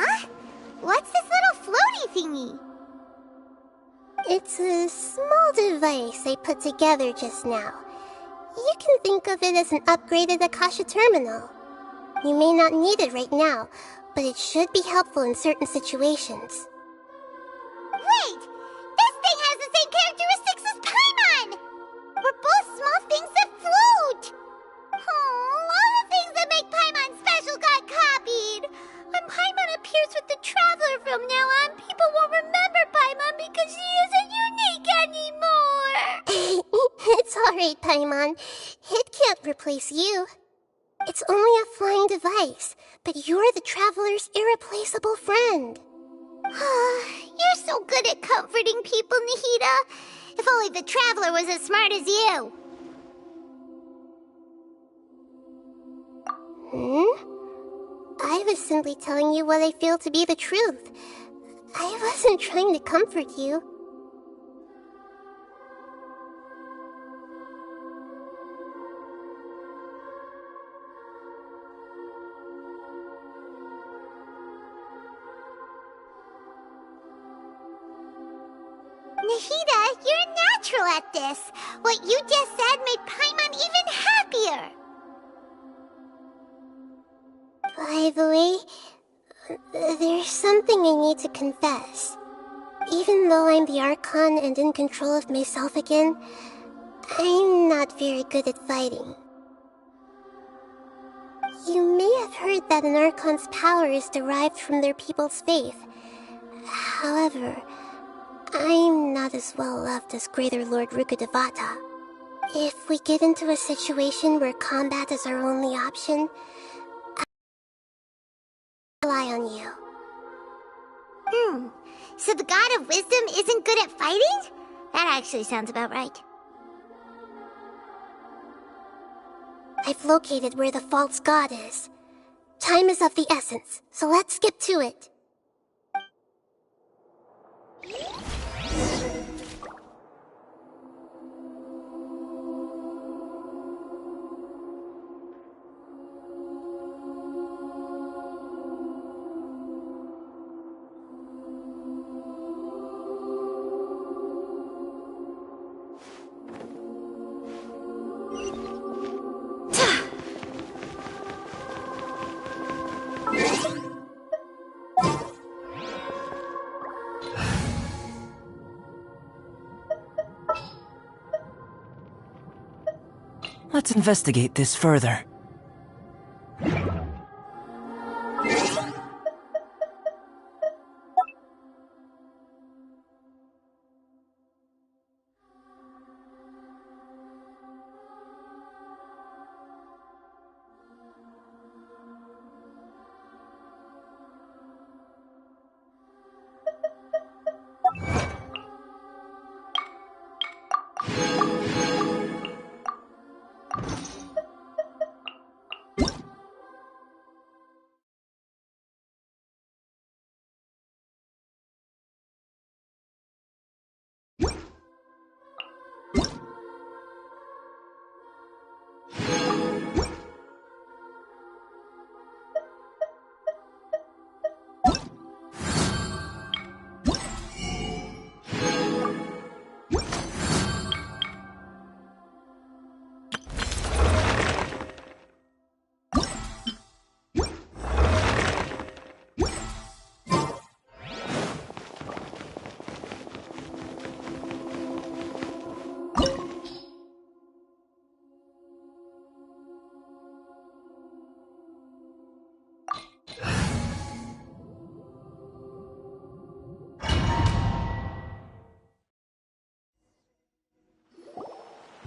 Huh? What's this little floaty thingy? It's a small device I put together just now. You can think of it as an upgraded Akasha terminal. You may not need it right now, but it should be helpful in certain situations. Wait! This thing has the same characteristics as Paimon! We're both small things that float! Oh, all the things that make Paimon special got copied! When Paimon appears with the Traveler from now on, people won't remember Paimon because she isn't unique anymore! It's alright, Paimon. It can't replace you. It's only a flying device, but you're the Traveler's irreplaceable friend. You're so good at comforting people, Nahida. If only the Traveler was as smart as you. I was simply telling you what I feel to be the truth. I wasn't trying to comfort you. Nahida, you're a natural at this. What you just said made Paimon even happier. By the way, there's something I need to confess. Even though I'm the Archon and in control of myself again, I'm not very good at fighting. You may have heard that an Archon's power is derived from their people's faith. However, I'm not as well loved as Greater Lord Rukkhadevata. If we get into a situation where combat is our only option, I'll rely on you. So the God of Wisdom isn't good at fighting? That actually sounds about right. I've located where the false god is. Time is of the essence, so let's skip to it. Let's investigate this further.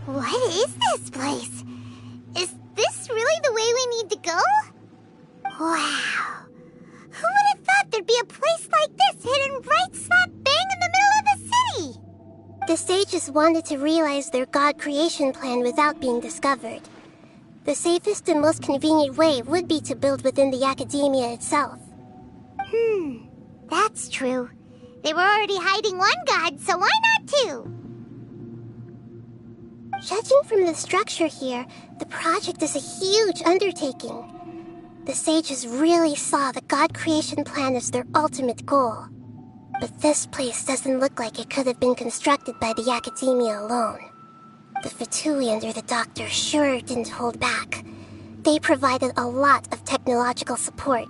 What is this place? Is this really the way we need to go? Wow. Who would have thought there'd be a place like this hidden right slap bang in the middle of the city? The sages wanted to realize their god creation plan without being discovered. The safest and most convenient way would be to build within the academia itself. That's true. They were already hiding one god, so why not two? Judging from the structure here, the project is a huge undertaking. The sages really saw the god creation plan as their ultimate goal. But this place doesn't look like it could have been constructed by the academia alone. The Fatui under the Doctor sure didn't hold back. They provided a lot of technological support.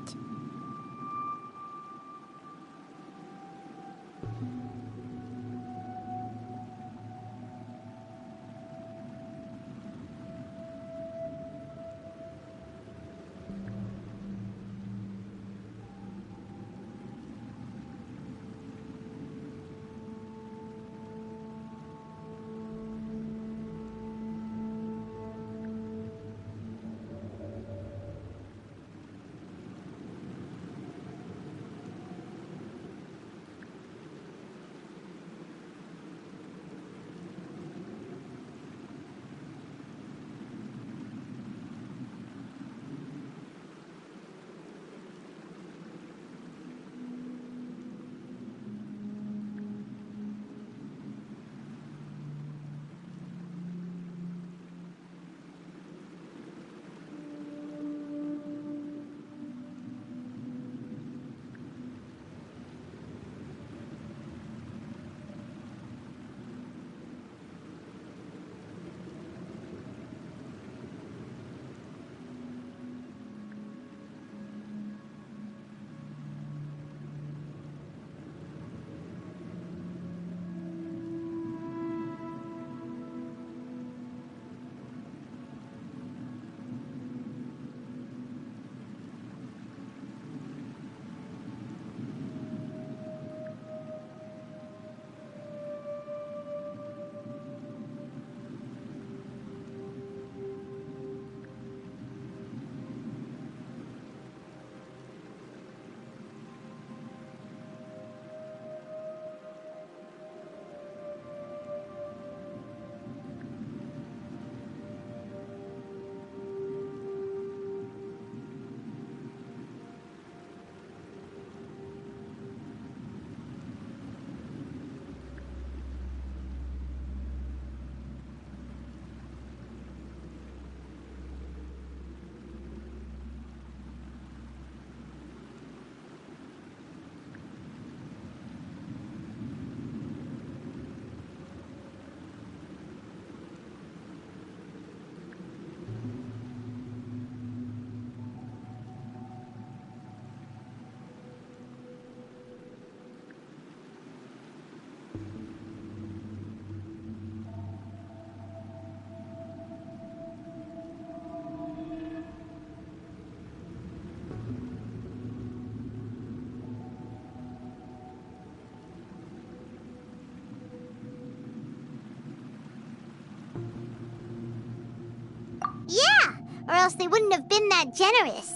Yeah, or else they wouldn't have been that generous.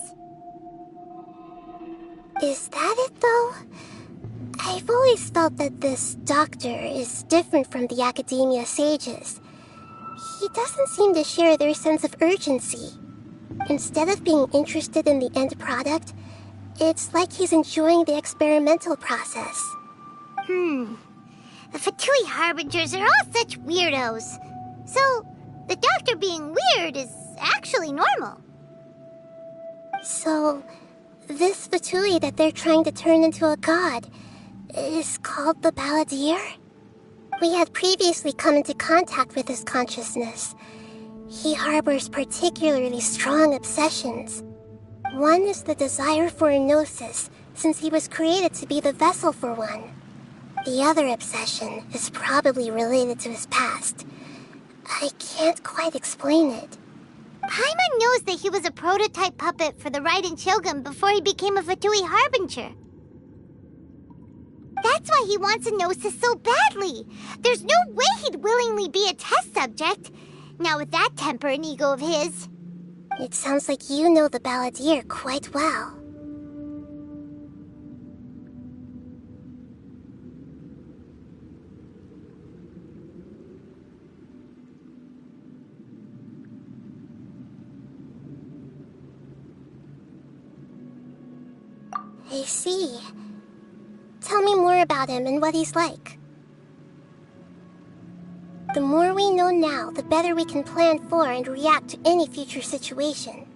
Is that it, though? I've always felt that this doctor is different from the academia sages. He doesn't seem to share their sense of urgency. Instead of being interested in the end product, it's like he's enjoying the experimental process. The Fatui Harbingers are all such weirdos. So, the doctor being weird is actually normal. So, this Fatui that they're trying to turn into a god is called the Balladeer? We had previously come into contact with his consciousness. He harbors particularly strong obsessions. One is the desire for a gnosis, since he was created to be the vessel for one. The other obsession is probably related to his past. I can't quite explain it. Paimon knows that he was a prototype puppet for the Raiden Shogun before he became a Fatui Harbinger. That's why he wants a gnosis so badly. There's no way he'd willingly be a test subject. Now with that temper and ego of his. It sounds like you know the Balladeer quite well. I see. Tell me more about him and what he's like. The more we know now, the better we can plan for and react to any future situation.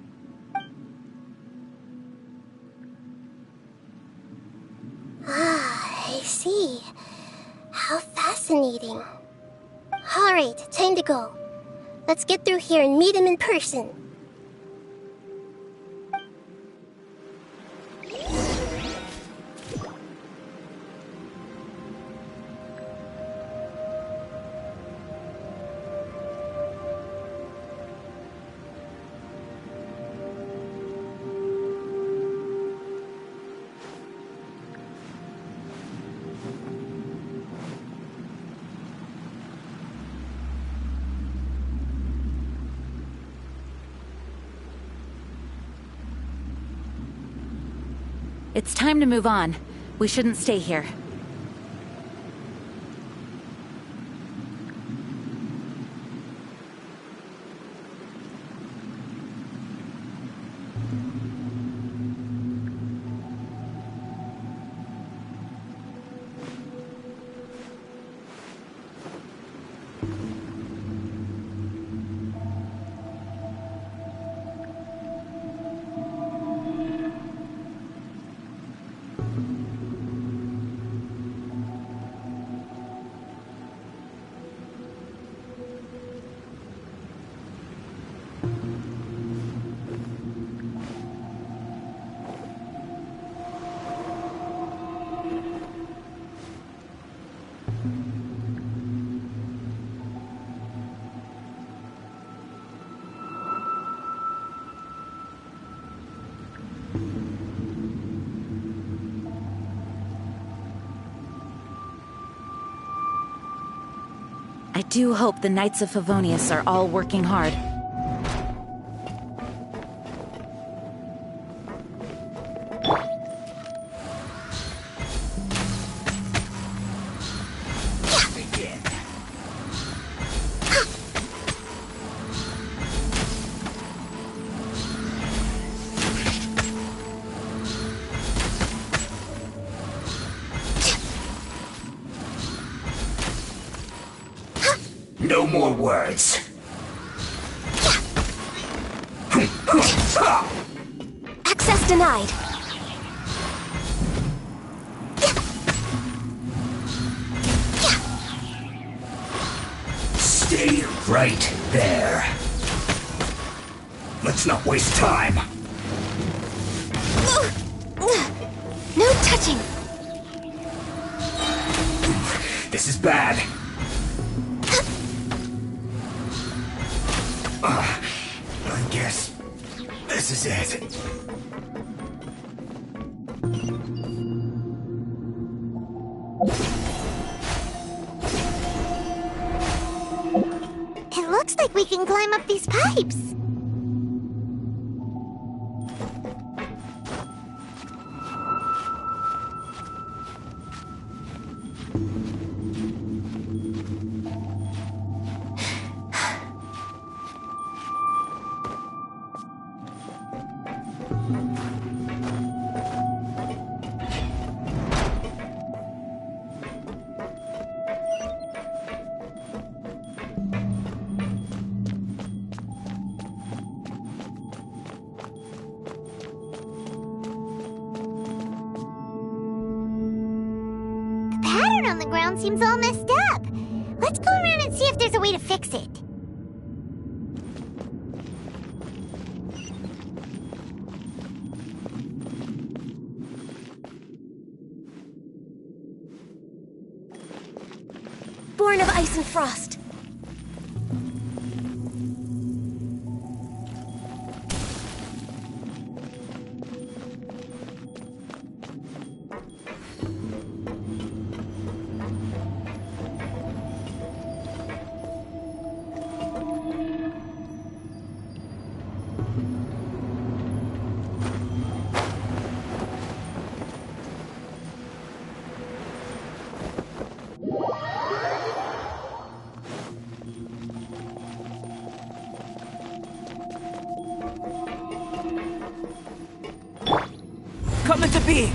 see. How fascinating. Alright, time to go. Let's get through here and meet him in person. It's time to move on. We shouldn't stay here. I do hope the Knights of Favonius are all working hard. No more words. Access denied. Stay right there. Let's not waste time. No touching. This is bad. I guess this is it. It looks like we can climb up these pipes. The pattern on the ground seems all messed up. Let's go around and see if there's a way to fix it. Born of ice and frost. Come into being!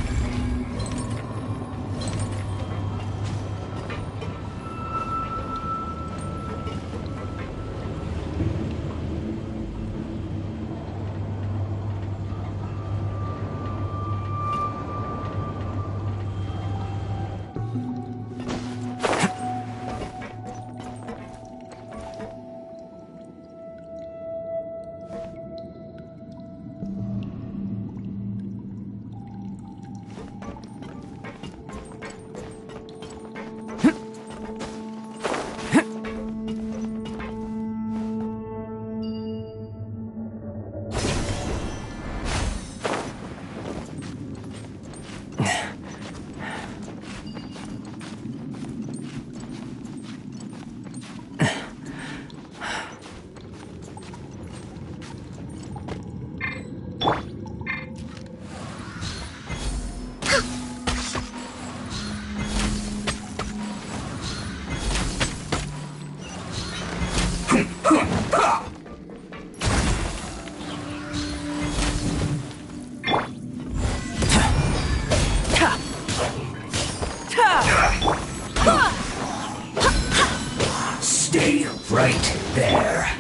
Stay right there.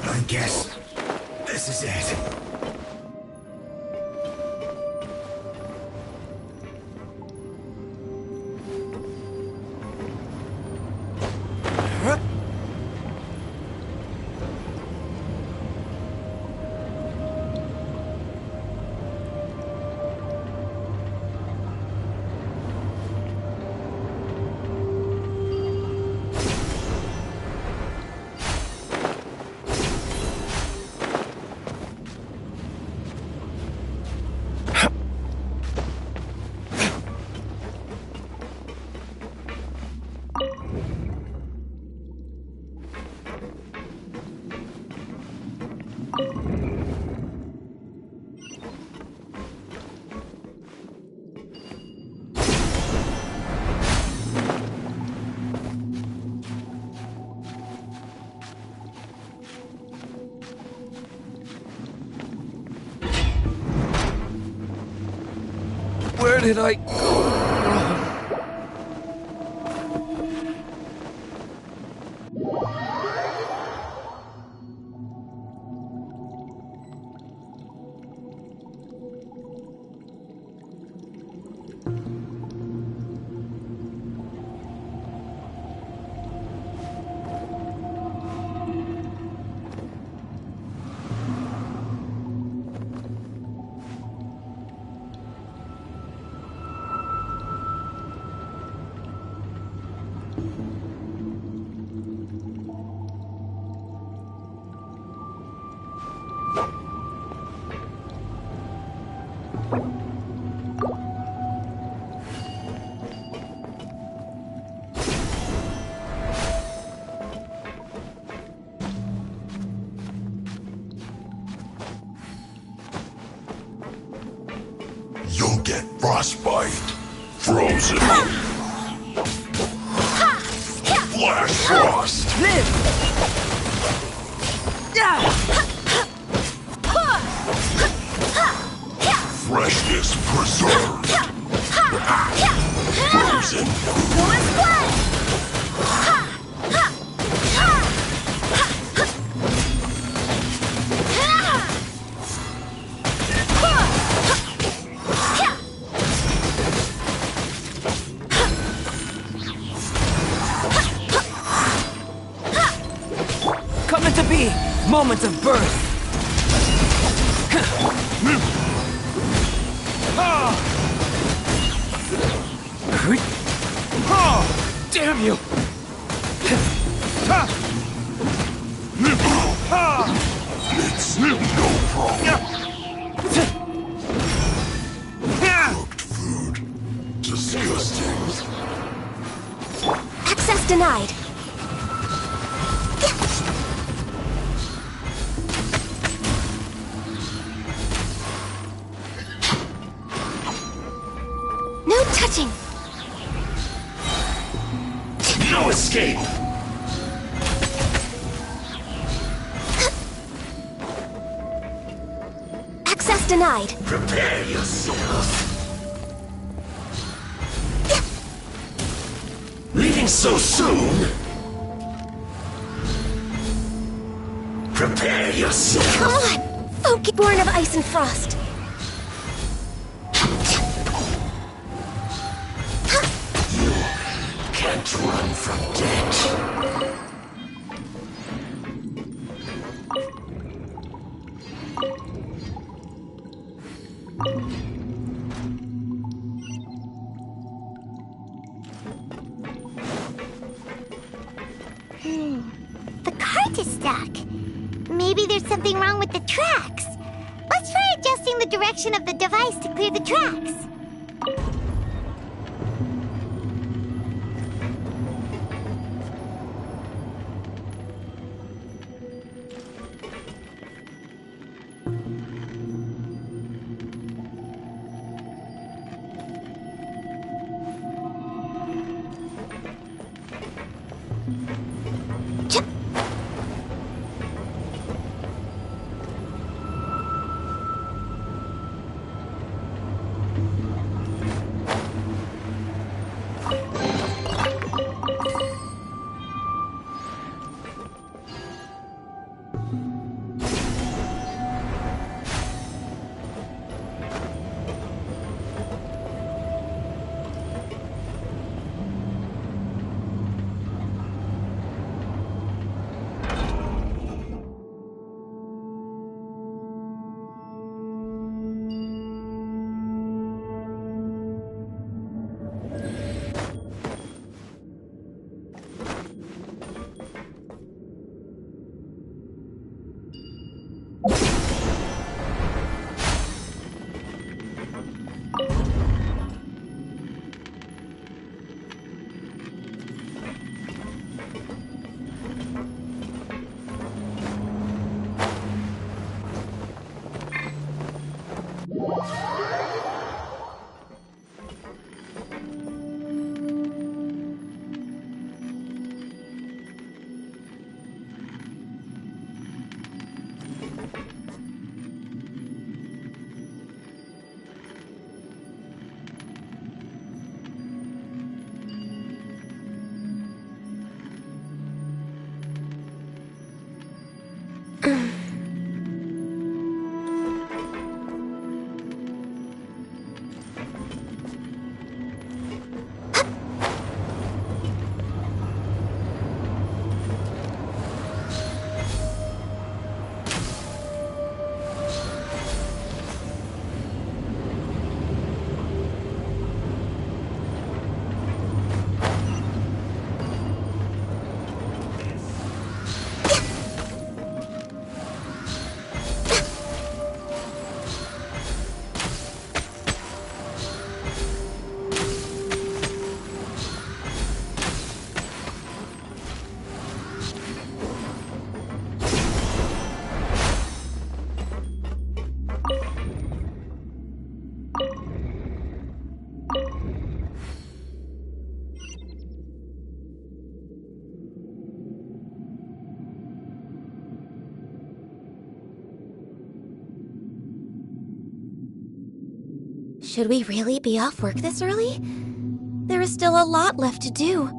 I guess this is it. Where did I... You'll get frostbite. Frozen. Flash frost. Freshness preserved. Frozen. Coming to be! Moment of birth! Damn you! It's no problem. Cooked food. Disgusting. Access denied. No touching. No escape! Access denied. Prepare yourself. Leaving so soon? Prepare yourself. Come on! Focus. Born of ice and frost. Can't run from death. The cart is stuck. Maybe there's something wrong with the tracks. Let's try adjusting the direction of the device to clear the tracks. Should we really be off work this early? There is still a lot left to do.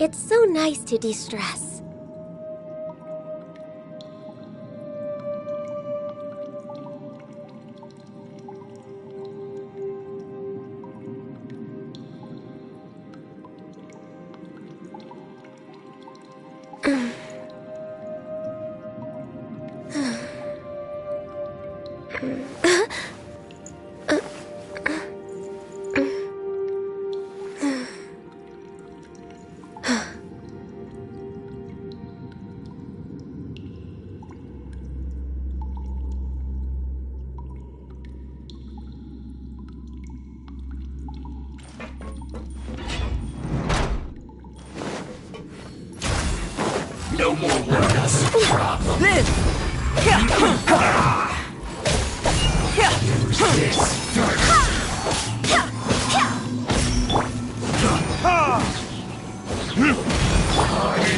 It's so nice to de-stress. No more words. Problem. This! Use this first.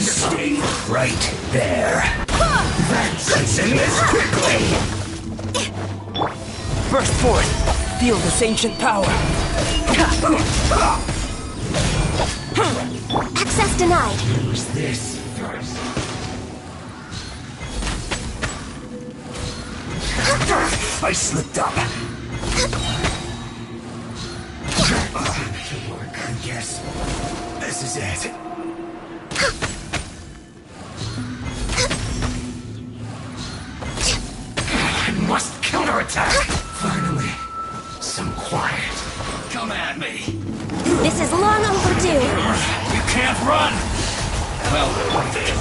Stay right there. Let's end this quickly. Burst forth! Feel this ancient power! Access denied. Use this first. I slipped up. I guess this is it. I must counterattack. Finally, some quiet. Come at me. This is long overdue. You can't run. Well,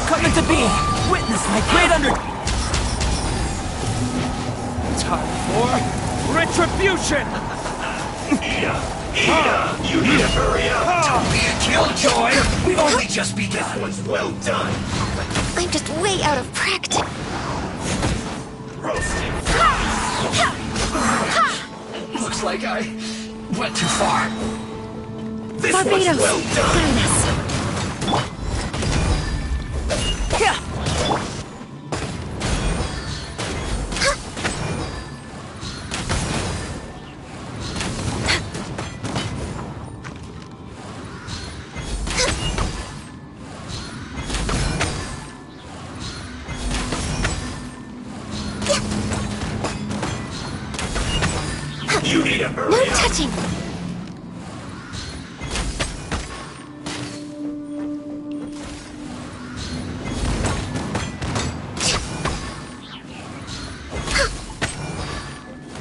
Coming to be! Witness my great Time for retribution! Nahida, you need to hurry up. Don't be a killjoy. We've only just begun. This one's well done. I'm just way out of practice. Roasted. Looks like I went too far. This one's Barbados, well done. guide us. You need to hurry No up. touching.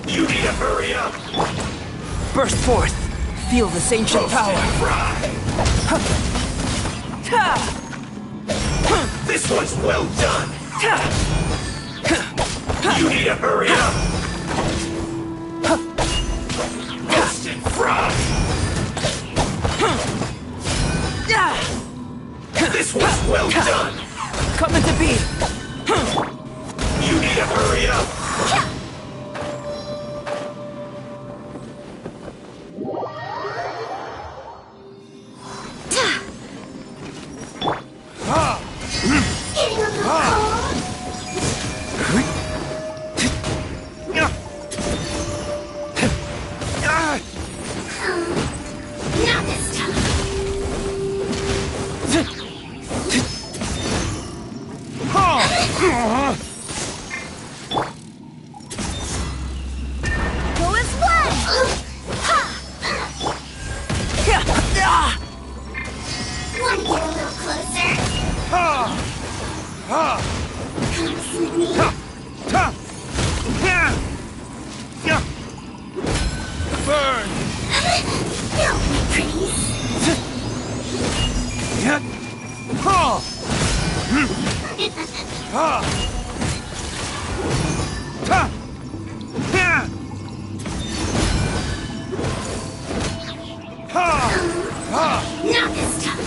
You need to hurry up. Burst forth! Feel this ancient power! This one's well done. You need to hurry up. Roast and fry. This one's well done. Coming to be! You need to hurry up. Not this time. Go as one. Want to get a little closer? Come sneak. Burn! Help me, pretties. Not this time.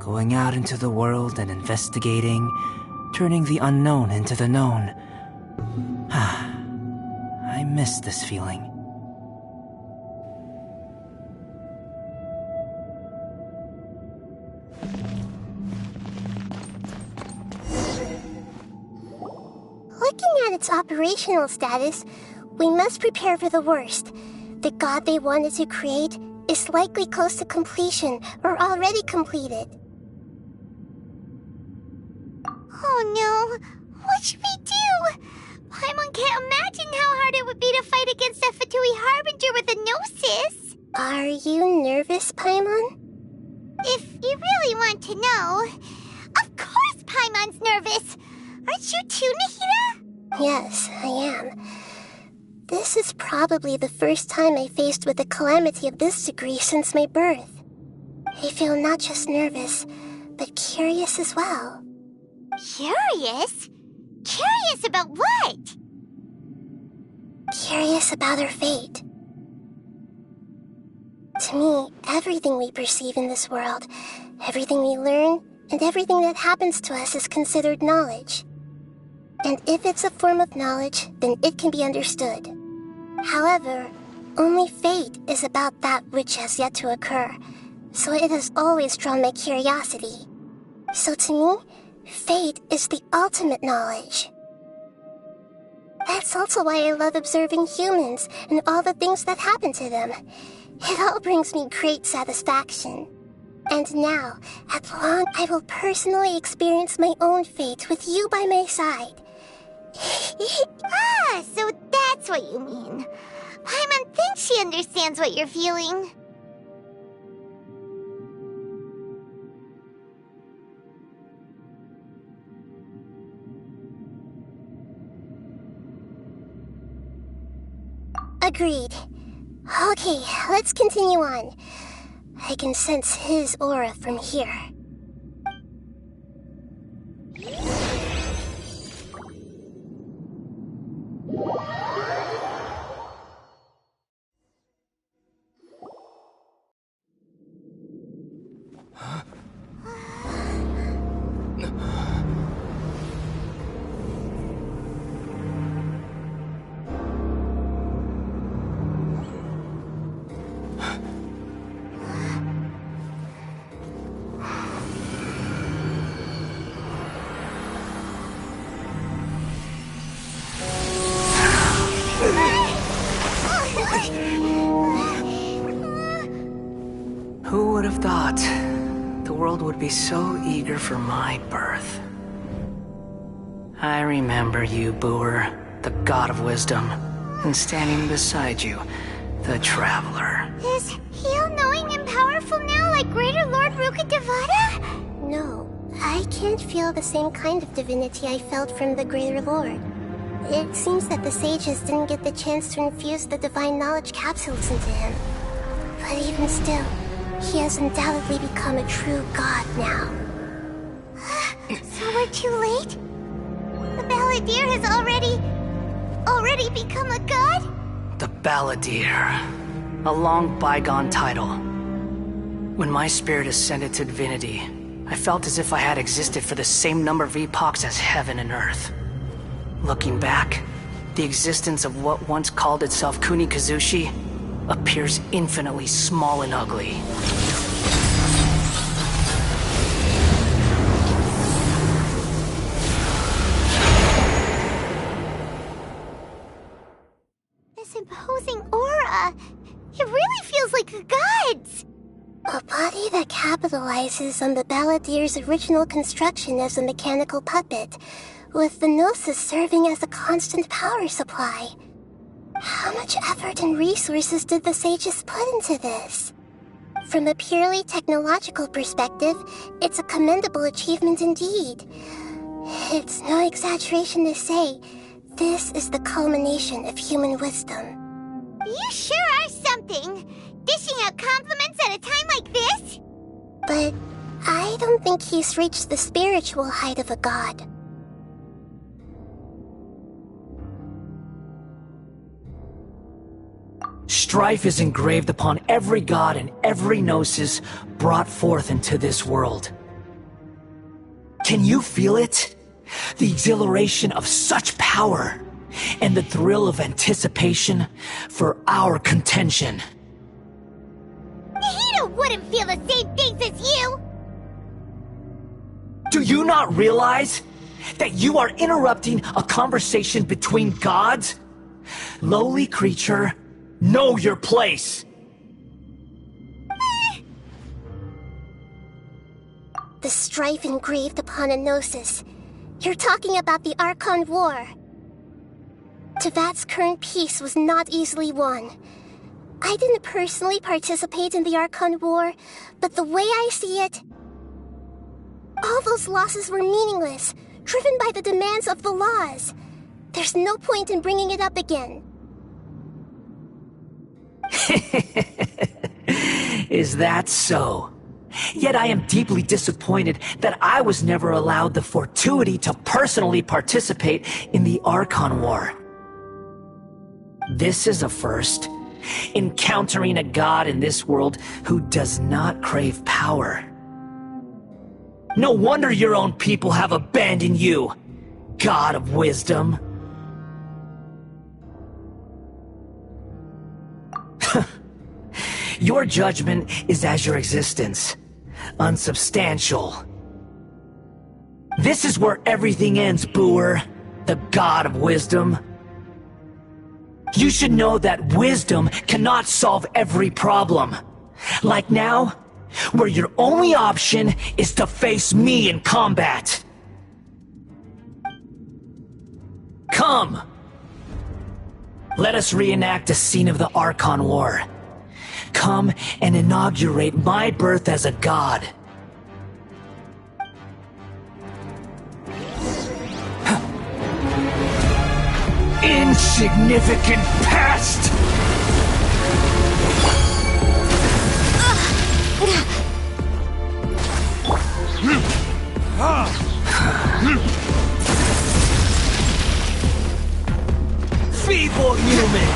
Going out into the world and investigating, turning the unknown into the known. I miss this feeling. Looking at its operational status, we must prepare for the worst. The god they wanted to create is likely close to completion or already completed. Oh no! What should we do? Paimon can't imagine how hard it would be to fight against a Fatui Harbinger with a Gnosis! Are you nervous, Paimon? If you really want to know... Of course Paimon's nervous! Aren't you too, Nahida? Yes, I am. This is probably the first time I faced with a calamity of this degree since my birth. I feel not just nervous, but curious as well. Curious? Curious about what? Curious about our fate. To me, everything we perceive in this world, everything we learn, and everything that happens to us is considered knowledge. And if it's a form of knowledge, then it can be understood. However, only fate is about that which has yet to occur, so it has always drawn my curiosity. So to me, fate is the ultimate knowledge. That's also why I love observing humans and all the things that happen to them. It all brings me great satisfaction. And now, at long, I will personally experience my own fate with you by my side. So that's what you mean. Paimon thinks she understands what you're feeling. Agreed. Okay, let's continue on. I can sense his aura from here. Who would have thought the world would be so eager for my birth? I remember you, Booer, the god of wisdom, and standing beside you, the traveler. Is he all-knowing and powerful now like Greater Lord Rukkhadevata? No, I can't feel the same kind of divinity I felt from the Greater Lord. It seems that the sages didn't get the chance to infuse the divine knowledge capsules into him. But even still, he has undoubtedly become a true god now. So we're too late? The Balladeer has already become a god? The Balladeer. A long bygone title. When my spirit ascended to divinity, I felt as if I had existed for the same number of epochs as heaven and earth. Looking back, the existence of what once called itself Kuni Kazushi appears infinitely small and ugly. This imposing aura, it really feels like the gods! A body that capitalizes on the Balladeer's original construction as a mechanical puppet, with the Gnosis serving as a constant power supply. How much effort and resources did the sages put into this? From a purely technological perspective, it's a commendable achievement indeed. It's no exaggeration to say, this is the culmination of human wisdom. You sure are something! Dishing out compliments at a time like this? But I don't think he's reached the spiritual height of a god. Strife is engraved upon every god and every gnosis brought forth into this world. Can you feel it? The exhilaration of such power, and the thrill of anticipation for our contention. Nahida wouldn't feel the same things as you! Do you not realize that you are interrupting a conversation between gods? Lowly creature, know your place! The strife engraved upon a gnosis. You're talking about the Archon War. Tevat's current peace was not easily won. I didn't personally participate in the Archon War, but the way I see it, all those losses were meaningless, driven by the demands of the laws. There's no point in bringing it up again. Is that so? Yet I am deeply disappointed that I was never allowed the fortuity to personally participate in the Archon War. This is a first. Encountering a god in this world who does not crave power. No wonder your own people have abandoned you, God of Wisdom. Your judgment is as your existence, unsubstantial. This is where everything ends, Booer, the God of Wisdom. You should know that wisdom cannot solve every problem. Like now, where your only option is to face me in combat. Come! Let us reenact a scene of the Archon War. Come and inaugurate my birth as a god. Insignificant past! Feeble human!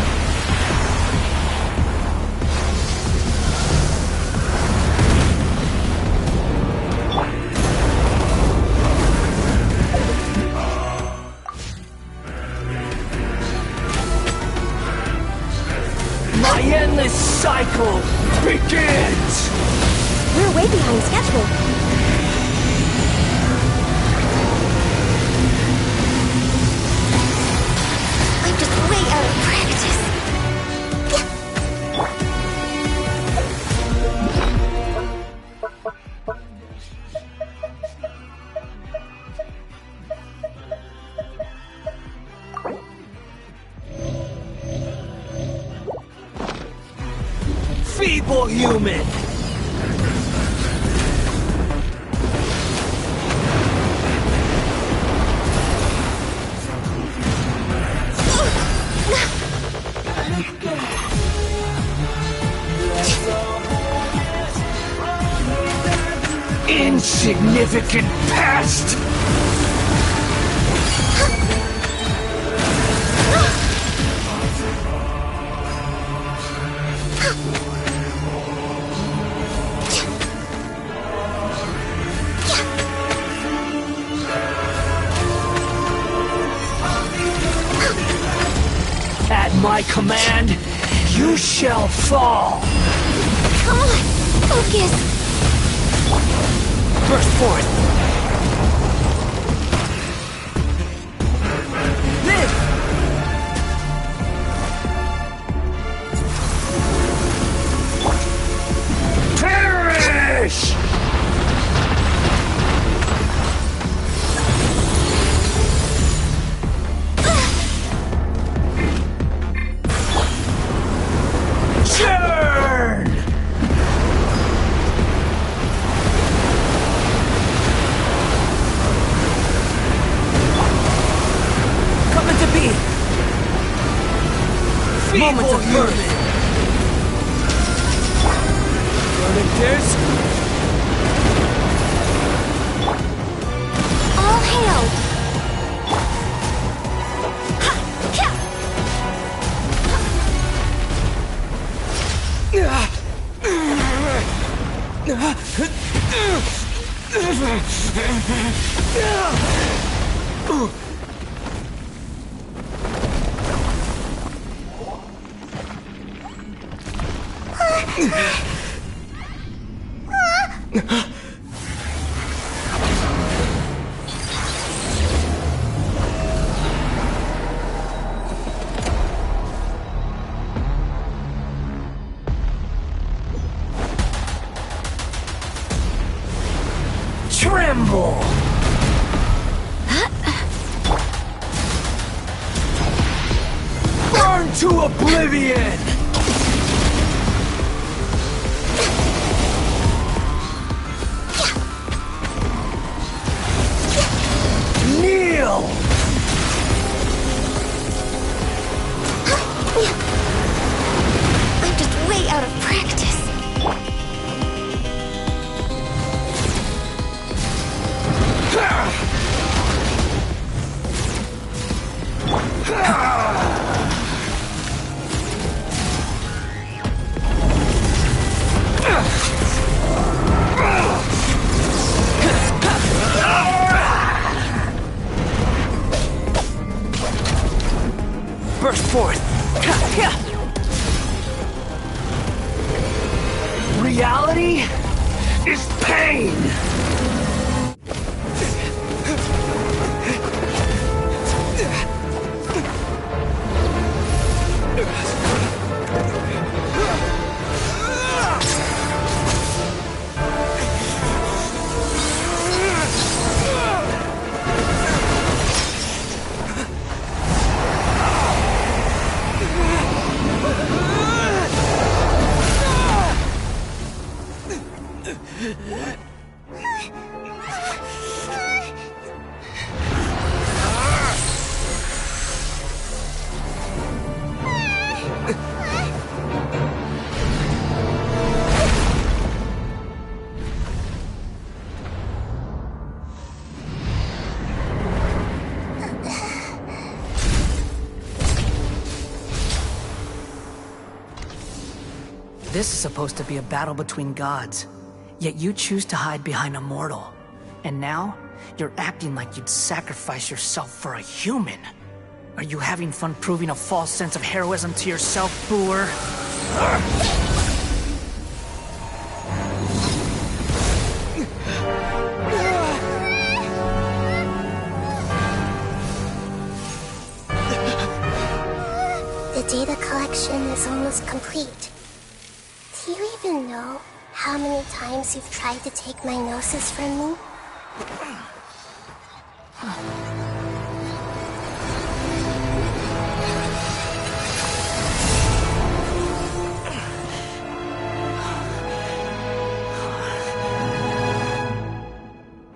My endless cycle begins! We're way behind schedule. I'm just way out of practice. Feeble human! Insignificant past! At my command, you shall fall! Come on, focus. Burst forth! Live! Perish! Churn! Coming to be! Moment of birth! All hail. Tremble! Burn to oblivion! Kneel! I'm just way out of practice. Burst forth! Reality is pain! This is supposed to be a battle between gods, yet you choose to hide behind a mortal. And now, you're acting like you'd sacrifice yourself for a human. Are you having fun proving a false sense of heroism to yourself, Boor? The data collection is almost complete. Do you even know how many times you've tried to take my gnosis from me?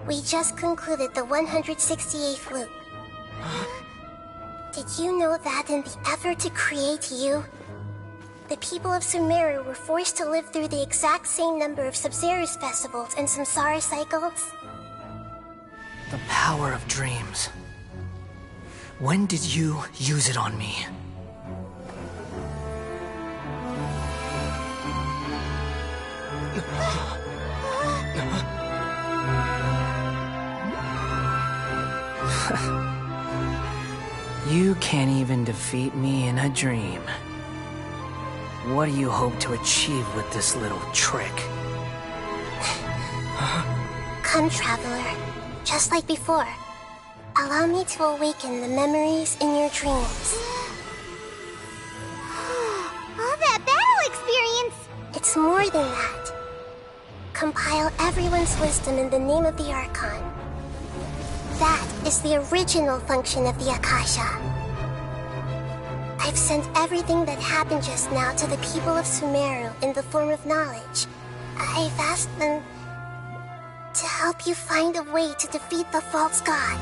We just concluded the 168th loop. Did you know that in the effort to create you, the people of Sumeru were forced to live through the exact same number of Sub-Zerus festivals and Samsara cycles? The power of dreams. When did you use it on me? You can't even defeat me in a dream. What do you hope to achieve with this little trick? Come, Traveler. Just like before. Allow me to awaken the memories in your dreams. All that battle experience! It's more than that. Compile everyone's wisdom in the name of the Archon. That is the original function of the Akasha. I've sent everything that happened just now to the people of Sumeru in the form of knowledge. I've asked them to help you find a way to defeat the false god.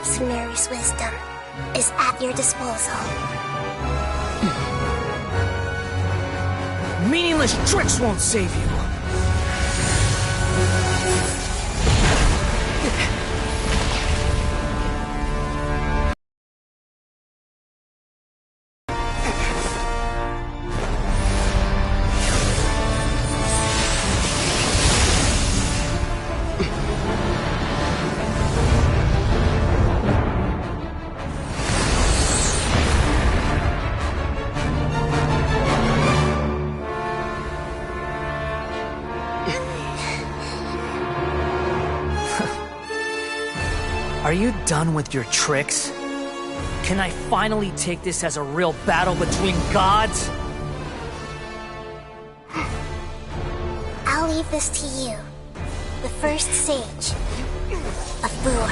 Sumeru's wisdom is at your disposal. Meaningless tricks won't save you. Are you done with your tricks? Can I finally take this as a real battle between gods? I'll leave this to you. The first sage of Boor.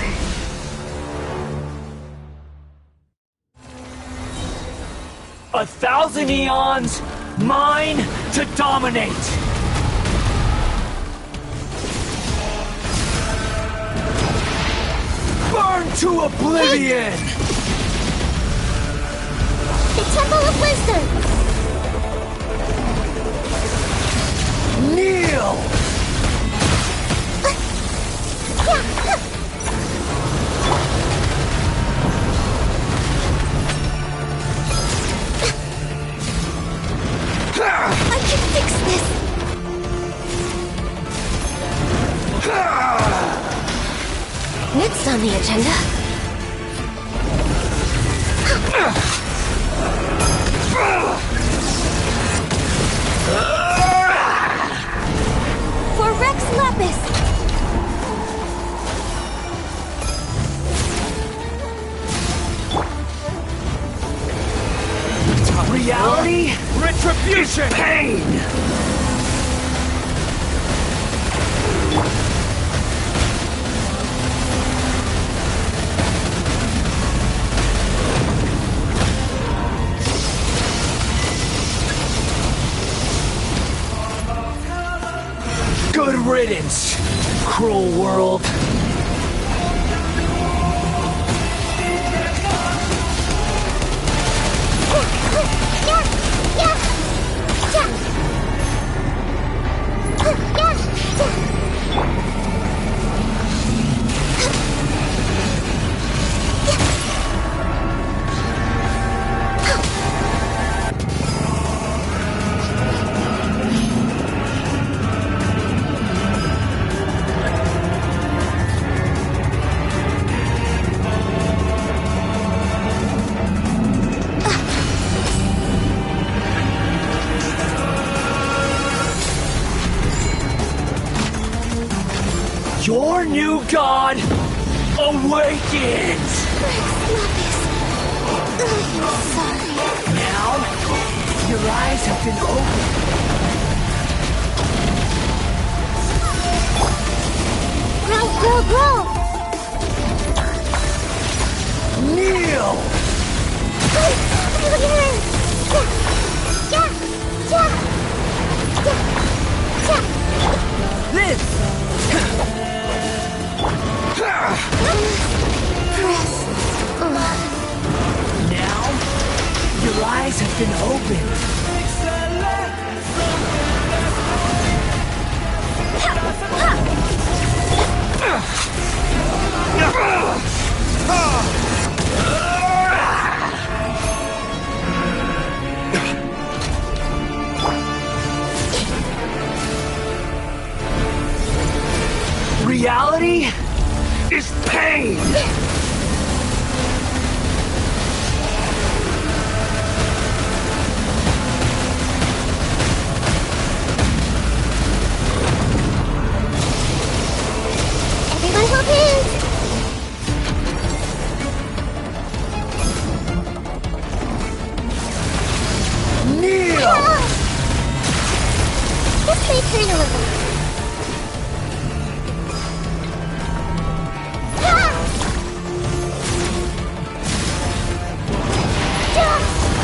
1,000 eons, mine to dominate! Burn to oblivion! The Temple of Wisdom! Kneel! I can fix this! Next on the agenda... For Rex Lapis! Reality? Retribution! Pain! Good riddance, cruel world. Your new god awakens! I'm sorry. Now, your eyes have been opened. Grow! Kneel! Live! Now, your eyes have been opened. Reality is pain! Everyone hold hands! Kneel! This may turn a little.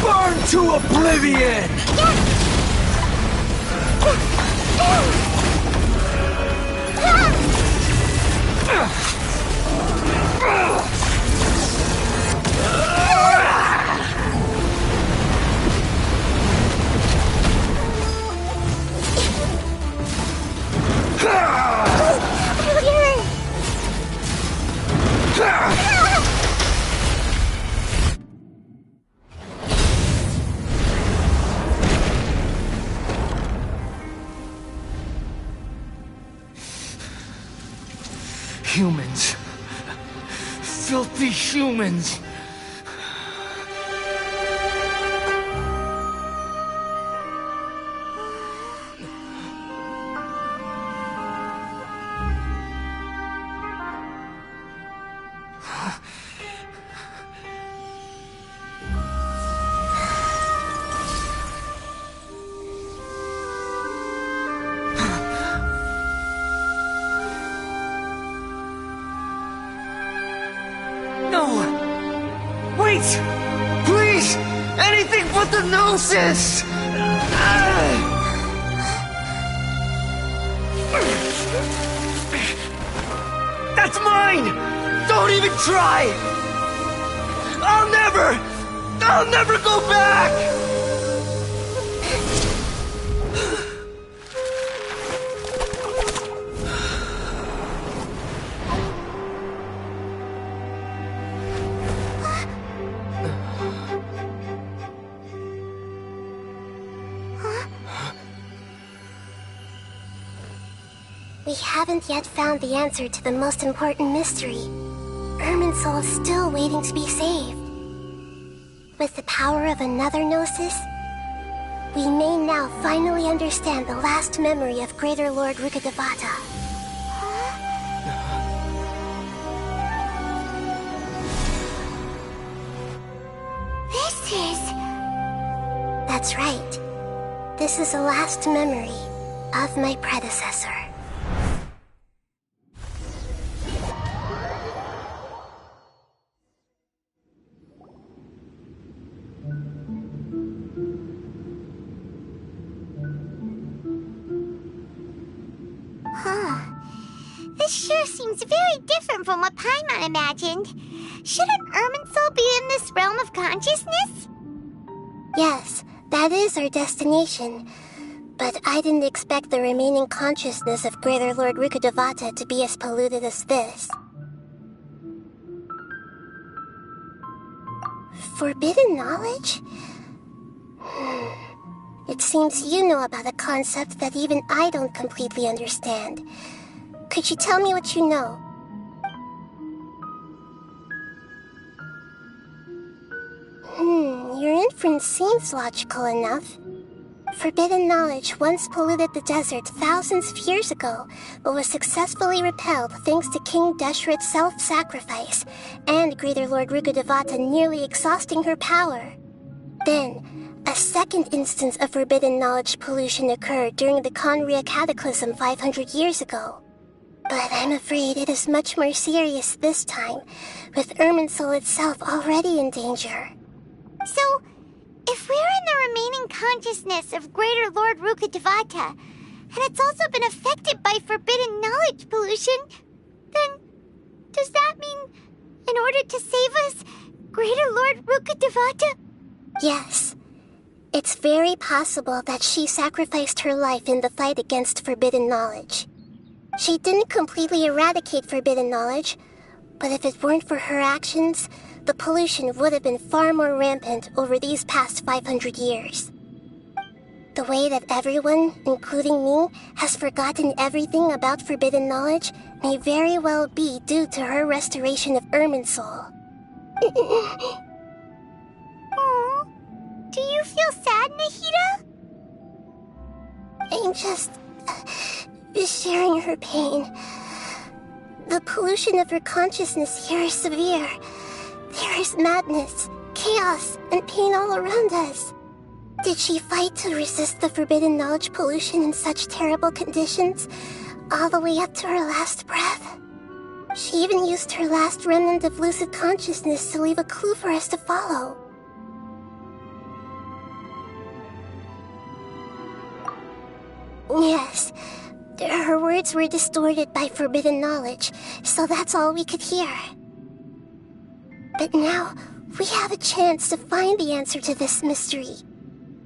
Burn to oblivion! be humans. Please! Anything but the Gnosis! That's mine! Don't even try! I'll never go back! We haven't yet found the answer to the most important mystery. Irminsul is still waiting to be saved. With the power of another Gnosis, we may now finally understand the last memory of Greater Lord Rukkhadevata. That's right. This is the last memory of my predecessor. This sure seems very different from what Paimon imagined. Shouldn't Irminsul be in this realm of consciousness? Yes, that is our destination. But I didn't expect the remaining consciousness of Greater Lord Rukkhadevata to be as polluted as this. Forbidden knowledge? It seems you know about a concept that even I don't completely understand. Could you tell me what you know? Your inference seems logical enough. Forbidden knowledge once polluted the desert thousands of years ago, but was successfully repelled thanks to King Deshret's self-sacrifice, and Greater Lord Rukkhadevata nearly exhausting her power. Then, a second instance of forbidden knowledge pollution occurred during the Conria Cataclysm 500 years ago. But I'm afraid it is much more serious this time, with Irminsul itself already in danger. So, if we're in the remaining consciousness of Greater Lord Rukkhadevata, and it's also been affected by forbidden knowledge pollution, then does that mean, in order to save us, Greater Lord Rukkhadevata? Yes. It's very possible that she sacrificed her life in the fight against forbidden knowledge. She didn't completely eradicate forbidden knowledge, but if it weren't for her actions, the pollution would have been far more rampant over these past 500 years. The way that everyone, including me, has forgotten everything about forbidden knowledge may very well be due to her restoration of Irminsul. Aww. Do you feel sad, Nahida? I'm just sharing her pain. The pollution of her consciousness here is severe. There is madness, chaos, and pain all around us. Did she fight to resist the forbidden knowledge pollution in such terrible conditions, all the way up to her last breath? She even used her last remnant of lucid consciousness to leave a clue for us to follow. Yes, her words were distorted by forbidden knowledge, so that's all we could hear. But now, we have a chance to find the answer to this mystery.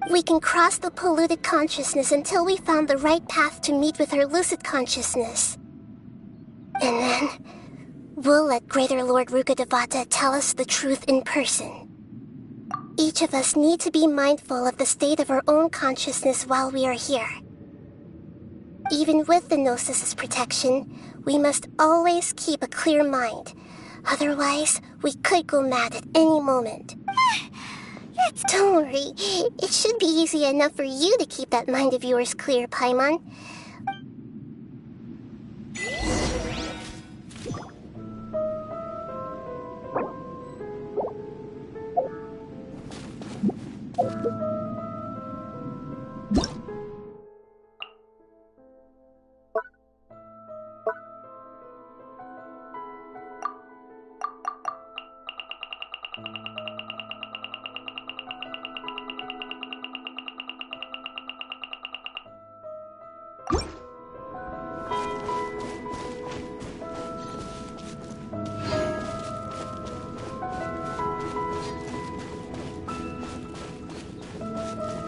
We can cross the polluted consciousness until we found the right path to meet with our lucid consciousness. And then, we'll let Greater Lord Rukkhadevata tell us the truth in person. Each of us need to be mindful of the state of our own consciousness while we are here. Even with the Gnosis's protection, we must always keep a clear mind. Otherwise, we could go mad at any moment. Don't worry, it should be easy enough for you to keep that mind of yours clear, Paimon.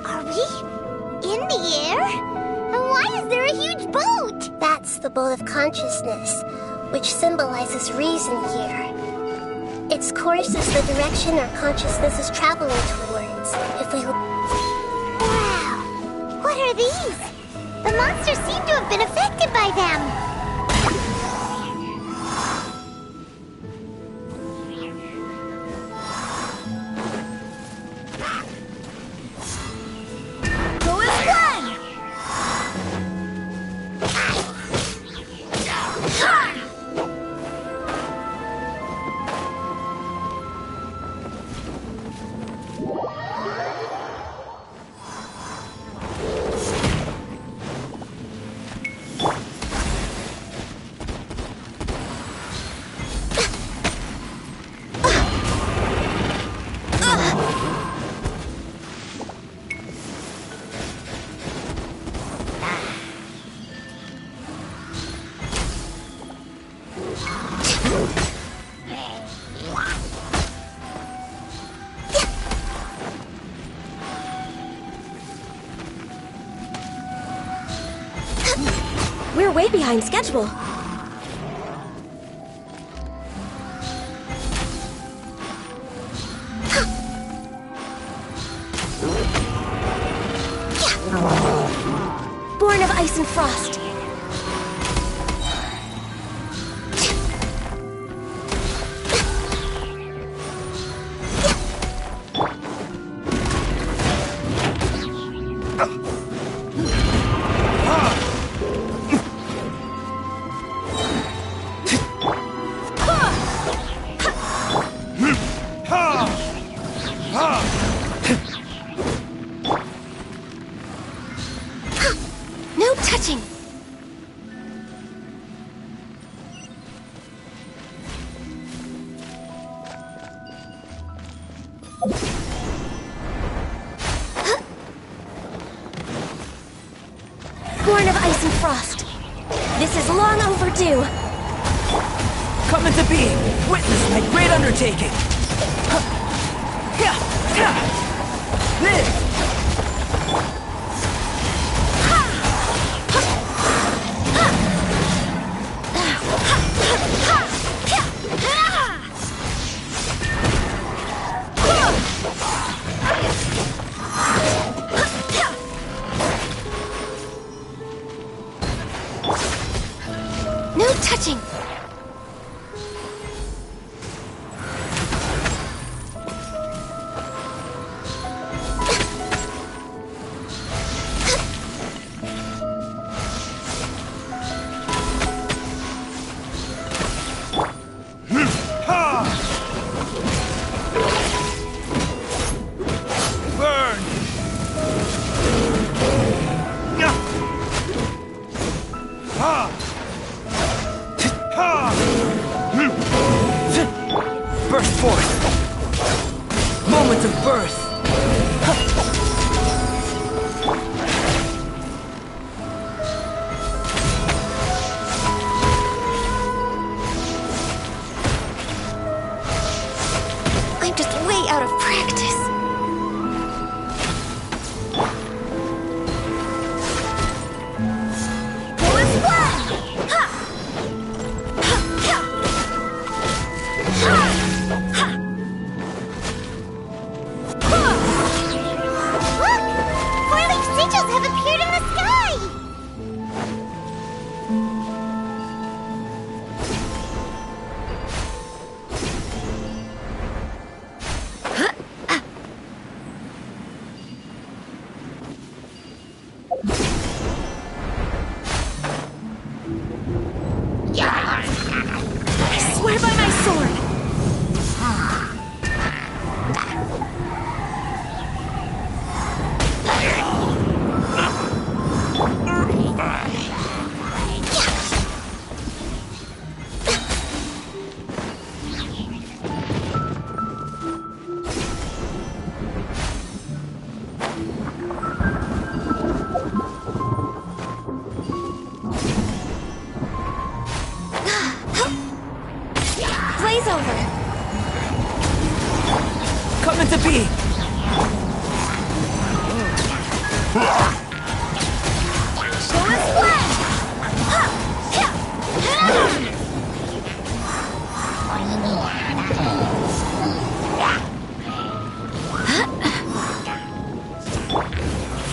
Are we in the air? And why is there a huge boat? That's the boat of consciousness, which symbolizes reason here. Its course is the direction our consciousness is traveling towards. If we... Wow! What are these? The monsters seem to have been affected by them. We're way behind schedule. Born of ice and frost. No touching! Born of ice and frost. This is long overdue. Coming to be! Witness my great undertaking! Live! No touching! Burst forth! Moment of birth! I'm just way out of practice. meant to be! Show us flash!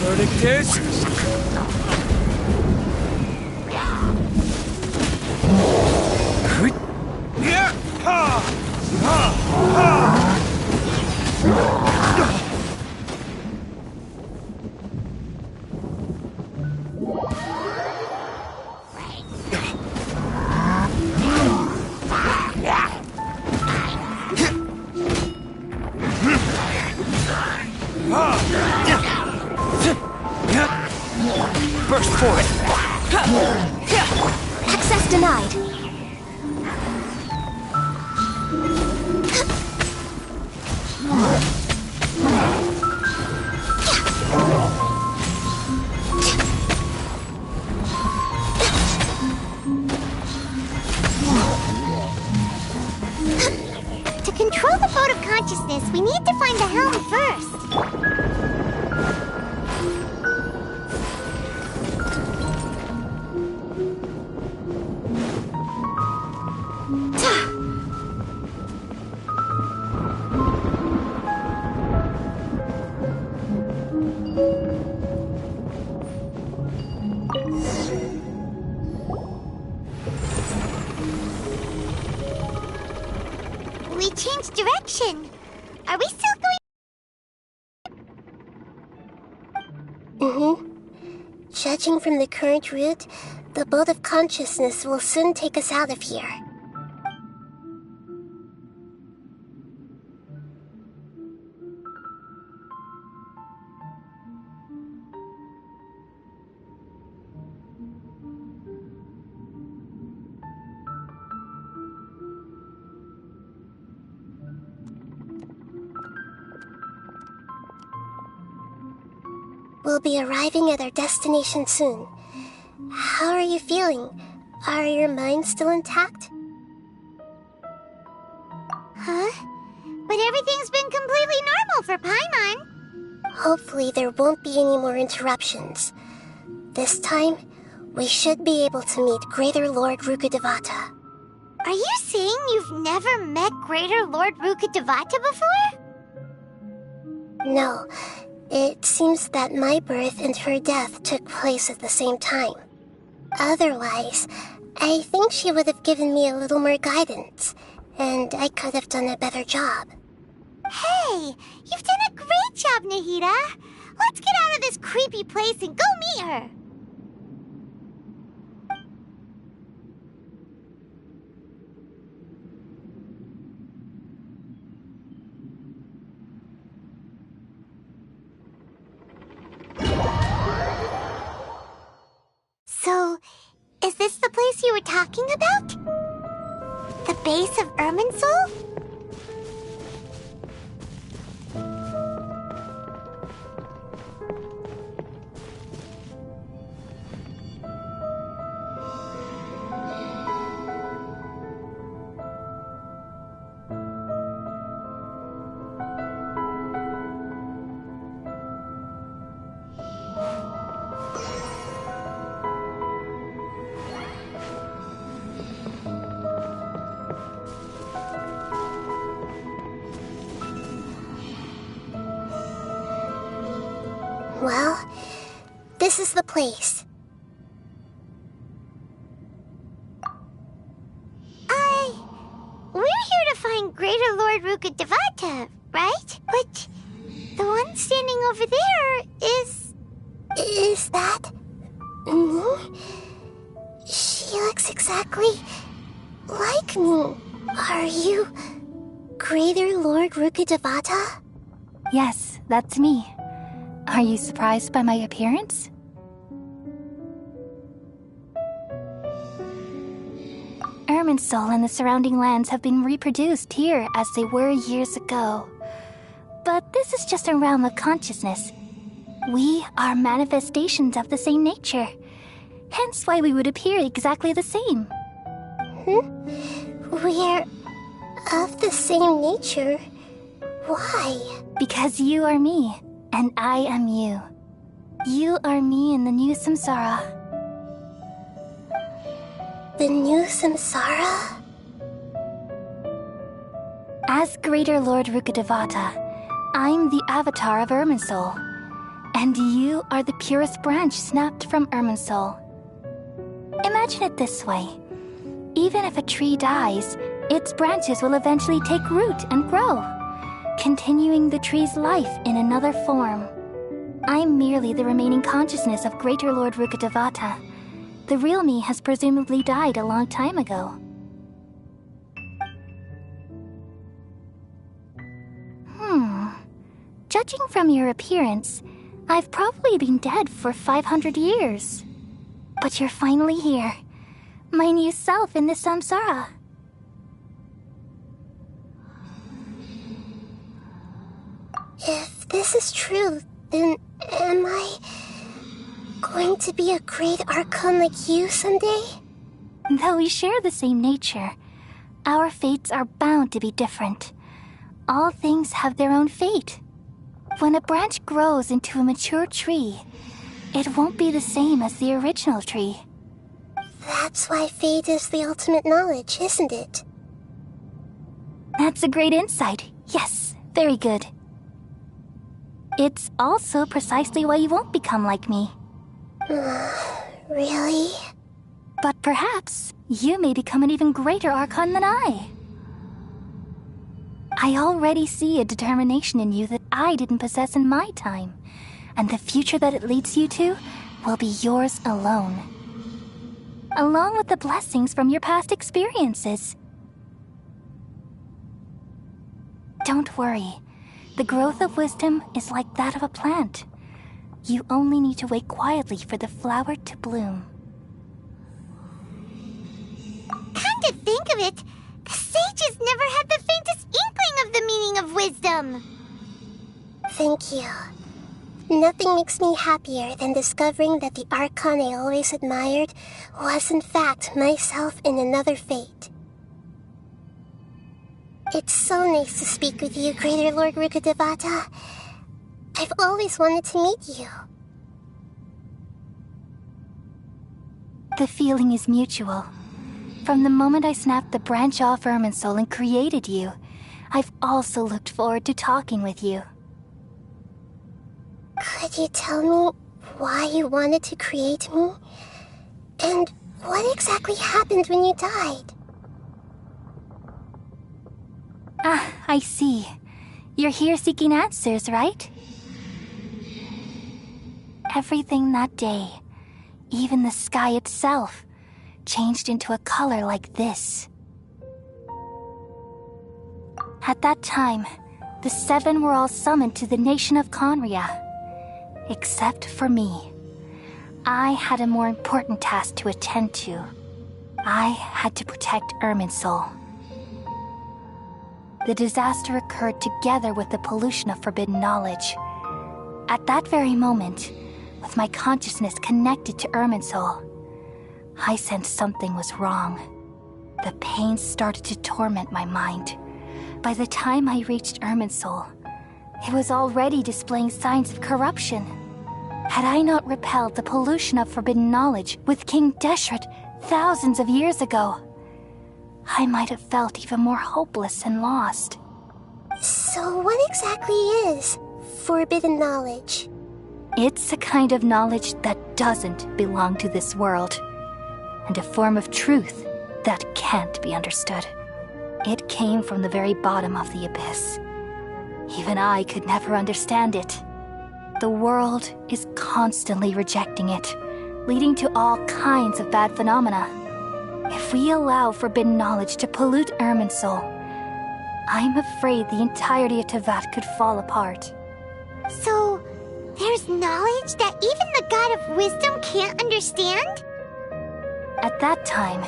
Verdict is... Burst for it! Access denied. To control the boat of consciousness, we need to find the helm first. We changed direction. Are we still going? Judging from the current route, the boat of consciousness will soon take us out of here. We'll be arriving at our destination soon. How are you feeling? Are your minds still intact? Huh? But everything's been completely normal for Paimon. Hopefully there won't be any more interruptions. This time, we should be able to meet Greater Lord Rukkhadevata. Are you saying you've never met Greater Lord Rukkhadevata before? No, it seems that my birth and her death took place at the same time. Otherwise, I think she would have given me a little more guidance, and I could have done a better job. Hey, you've done a great job, Nahida. Let's get out of this creepy place and go meet her. So, is this the place you were talking about? The base of Irminsul? Well, this is the place. We're here to find Greater Lord Rukkhadevata, right? But the one standing over there is... Is that... me? She looks exactly like me. Are you Greater Lord Rukkhadevata? Yes, that's me. Are you surprised by my appearance? Irminsul and the surrounding lands have been reproduced here as they were years ago. But this is just a realm of consciousness. We are manifestations of the same nature. Hence why we would appear exactly the same. We're of the same nature? Why? Because you are me, and I am you. You are me in the new samsara. The new samsara? As Greater Lord Rukkhadevata, I'm the avatar of Irminsul, and you are the purest branch snapped from Irminsul. Imagine it this way. Even if a tree dies, its branches will eventually take root and grow, continuing the tree's life in another form. I'm merely the remaining consciousness of Greater Lord Rukkhadevata. The real me has presumably died a long time ago. Judging from your appearance, I've probably been dead for 500 years. But you're finally here. My new self in the samsara. If this is true, then am I going to be a great Archon like you someday? Though we share the same nature, our fates are bound to be different. All things have their own fate. When a branch grows into a mature tree, it won't be the same as the original tree. That's why fate is the ultimate knowledge, isn't it? That's a great insight. Yes, very good. It's also precisely why you won't become like me. Really? But perhaps you may become an even greater Archon than I. I already see a determination in you that I didn't possess in my time, and the future that it leads you to will be yours alone. Along with the blessings from your past experiences. Don't worry. The growth of wisdom is like that of a plant. You only need to wait quietly for the flower to bloom. Come to think of it, the sages never had the faintest inkling of the meaning of wisdom. Thank you. Nothing makes me happier than discovering that the Archon I always admired was in fact myself in another fate. It's so nice to speak with you, Greater Lord Rukkhadevata. I've always wanted to meet you. The feeling is mutual. From the moment I snapped the branch off Irminsul and created you, I've also looked forward to talking with you. Could you tell me why you wanted to create me? And what exactly happened when you died? Ah, I see. You're here seeking answers, right? Everything that day, even the sky itself, changed into a color like this. At that time, the seven were all summoned to the nation of Conria. Except for me. I had a more important task to attend to. I had to protect Irminsul. The disaster occurred together with the pollution of forbidden knowledge. At that very moment, with my consciousness connected to Irminsul, I sensed something was wrong. The pain started to torment my mind. By the time I reached Irminsul, it was already displaying signs of corruption. Had I not repelled the pollution of forbidden knowledge with King Deshret thousands of years ago, I might have felt even more hopeless and lost. So what exactly is forbidden knowledge? It's a kind of knowledge that doesn't belong to this world, and a form of truth that can't be understood. It came from the very bottom of the abyss. Even I could never understand it. The world is constantly rejecting it, leading to all kinds of bad phenomena. If we allow forbidden knowledge to pollute Irminsul, I'm afraid the entirety of Tevat could fall apart. So, there's knowledge that even the God of Wisdom can't understand? At that time,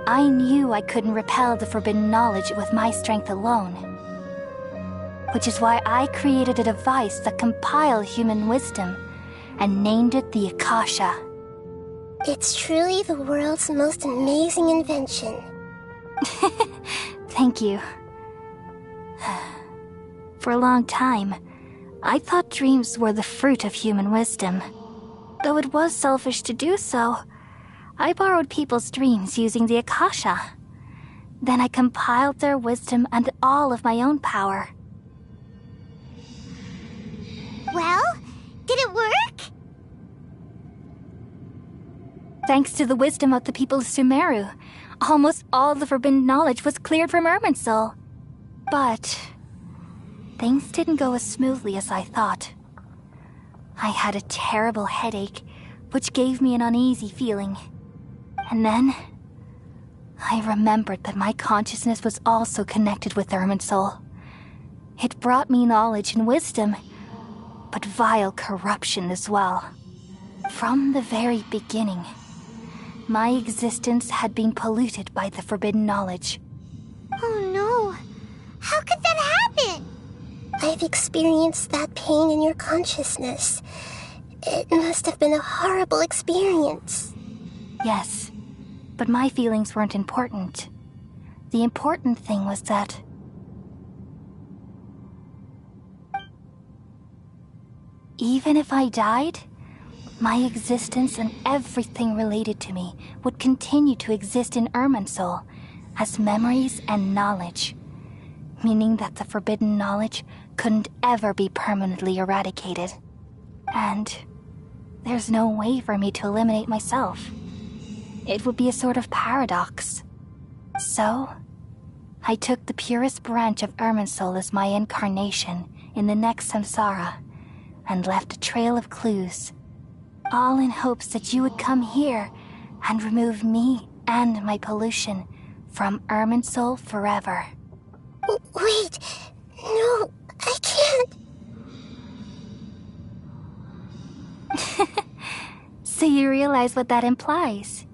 I knew I couldn't repel the forbidden knowledge with my strength alone. Which is why I created a device that compiled human wisdom and named it the Akasha. It's truly the world's most amazing invention. Thank you. For a long time, I thought dreams were the fruit of human wisdom. Though it was selfish to do so, I borrowed people's dreams using the Akasha. Then I compiled their wisdom and all of my own power. Well, did it work? Thanks to the wisdom of the people of Sumeru, almost all the forbidden knowledge was cleared from Irminsul. But things didn't go as smoothly as I thought. I had a terrible headache, which gave me an uneasy feeling. And then I remembered that my consciousness was also connected with Irminsul. It brought me knowledge and wisdom, but vile corruption as well. From the very beginning, my existence had been polluted by the forbidden knowledge. Oh no. How could that happen? I've experienced that pain in your consciousness. It must have been a horrible experience. Yes, but my feelings weren't important. The important thing was that even if I died, my existence and everything related to me would continue to exist in Irminsul as memories and knowledge, meaning that the forbidden knowledge couldn't ever be permanently eradicated. And there's no way for me to eliminate myself. It would be a sort of paradox. So, I took the purest branch of Irminsul as my incarnation in the next samsara and left a trail of clues, all in hopes that you would come here and remove me and my pollution from Irminsul forever. Wait, no, I can't. So you realize what that implies?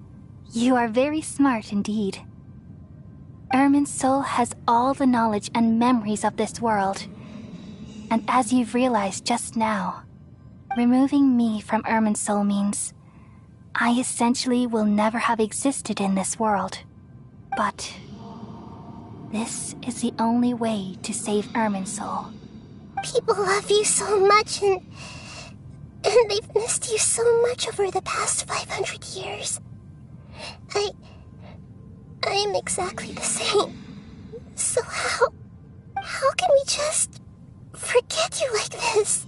You are very smart indeed. Irminsul has all the knowledge and memories of this world. And as you've realized just now, removing me from Irminsul means I essentially will never have existed in this world. But this is the only way to save Irminsul. People love you so much, and they've missed you so much over the past 500 years. I am exactly the same. So how can we just forget you like this?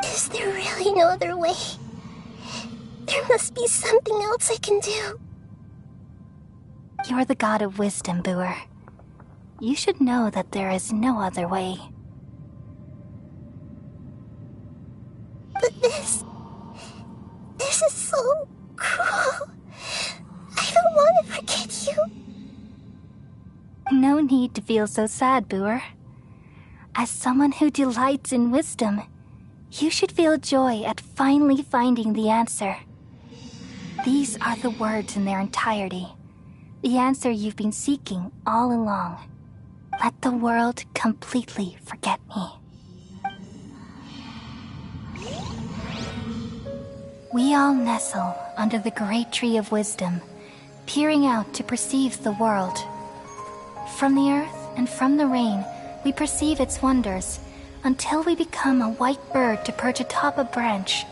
Is there really no other way? There must be something else I can do. You're the god of wisdom, Booer. You should know that there is no other way. But this is so cruel. I don't want to forget you. No need to feel so sad, Booer. As someone who delights in wisdom, you should feel joy at finally finding the answer. These are the words in their entirety. The answer you've been seeking all along. Let the world completely forget me. We all nestle under the great tree of wisdom, peering out to perceive the world. From the earth and from the rain, we perceive its wonders, until we become a white bird to perch atop a branch,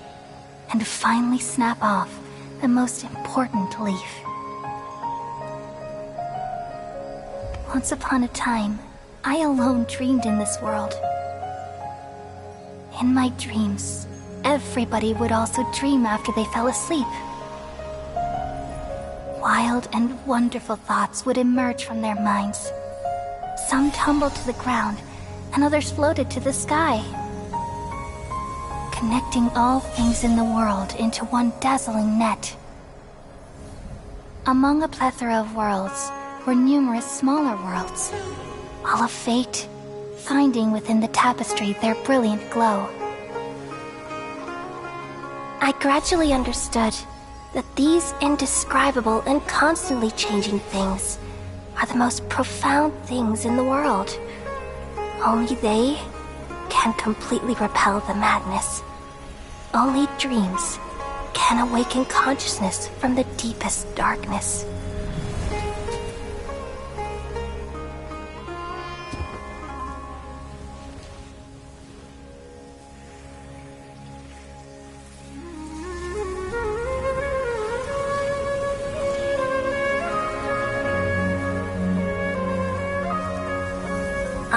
and finally snap off the most important leaf. Once upon a time, I alone dreamed in this world. In my dreams, everybody would also dream after they fell asleep. Wild and wonderful thoughts would emerge from their minds. Some tumbled to the ground, and others floated to the sky, connecting all things in the world into one dazzling net. Among a plethora of worlds were numerous smaller worlds, all of fate, finding within the tapestry their brilliant glow. I gradually understood that these indescribable and constantly changing things are the most profound things in the world. Only they can completely repel the madness. Only dreams can awaken consciousness from the deepest darkness.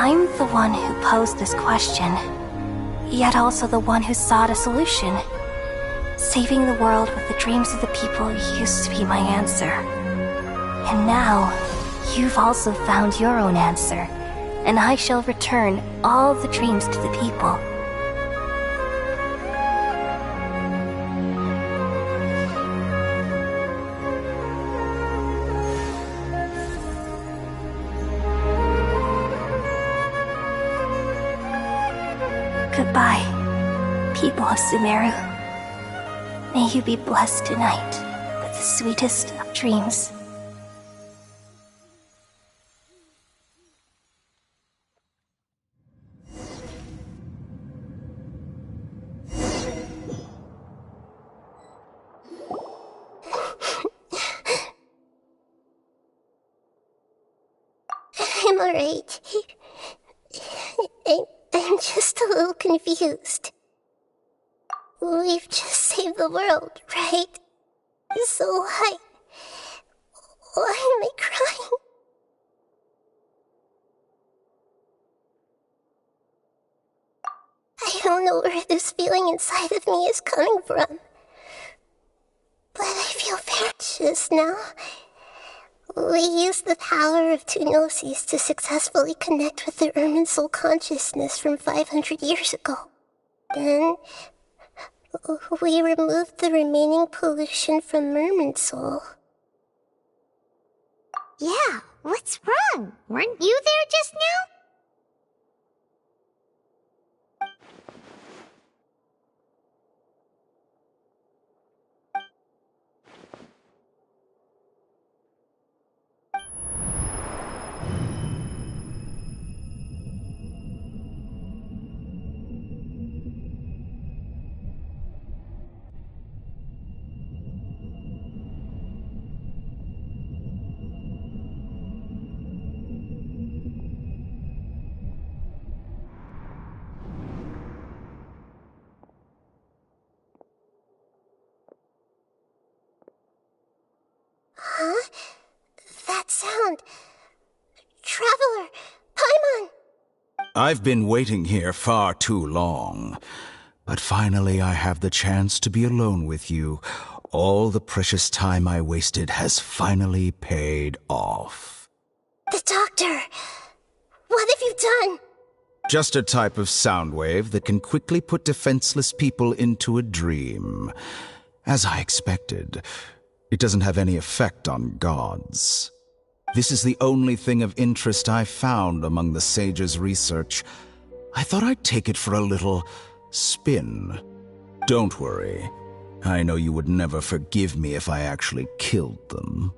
I'm the one who posed this question, yet also the one who sought a solution. Saving the world with the dreams of the people used to be my answer. And now, you've also found your own answer, and I shall return all the dreams to the people. Goodbye, people of Sumeru. May you be blessed tonight with the sweetest of dreams. I'm alright. I'm just a little confused. We've just saved the world, right? So why am I crying? I don't know where this feeling inside of me is coming from, but I feel very just now. We used the power of two gnosis to successfully connect with the Ermin soul consciousness from 500 years ago. Then, we removed the remaining pollution from Ermin soul. Yeah, what's wrong? Weren't you there just now? Huh? That sound. Traveler! Paimon! I've been waiting here far too long. But finally I have the chance to be alone with you. All the precious time I wasted has finally paid off. The doctor! What have you done? Just a type of sound wave that can quickly put defenseless people into a dream. As I expected, it doesn't have any effect on gods. This is the only thing of interest I found among the sage's research. I thought I'd take it for a little spin. Don't worry. I know you would never forgive me if I actually killed them.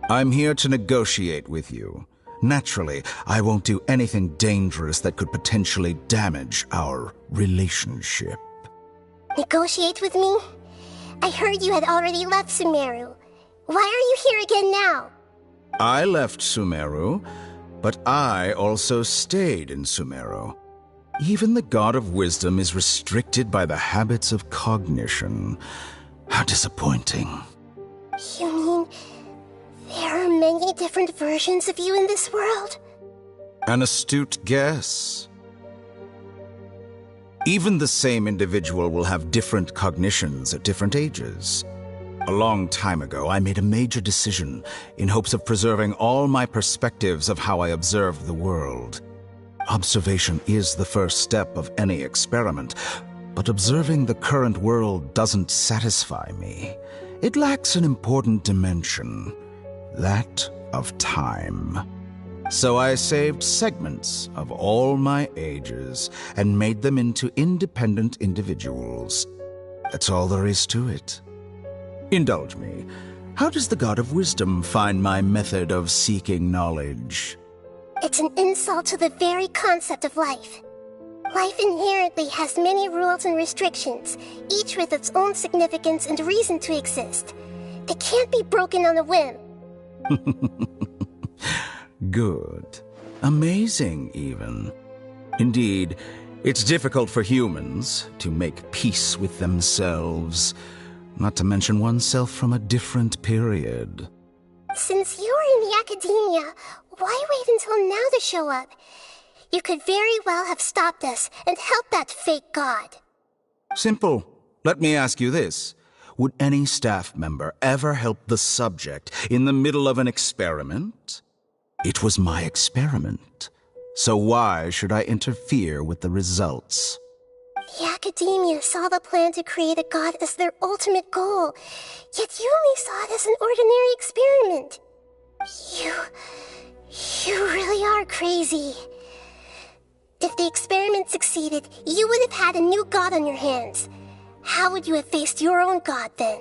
I'm here to negotiate with you. Naturally, I won't do anything dangerous that could potentially damage our relationship. Negotiate with me? I heard you had already left Sumeru. Why are you here again now? I left Sumeru, but I also stayed in Sumeru. Even the God of Wisdom is restricted by the habits of cognition. How disappointing. You mean there are many different versions of you in this world? An astute guess. Even the same individual will have different cognitions at different ages. A long time ago, I made a major decision in hopes of preserving all my perspectives of how I observed the world. Observation is the first step of any experiment, but observing the current world doesn't satisfy me. It lacks an important dimension, that of time. So I saved segments of all my ages and made them into independent individuals. That's all there is to it. Indulge me. How does the God of Wisdom find my method of seeking knowledge? It's an insult to the very concept of life. Life inherently has many rules and restrictions, each with its own significance and reason to exist. They can't be broken on a whim. Good. Amazing, even. Indeed, it's difficult for humans to make peace with themselves, not to mention oneself from a different period. Since you're in the academia, Why wait until now to show up? You could very well have stopped us and helped that fake god. Simple. Let me ask you this. Would any staff member ever help the subject in the middle of an experiment? It was my experiment. So why should I interfere with the results? The Academia saw the plan to create a god as their ultimate goal, yet you only saw it as an ordinary experiment. You really are crazy. If the experiment succeeded, you would have had a new god on your hands. How would you have faced your own god then?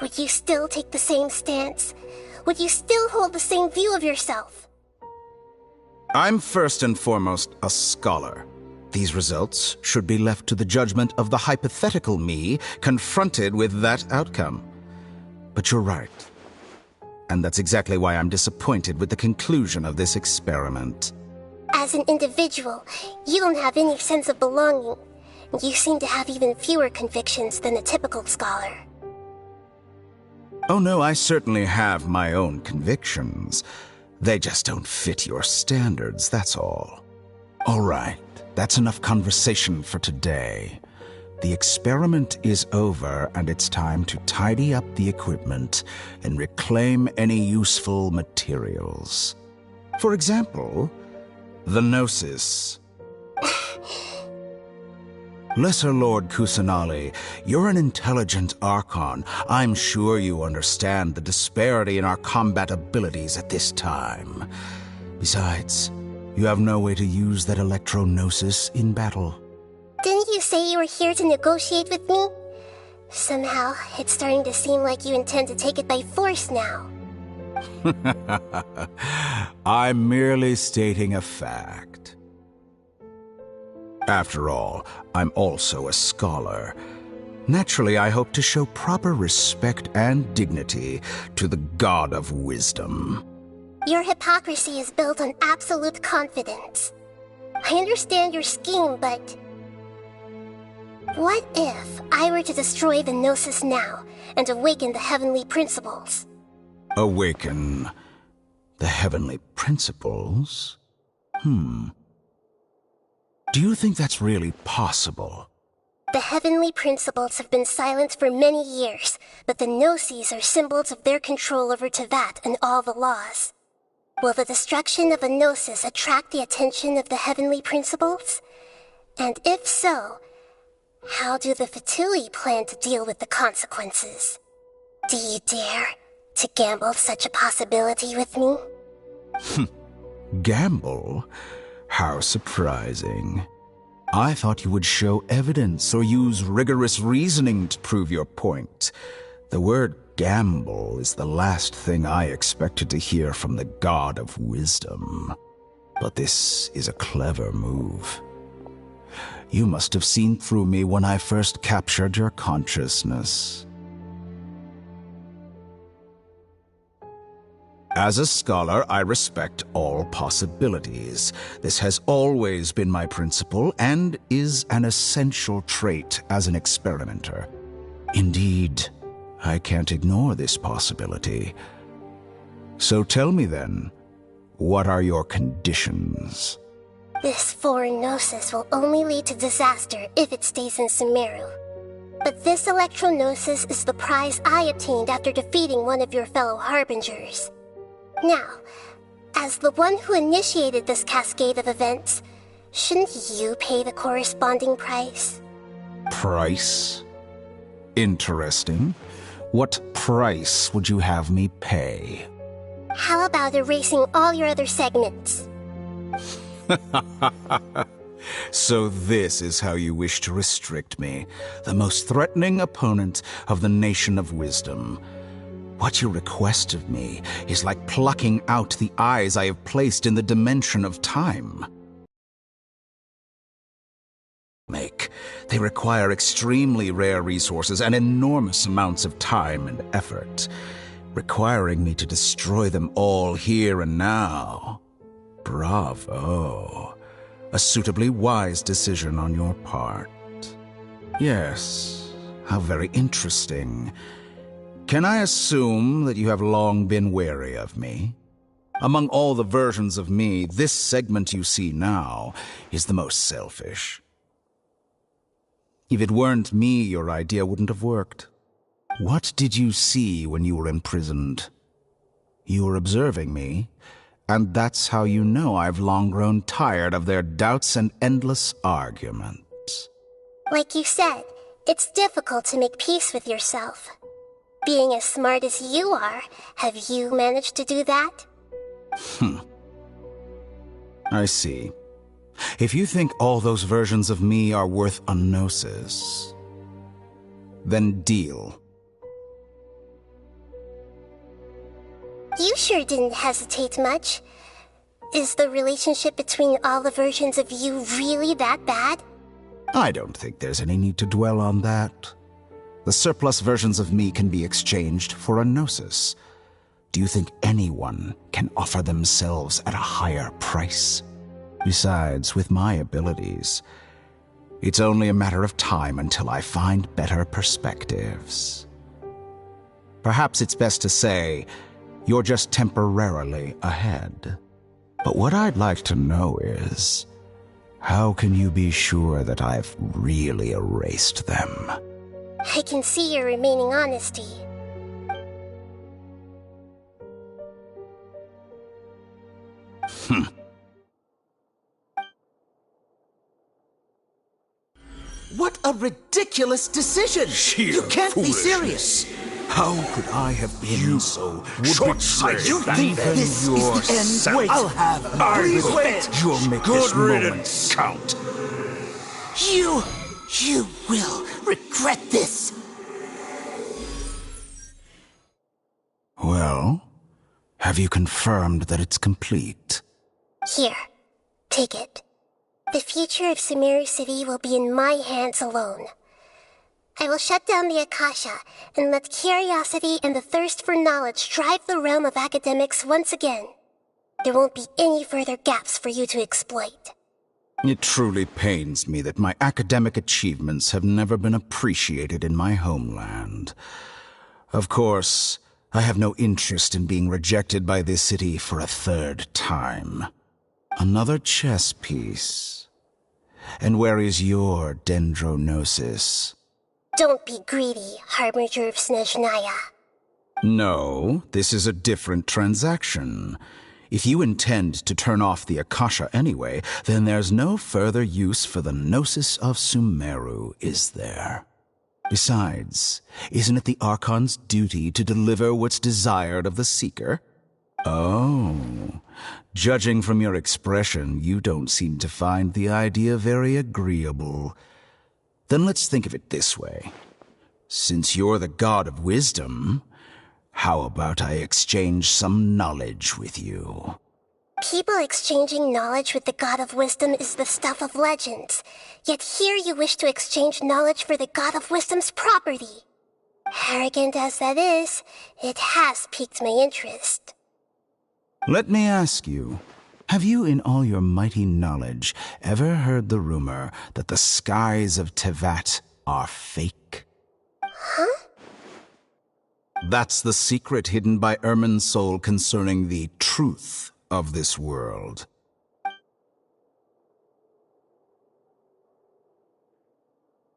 Would you still take the same stance? Would you still hold the same view of yourself? I'm first and foremost a scholar. These results should be left to the judgment of the hypothetical me confronted with that outcome. But you're right. And that's exactly why I'm disappointed with the conclusion of this experiment. As an individual, you don't have any sense of belonging. You seem to have even fewer convictions than a typical scholar. Oh no, I certainly have my own convictions. They just don't fit your standards, that's all. All right, that's enough conversation for today. The experiment is over, and it's time to tidy up the equipment and reclaim any useful materials. For example, the Gnosis. Lesser Lord Kusanali, you're an intelligent Archon. I'm sure you understand the disparity in our combat abilities at this time. Besides, you have no way to use that Electro-Gnosis in battle. Didn't you say you were here to negotiate with me? Somehow, it's starting to seem like you intend to take it by force now. I'm merely stating a fact. After all, I'm also a scholar. Naturally, I hope to show proper respect and dignity to the God of Wisdom. Your hypocrisy is built on absolute confidence. I understand your scheme, but... what if I were to destroy the Gnosis now and awaken the heavenly principles? Awaken the heavenly principles? Do you think that's really possible? The heavenly principles have been silent for many years, but the Gnosis are symbols of their control over Tevat and all the laws. Will the destruction of a Gnosis attract the attention of the heavenly principles? And if so, how do the Fatui plan to deal with the consequences? Do you dare to gamble such a possibility with me? Gamble? How surprising. I thought you would show evidence or use rigorous reasoning to prove your point. The word gamble is the last thing I expected to hear from the God of Wisdom. But this is a clever move. You must have seen through me when I first captured your consciousness. As a scholar, I respect all possibilities. This has always been my principle and is an essential trait as an experimenter. Indeed, I can't ignore this possibility. So tell me then, what are your conditions? This foreign Gnosis will only lead to disaster if it stays in Sumeru. But this Electro-Gnosis is the prize I obtained after defeating one of your fellow Harbingers. Now, as the one who initiated this cascade of events, shouldn't you pay the corresponding price? Price? Interesting. What price would you have me pay? How about erasing all your other segments? So this is how you wish to restrict me, the most threatening opponent of the Nation of Wisdom. What you request of me is like plucking out the eyes I have placed in the dimension of time. They require extremely rare resources and enormous amounts of time and effort, requiring me to destroy them all here and now. Bravo. A suitably wise decision on your part. Yes, how very interesting. Can I assume that you have long been wary of me? Among all the versions of me, this segment you see now is the most selfish. If it weren't me, your idea wouldn't have worked. What did you see when you were imprisoned? You were observing me, and that's how you know I've long grown tired of their doubts and endless arguments. Like you said, it's difficult to make peace with yourself. Being as smart as you are, have you managed to do that? I see. If you think all those versions of me are worth a gnosis, then deal. You sure didn't hesitate much. Is the relationship between all the versions of you really that bad? I don't think there's any need to dwell on that. The surplus versions of me can be exchanged for a gnosis. Do you think anyone can offer themselves at a higher price? Besides, with my abilities, it's only a matter of time until I find better perspectives. Perhaps it's best to say, you're just temporarily ahead. But what I'd like to know is, how can you be sure that I've really erased them? I can see your remaining honesty. What a ridiculous decision! You can't be serious! How could I have been so short-sighted? You think this is the end? Wait, I'll have revenge! You'll make Good this moment riddance. count. You will regret this! Well, have you confirmed that it's complete? Here, take it. The future of Sumeru City will be in my hands alone. I will shut down the Akasha and let curiosity and the thirst for knowledge drive the realm of academics once again. There won't be any further gaps for you to exploit. It truly pains me that my academic achievements have never been appreciated in my homeland. Of course, I have no interest in being rejected by this city for a third time. Another chess piece. And where is your dendronosis? Don't be greedy, Harbinger of Snezhnaya. No, this is a different transaction. If you intend to turn off the Akasha anyway, then there's no further use for the Gnosis of Sumeru, is there? Besides, isn't it the Archon's duty to deliver what's desired of the Seeker? Oh, judging from your expression, you don't seem to find the idea very agreeable. Then let's think of it this way. Since you're the god of wisdom, how about I exchange some knowledge with you? People exchanging knowledge with the God of Wisdom is the stuff of legends. Yet here you wish to exchange knowledge for the God of Wisdom's property. Arrogant as that is, it has piqued my interest. Let me ask you, have you in all your mighty knowledge ever heard the rumor that the skies of Tevat are fake? Huh? That's the secret hidden by Irminsul concerning the truth of this world.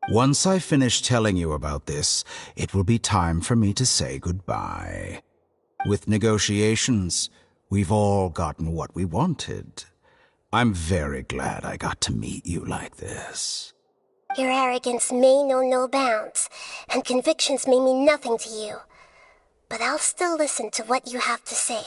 Once I finish telling you about this, it will be time for me to say goodbye. With negotiations, we've all gotten what we wanted. I'm very glad I got to meet you like this. Your arrogance may know no bounds, and convictions may mean nothing to you. But I'll still listen to what you have to say.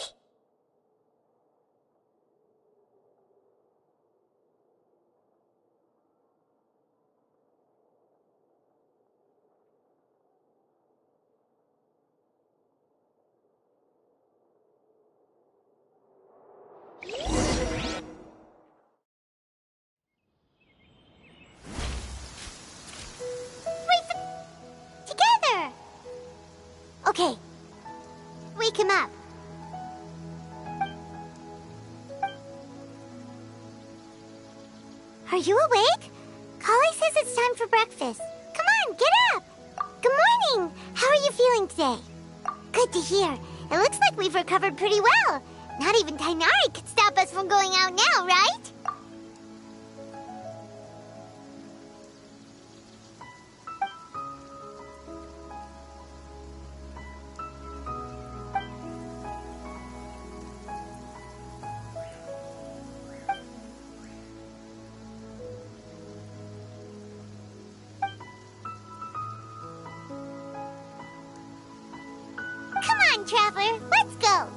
Together! Okay. Wake him up. Are you awake? Kali says it's time for breakfast. Come on, get up! Good morning! How are you feeling today? Good to hear. It looks like we've recovered pretty well. Not even Tainari could stop us from going out now, right? Come on, Traveler, let's go!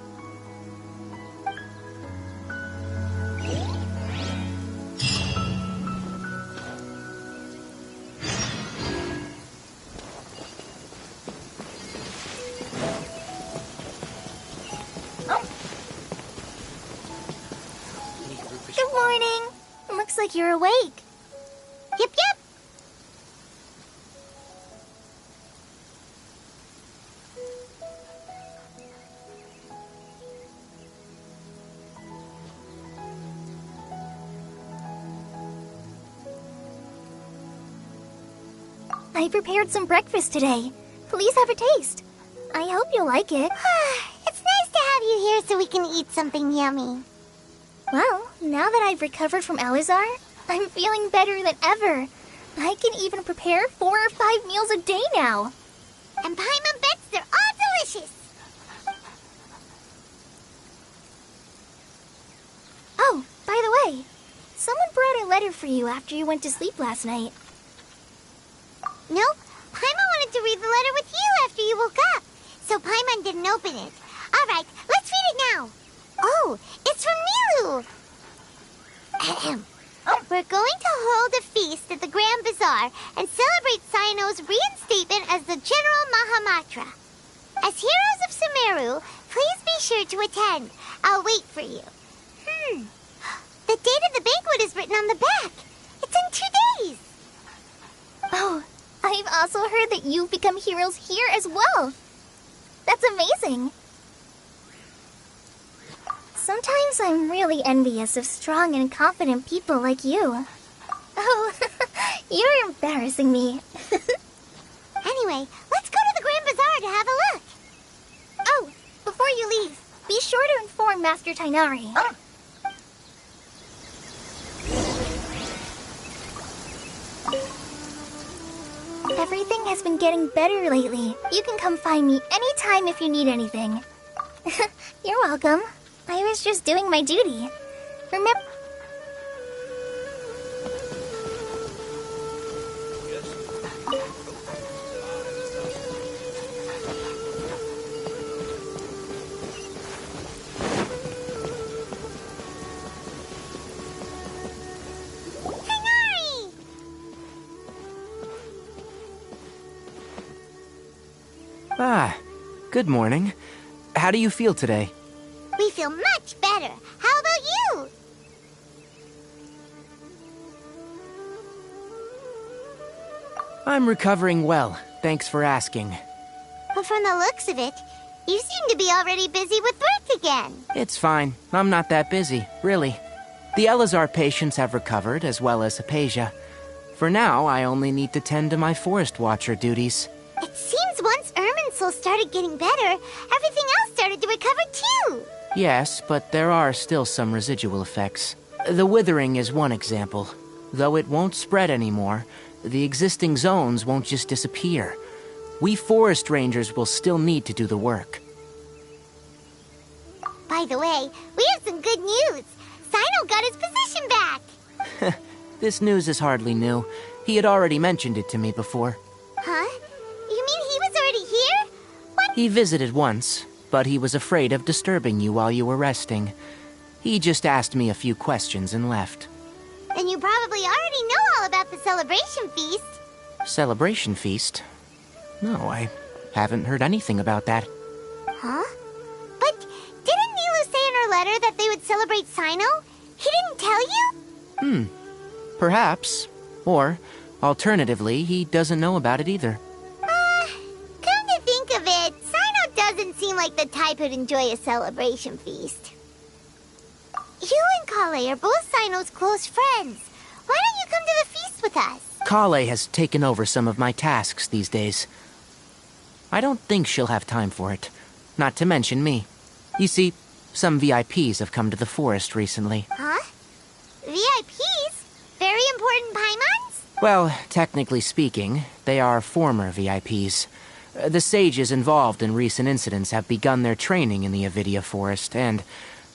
Good morning. Looks like you're awake. Yep, yep. I prepared some breakfast today. Please have a taste. I hope you'll like it. It's nice to have you here so we can eat something yummy. Well, now that I've recovered from Elazar, I'm feeling better than ever. I can even prepare 4 or 5 meals a day now. And Paimon bets they're all delicious. Oh, by the way, someone brought a letter for you after you went to sleep last night. Nope, Paimon wanted to read the letter with you after you woke up, so Paimon didn't open it. Alright, let's read it now. Oh, it's from Nilu. Ahem. We're going to hold a feast at the Grand Bazaar and celebrate Sino's reinstatement as the General Mahamatra. As heroes of Sumeru, please be sure to attend. I'll wait for you. The date of the banquet is written on the back. It's in 2 days. Oh, I've also heard that you've become heroes here as well. That's amazing. Sometimes I'm really envious of strong and confident people like you. Oh, you're embarrassing me. Anyway, let's go to the Grand Bazaar to have a look. Oh, before you leave, be sure to inform Master Tainari. Everything has been getting better lately. You can come find me anytime if you need anything. You're welcome. I was just doing my duty. Remember... Tainari! Ah, good morning. How do you feel today? We feel much better. How about you? I'm recovering well, thanks for asking. Well, from the looks of it, you seem to be already busy with work again. It's fine. I'm not that busy, really. The Elazar patients have recovered, as well as Hypatia. For now, I only need to tend to my Forest Watcher duties. It seems once Irminsul started getting better, everything else started to recover too. Yes, but there are still some residual effects. The withering is one example. Though it won't spread anymore, the existing zones won't just disappear. We forest rangers will still need to do the work. By the way, we have some good news. Sino got his position back. This news is hardly new. He had already mentioned it to me before. Huh? You mean he was already here? What? He visited once, but he was afraid of disturbing you while you were resting. He just asked me a few questions and left. Then you probably already know all about the celebration feast. Celebration feast? No, I haven't heard anything about that. Huh? But didn't Nilu say in her letter that they would celebrate Sino? He didn't tell you? Perhaps. Or, alternatively, he doesn't know about it either. Come to think of it, Sino doesn't seem like the type who'd enjoy a celebration feast. You and Kale are both Sino's close friends. Why don't you come to the feast with us? Kale has taken over some of my tasks these days. I don't think she'll have time for it. Not to mention me. You see, Some VIPs have come to the forest recently. Huh? VIPs? Very important Paimons? Well, technically speaking, they are former VIPs. The sages involved in recent incidents have begun their training in the Avidia Forest, and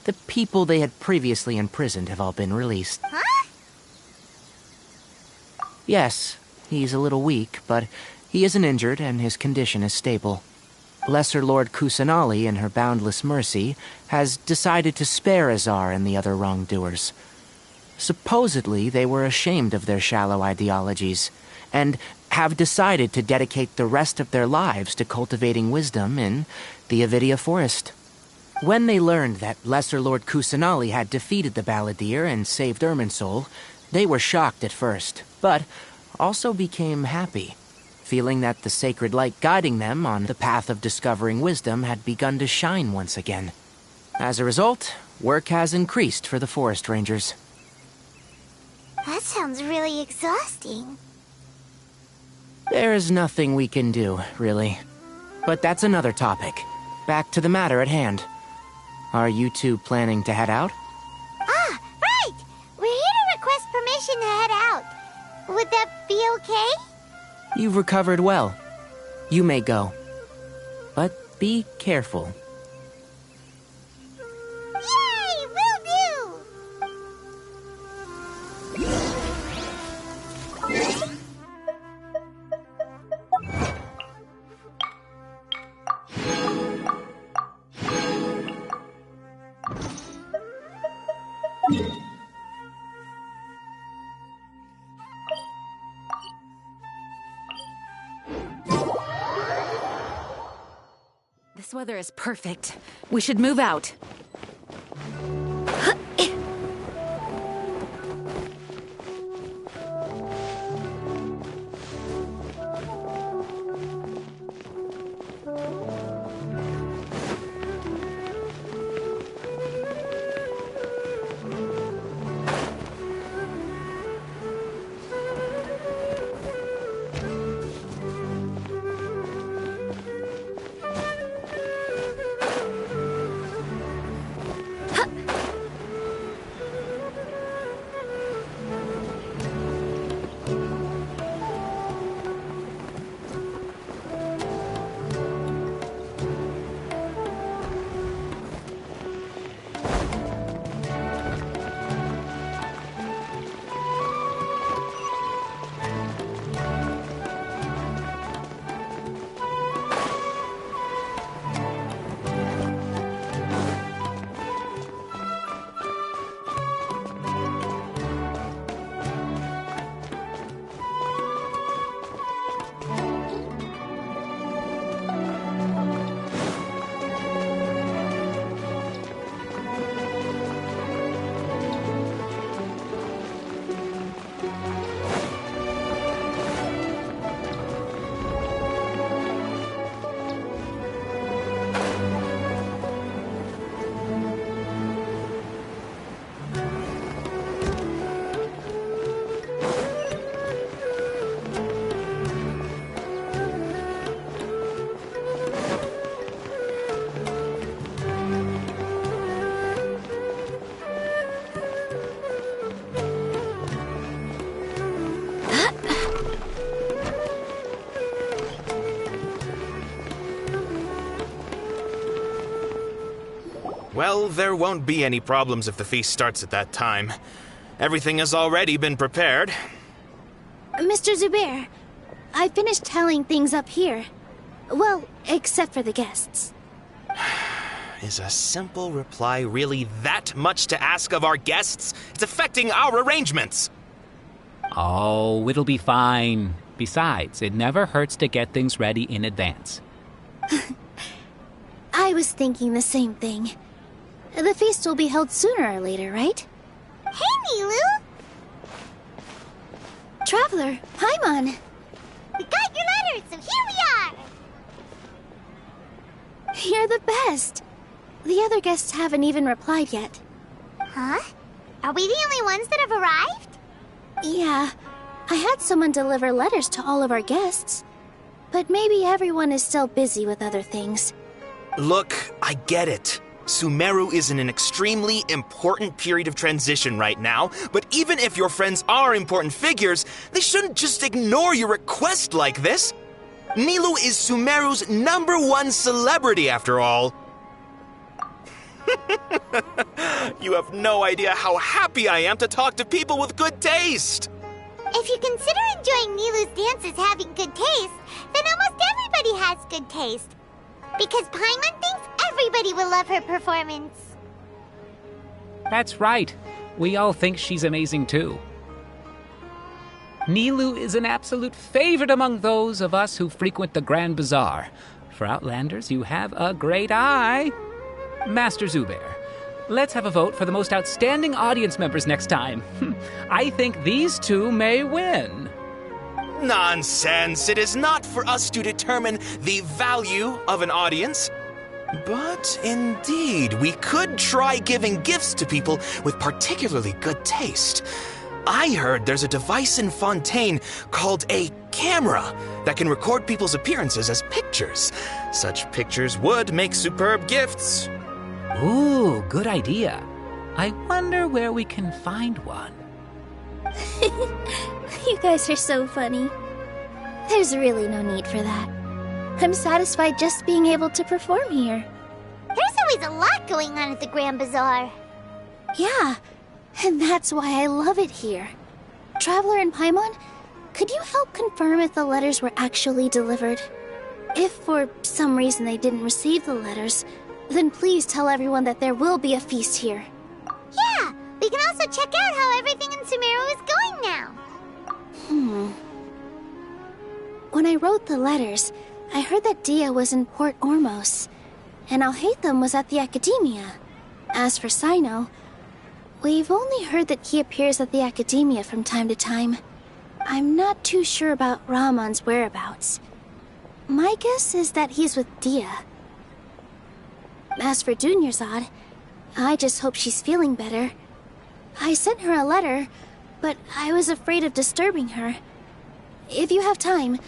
the people they had previously imprisoned have all been released. Huh? Yes, he's a little weak, but he isn't injured and his condition is stable. Lesser Lord Kusanali, in her boundless mercy, has decided to spare Azar and the other wrongdoers. Supposedly, they were ashamed of their shallow ideologies, and have decided to dedicate the rest of their lives to cultivating wisdom in the Avidia Forest. When they learned that Lesser Lord Kusanali had defeated the Balladeer and saved Irminsul, they were shocked at first, but also became happy, feeling that the sacred light guiding them on the path of discovering wisdom had begun to shine once again. As a result, work has increased for the forest rangers. That sounds really exhausting. There's nothing we can do, really. But that's another topic. Back to the matter at hand. Are you two planning to head out? Ah, right! We're here to request permission to head out. Would that be okay? You've recovered well. You may go. But be careful. Yay! Will do! This weather is perfect. We should move out. Well, there won't be any problems if the feast starts at that time. Everything has already been prepared. Mr. Zubair, I finished tallying things up here. Well, except for the guests. Is a simple reply really that much to ask of our guests? It's affecting our arrangements! Oh, it'll be fine. Besides, it never hurts to get things ready in advance. I was thinking the same thing. The feast will be held sooner or later, right? Hey, Nilu! Traveler, Paimon! We got your letter, so here we are! You're the best! The other guests haven't even replied yet. Huh? Are we the only ones that have arrived? Yeah, I had someone deliver letters to all of our guests. But maybe everyone is still busy with other things. Look, I get it. Sumeru is in an extremely important period of transition right now, but even if your friends are important figures, they shouldn't just ignore your request like this. Nilou is Sumeru's #1 celebrity, after all. You have no idea how happy I am to talk to people with good taste. If you consider enjoying Nilou's dances having good taste, then almost everybody has good taste. Because Paimon thinks everybody will love her performance. That's right. We all think she's amazing too. Nilou is an absolute favorite among those of us who frequent the Grand Bazaar. For Outlanders, you have a great eye. Master Zubair, let's have a vote for the most outstanding audience members next time. I think these two may win. Nonsense! It is not for us to determine the value of an audience. But indeed, we could try giving gifts to people with particularly good taste. I heard there's a device in Fontaine called a camera that can record people's appearances as pictures. Such pictures would make superb gifts. Ooh, good idea. I wonder where we can find one. You guys are so funny. There's really no need for that. I'm satisfied just being able to perform here. There's always a lot going on at the Grand Bazaar. Yeah, and that's why I love it here. Traveler and Paimon, could you help confirm if the letters were actually delivered? If for some reason they didn't receive the letters, then please tell everyone that there will be a feast here. Yeah, we can also check out how everything in Sumeru is going now. When I wrote the letters, I heard that Dia was in Port Ormos, and Alhaitham was at the Academia. As for Sino, we've only heard that he appears at the Academia from time to time. I'm not too sure about Ramon's whereabouts. My guess is that he's with Dia. As for Dunyarzad, I just hope she's feeling better. I sent her a letter, but I was afraid of disturbing her. If you have time,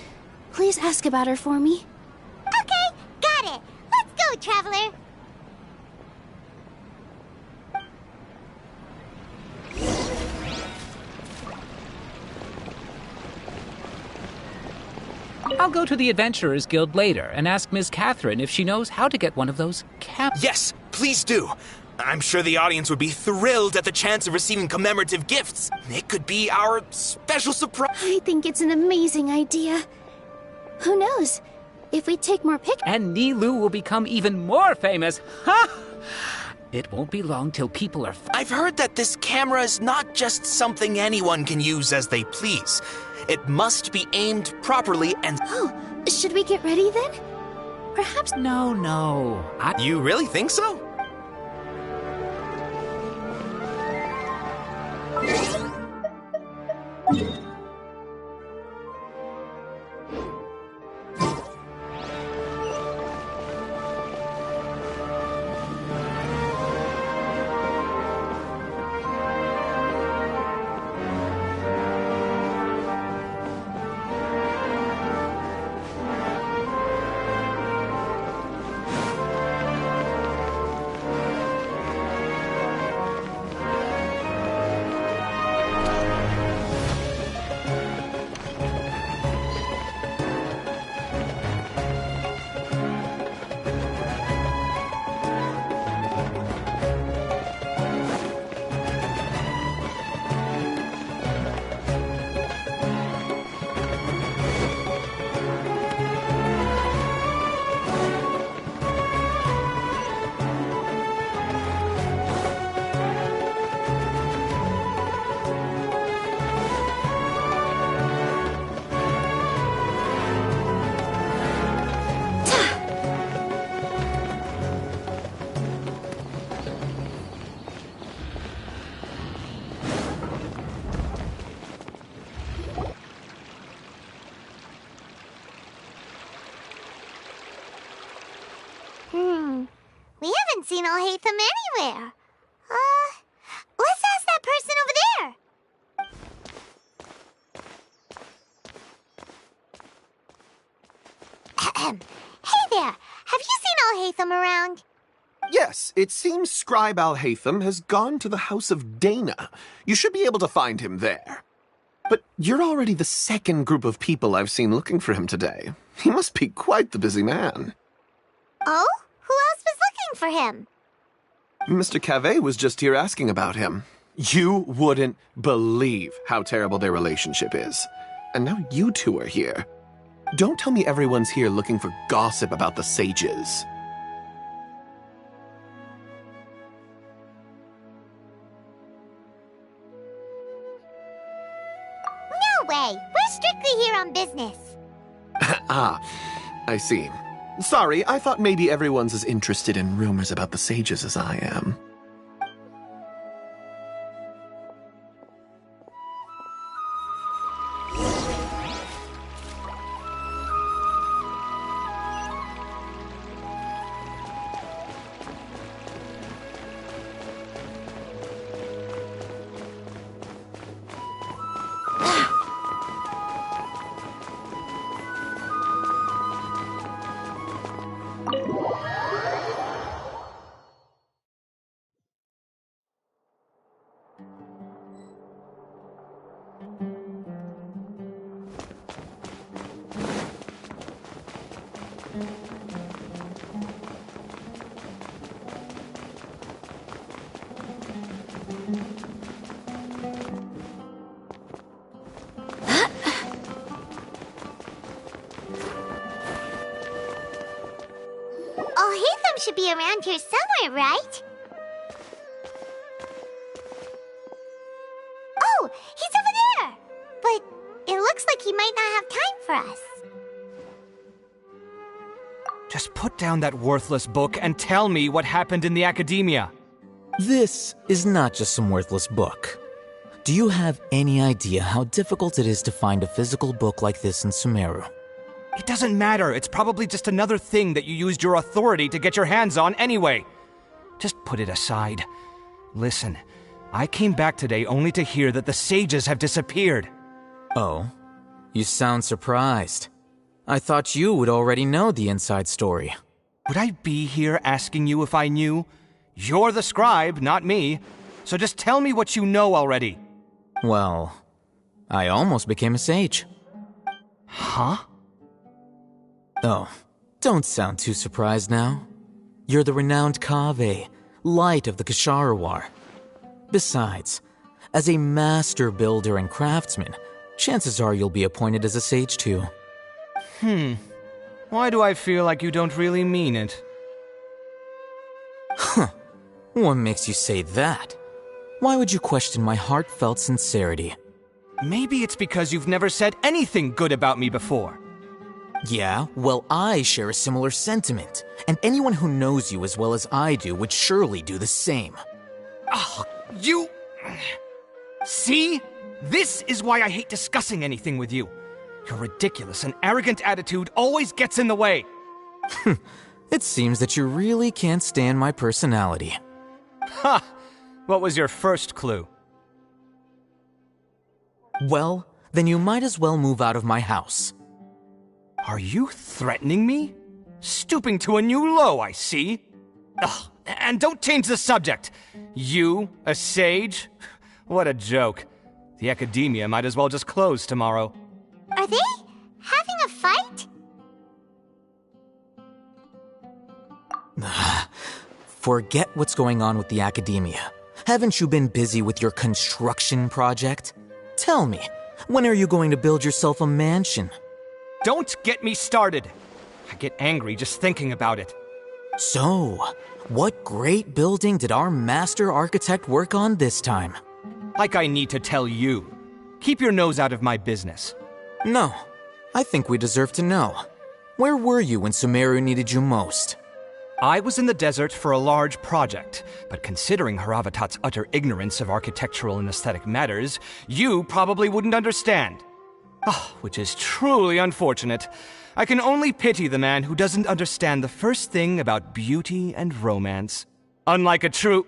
please ask about her for me. Okay, got it. Let's go, Traveler. I'll go to the Adventurers Guild later and ask Ms. Catherine if she knows how to get one of those Yes, please do. I'm sure the audience would be thrilled at the chance of receiving commemorative gifts. It could be our special surprise. I think it's an amazing idea. Who knows? If we take more pictures... And Nilou will become even more famous. Ha! It won't be long till people are... I've heard that this camera is not just something anyone can use as they please. It must be aimed properly and... Oh, should we get ready then? Perhaps... No. You really think so? We haven't seen Alhaitham anywhere. Let's ask that person over there. Hey there, have you seen Alhaitham around? Yes, it seems Scribe Al-Haytham has gone to the House of Dana. You should be able to find him there. But you're already the second group of people I've seen looking for him today. He must be quite the busy man. Oh? Who else was looking for him? Mr. Cavey was just here asking about him. You wouldn't believe how terrible their relationship is. And now you two are here. Don't tell me everyone's here looking for gossip about the sages. No way! We're strictly here on business. Ah, I see. Sorry, I thought maybe everyone's as interested in rumors about the sages as I am. Al-Haytham should be around here somewhere, right? Oh, he's over there! But it looks like he might not have time for us. Just put down that worthless book and tell me what happened in the academia. This is not just some worthless book. Do you have any idea how difficult it is to find a physical book like this in Sumeru? It doesn't matter. It's probably just another thing that you used your authority to get your hands on anyway. Just put it aside. Listen, I came back today only to hear that the sages have disappeared. Oh, you sound surprised. I thought you would already know the inside story. Would I be here asking you if I knew? You're the scribe, not me. So just tell me what you know already. Well, I almost became a sage. Huh? Oh, don't sound too surprised now. You're the renowned Kaveh, light of the Ksharawar. Besides, as a master builder and craftsman, chances are you'll be appointed as a sage too. Why do I feel like you don't really mean it? Huh. What makes you say that? Why would you question my heartfelt sincerity? Maybe it's because you've never said anything good about me before. Yeah, well, I share a similar sentiment, and anyone who knows you as well as I do would surely do the same. Oh, you... See? This is why I hate discussing anything with you. Your ridiculous and arrogant attitude always gets in the way. It seems that you really can't stand my personality. Ha! What was your first clue? Well, then you might as well move out of my house. Are you threatening me? Stooping to a new low, I see. Ugh, and don't change the subject. You, a sage? What a joke. The academia might as well just close tomorrow. Are they having a fight? Forget what's going on with the academia. Haven't you been busy with your construction project? Tell me, when are you going to build yourself a mansion? Don't get me started. I get angry just thinking about it. So, what great building did our master architect work on this time? Like I need to tell you. Keep your nose out of my business. No, I think we deserve to know. Where were you when Sumeru needed you most? I was in the desert for a large project, but considering Haravatat's utter ignorance of architectural and aesthetic matters, you probably wouldn't understand. Which is truly unfortunate. I can only pity the man who doesn't understand the first thing about beauty and romance. Unlike a true...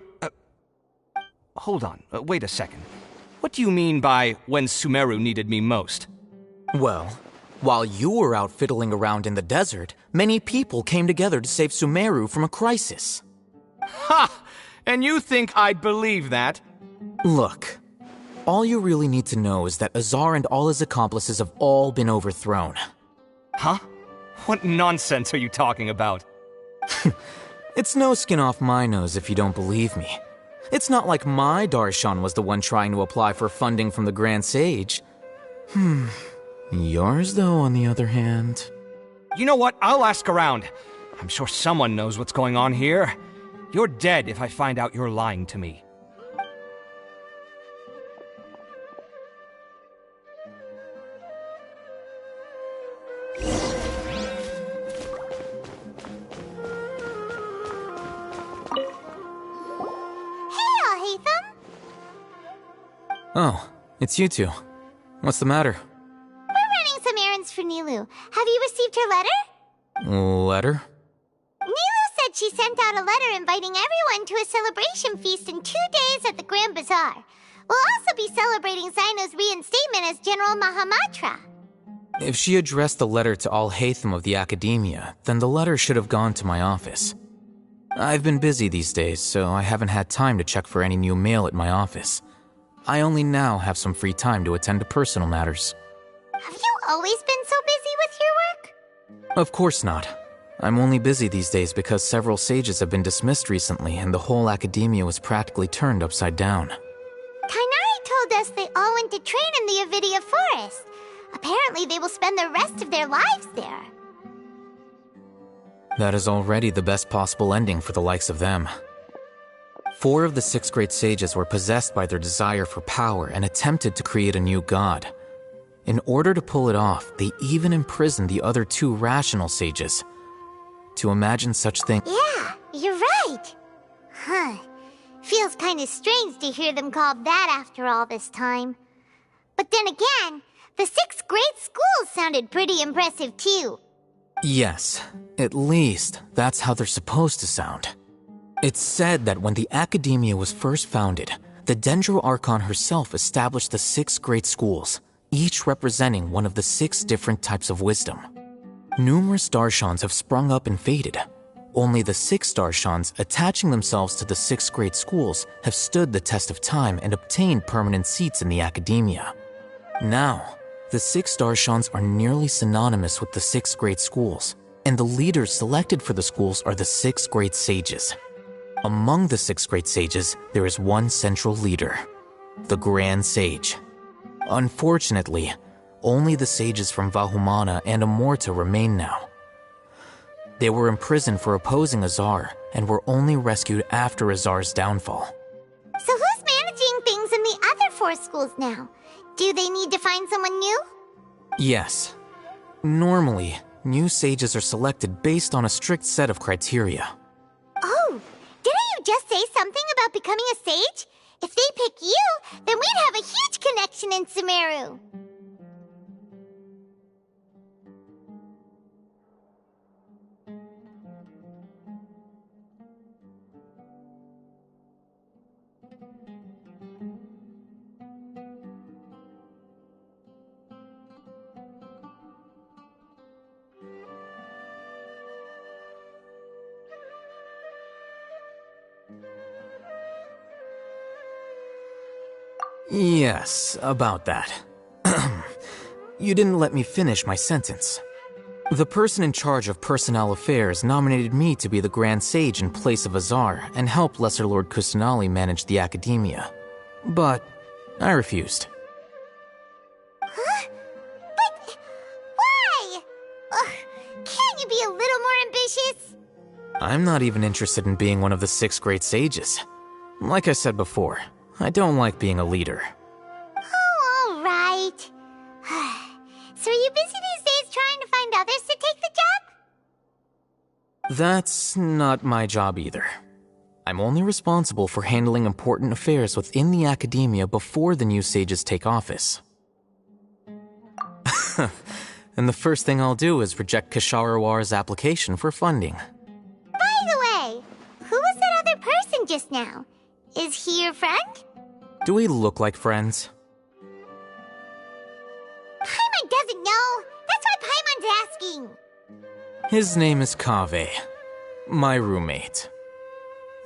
hold on, wait a second. What do you mean by when Sumeru needed me most? Well, while you were out fiddling around in the desert, many people came together to save Sumeru from a crisis. Ha! And you think I'd believe that? Look, all you really need to know is that Azar and all his accomplices have all been overthrown. Huh? What nonsense are you talking about? It's no skin off my nose if you don't believe me. It's not like my Darshan was the one trying to apply for funding from the Grand Sage. Yours, though, on the other hand... You know what? I'll ask around. I'm sure someone knows what's going on here. You're dead if I find out you're lying to me. Oh, it's you two. What's the matter? We're running some errands for Nilu. Have you received her letter? Letter? Nilu said she sent out a letter inviting everyone to a celebration feast in 2 days at the Grand Bazaar. We'll also be celebrating Zaino's reinstatement as General Mahamatra. If she addressed the letter to all Hatham of the Academia, then the letter should have gone to my office. I've been busy these days, so I haven't had time to check for any new mail at my office. I only now have some free time to attend to personal matters. Have you always been so busy with your work? Of course not. I'm only busy these days because several sages have been dismissed recently and the whole academia was practically turned upside down. Kainari told us they all went to train in the Avidia Forest. Apparently they will spend the rest of their lives there. That is already the best possible ending for the likes of them. 4 of the 6 great sages were possessed by their desire for power and attempted to create a new god. In order to pull it off, they even imprisoned the other 2 rational sages. To imagine such thing... Yeah, you're right. Huh. Feels kind of strange to hear them called that after all this time. But then again, the 6 great schools sounded pretty impressive too. Yes, at least that's how they're supposed to sound. It's said that when the Academia was first founded, the Dendro Archon herself established the 6 great schools, each representing one of the 6 different types of wisdom. Numerous Darshans have sprung up and faded. Only the 6 Darshans attaching themselves to the 6 great schools have stood the test of time and obtained permanent seats in the Academia. Now, the 6 Darshans are nearly synonymous with the 6 great schools, and the leaders selected for the schools are the 6 great sages. Among the 6 great sages, there is one central leader, the Grand Sage. Unfortunately, only the sages from Vahumana and Amorta remain now. They were imprisoned for opposing Azar and were only rescued after Azar's downfall. So who's managing things in the other 4 schools now? Do they need to find someone new? Yes. Normally, new sages are selected based on a strict set of criteria. Oh, didn't you just say something about becoming a sage? If they pick you, then we'd have a huge connection in Sumeru. Yes, about that. You didn't let me finish my sentence. The person in charge of personnel affairs nominated me to be the Grand Sage in place of Azar and help Lesser Lord Kusanali manage the Academia. But I refused. Huh? But why? Ugh, can't you be a little more ambitious? I'm not even interested in being one of the 6 great sages. Like I said before, I don't like being a leader. Oh, all right. So are you busy these days trying to find others to take the job? That's not my job either. I'm only responsible for handling important affairs within the Academia before the new sages take office. And the first thing I'll do is reject Kasharawar's application for funding. By the way, who was that other person just now? Is he your friend? Do we look like friends? Paimon doesn't know. That's why Paimon's asking. His name is Kaveh, my roommate.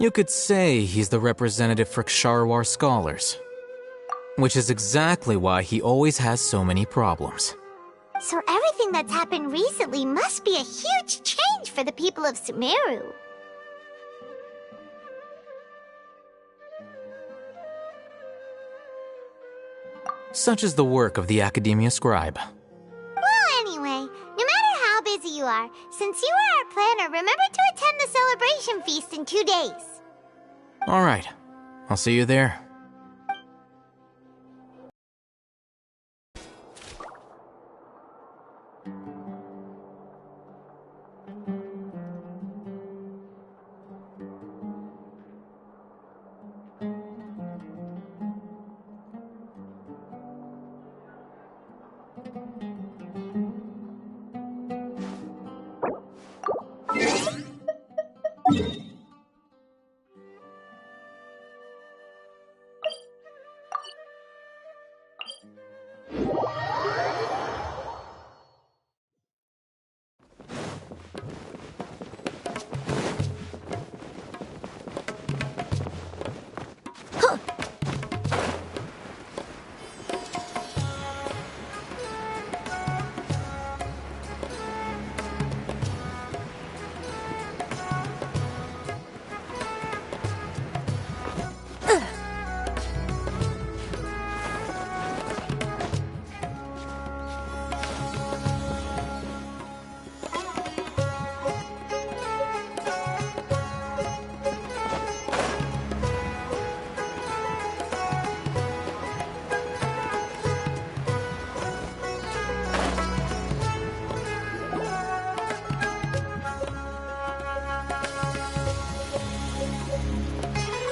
You could say he's the representative for Ksharawar scholars. Which is exactly why he always has so many problems. So everything that's happened recently must be a huge change for the people of Sumeru. Such is the work of the Academia Scribe. Well, anyway, no matter how busy you are, since you are our planner, remember to attend the celebration feast in 2 days. Alright, I'll see you there.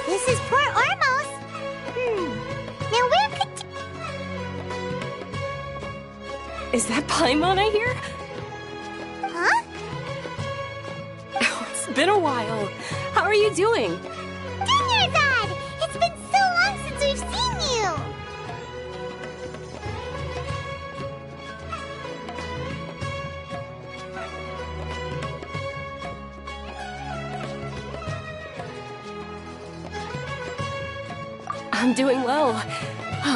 This is Port Ormos. Now where could... Is that Paimon I hear? Huh? Oh, it's been a while. How are you doing? Dingerzad! It's been so long since we've seen you! I'm doing well.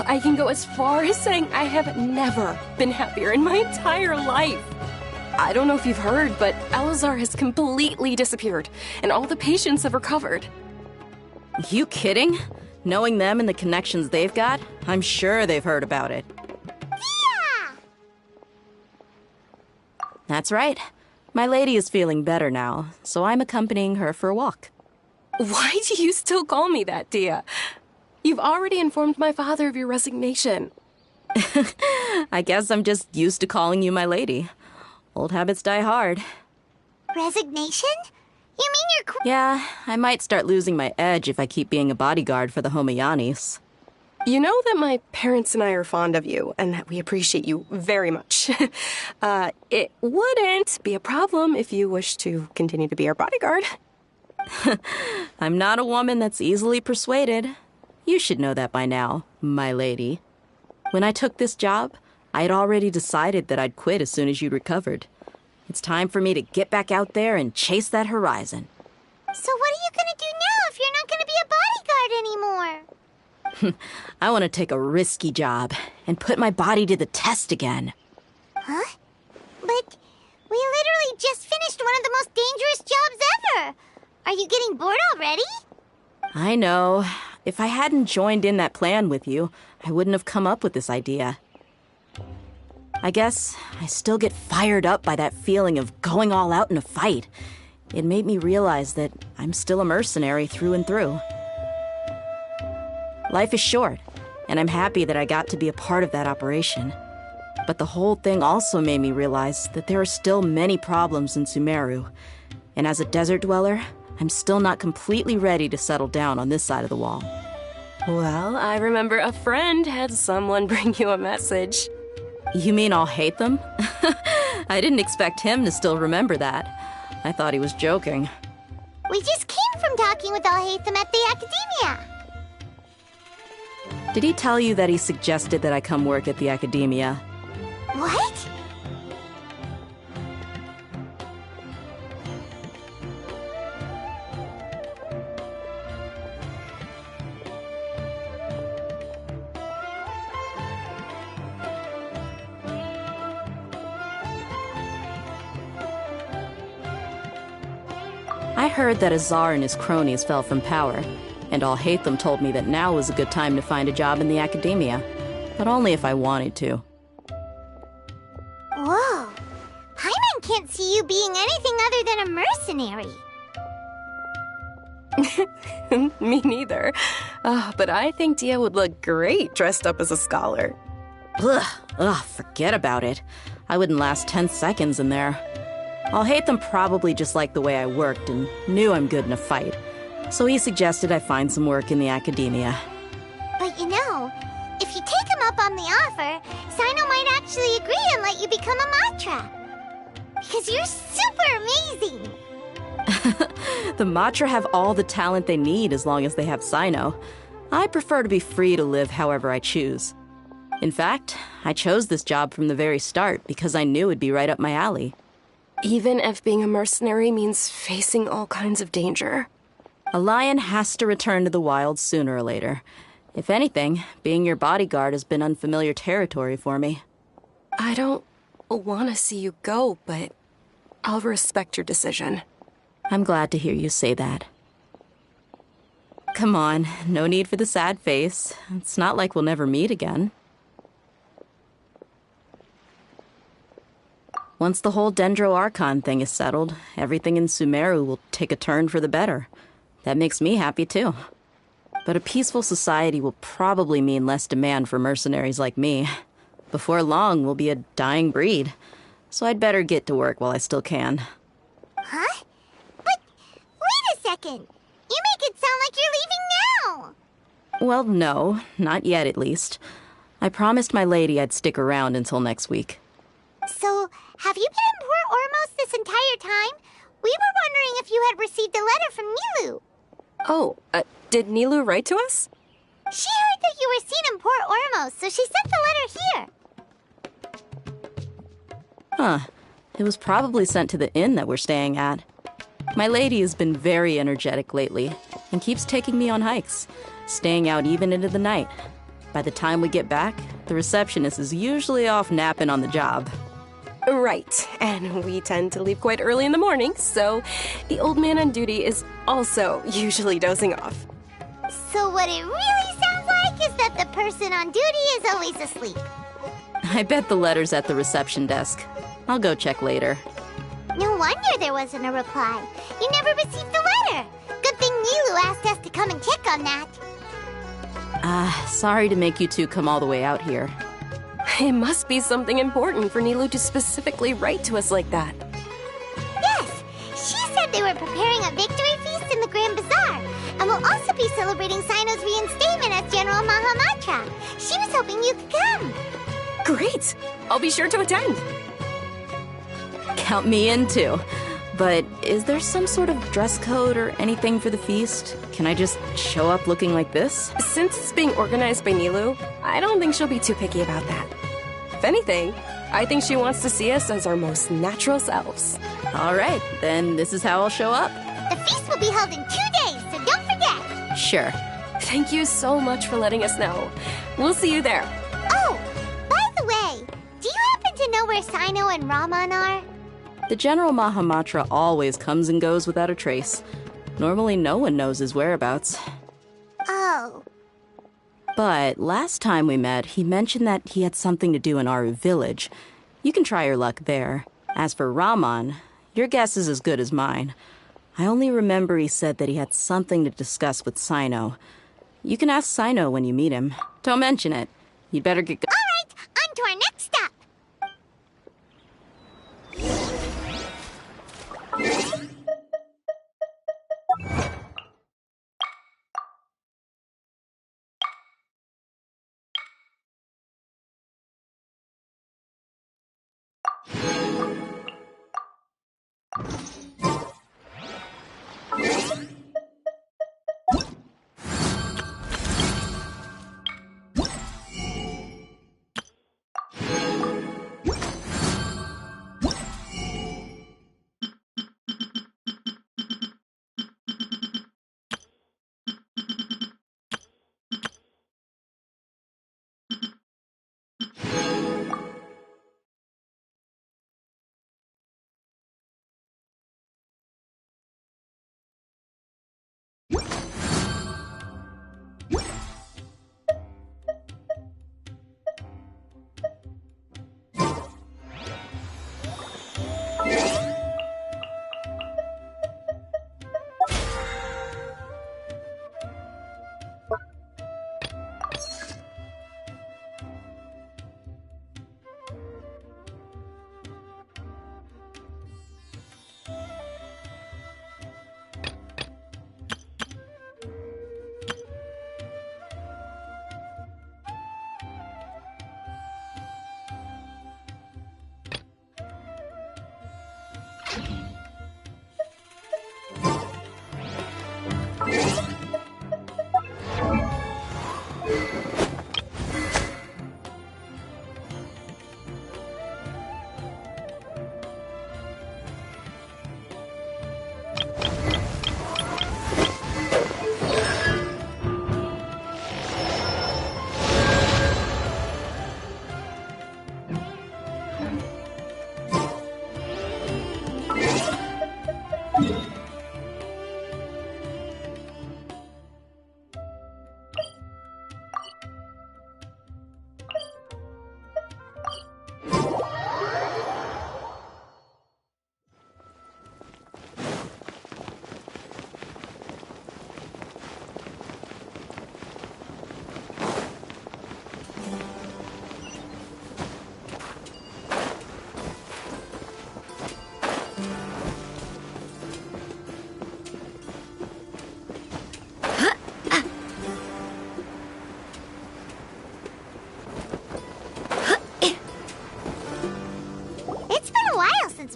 I can go as far as saying I have never been happier in my entire life. I don't know if you've heard, but Elazar has completely disappeared, and all the patients have recovered. You kidding? Knowing them and the connections they've got, I'm sure they've heard about it. Yeah! That's right. My lady is feeling better now, so I'm accompanying her for a walk. Why do you still call me that, Dia? You've already informed my father of your resignation. I guess I'm just used to calling you my lady. Old habits die hard. Resignation? You mean you're Yeah, I might start losing my edge if I keep being a bodyguard for the Homayanis. You know that my parents and I are fond of you, and that we appreciate you very much. It wouldn't be a problem if you wish to continue to be our bodyguard. I'm not a woman that's easily persuaded. You should know that by now, my lady. When I took this job, I had already decided that I'd quit as soon as you'd recovered. It's time for me to get back out there and chase that horizon. So what are you gonna do now if you're not gonna be a bodyguard anymore? I want to take a risky job and put my body to the test again. Huh? But we literally just finished one of the most dangerous jobs ever. Are you getting bored already? I know. If I hadn't joined in that plan with you, I wouldn't have come up with this idea. I guess I still get fired up by that feeling of going all out in a fight. It made me realize that I'm still a mercenary through and through. Life is short, and I'm happy that I got to be a part of that operation. But the whole thing also made me realize that there are still many problems in Sumeru. And as a desert dweller, I'm still not completely ready to settle down on this side of the wall. Well, I remember a friend had someone bring you a message. You mean I'll hate them? I didn't expect him to still remember that. I thought he was joking. We just came from talking with Alhaitham at the Academia. Did he tell you that he suggested that I come work at the Academia? What? I heard that Azar and his cronies fell from power, and Alhaitham told me that now was a good time to find a job in the academia, but only if I wanted to. Whoa. Paimon can't see you being anything other than a mercenary. Me neither. But I think Dia would look great dressed up as a scholar. Ugh, forget about it. I wouldn't last 10 seconds in there. Alhaitham probably just liked the way I worked and knew I'm good in a fight, so he suggested I find some work in the academia. But you know, if you take him up on the offer, Sino might actually agree and let you become a Matra. Because you're super amazing! The Matra have all the talent they need as long as they have Sino. I prefer to be free to live however I choose. In fact, I chose this job from the very start because I knew it'd be right up my alley. Even if being a mercenary means facing all kinds of danger. A lion has to return to the wild sooner or later. If anything, being your bodyguard has been unfamiliar territory for me. I don't want to see you go, but I'll respect your decision. I'm glad to hear you say that. Come on, no need for the sad face. It's not like we'll never meet again. Once the whole Dendro Archon thing is settled, everything in Sumeru will take a turn for the better. That makes me happy too. But a peaceful society will probably mean less demand for mercenaries like me. Before long, we'll be a dying breed. So I'd better get to work while I still can. Huh? But wait a second! You make it sound like you're leaving now! Well, no, not yet at least. I promised my lady I'd stick around until next week. So, have you been in Port Ormos this entire time? We were wondering if you had received a letter from Nilu. Oh, did Nilu write to us? She heard that you were seen in Port Ormos, so she sent the letter here. Huh. It was probably sent to the inn that we're staying at. My lady has been very energetic lately and keeps taking me on hikes, staying out even into the night. By the time we get back, the receptionist is usually off napping on the job. Right, and we tend to leave quite early in the morning, so the old man on duty is also usually dozing off. So what it really sounds like is that the person on duty is always asleep. I bet the letter's at the reception desk. I'll go check later. No wonder there wasn't a reply. You never received the letter. Good thing Nilu asked us to come and check on that. Sorry to make you two come all the way out here. It must be something important for Nilu to specifically write to us like that. Yes, she said they were preparing a victory feast in the Grand Bazaar, and will also be celebrating Sino's reinstatement as General Mahamatra. She was hoping you could come. Great! I'll be sure to attend. Count me in too. But is there some sort of dress code or anything for the feast? Can I just show up looking like this? Since it's being organized by Nilu, I don't think she'll be too picky about that. If anything, I think she wants to see us as our most natural selves. All right, then this is how I'll show up. The feast will be held in 2 days, so don't forget. Sure. Thank you so much for letting us know. We'll see you there. Oh, by the way, do you happen to know where Sino and Raman are? The General Mahamatra always comes and goes without a trace. Normally no one knows his whereabouts. Oh. But last time we met, he mentioned that he had something to do in Aru village. You can try your luck there. As for Raman, your guess is as good as mine. I only remember he said that he had something to discuss with Sino. You can ask Sino when you meet him. Don't mention it. You'd better get go- All right, on to our next stop.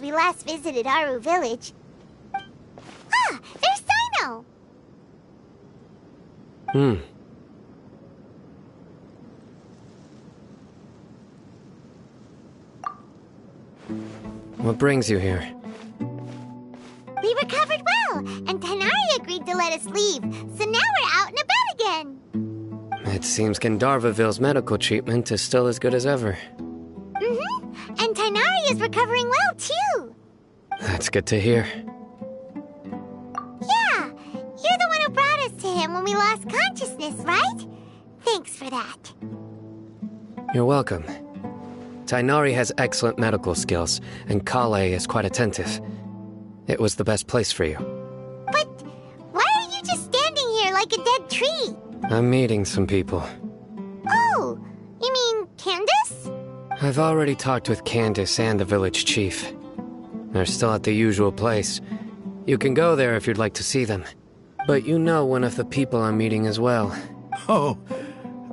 since we last visited Aru Village. Ah, there's Sino! What brings you here? We recovered well, and Tanari agreed to let us leave, so now we're out and about again. It seems Gandharvaville's medical treatment is still as good as ever. And Tanari is recovering well, too. That's good to hear. Yeah, you're the one who brought us to him when we lost consciousness, right? Thanks for that. You're welcome. Tainari has excellent medical skills, and Kale is quite attentive. It was the best place for you. But why are you just standing here like a dead tree? I'm meeting some people. Oh, you mean Candace? I've already talked with Candace and the village chief. They're still at the usual place. You can go there if you'd like to see them. But you know one of the people I'm meeting as well. Oh,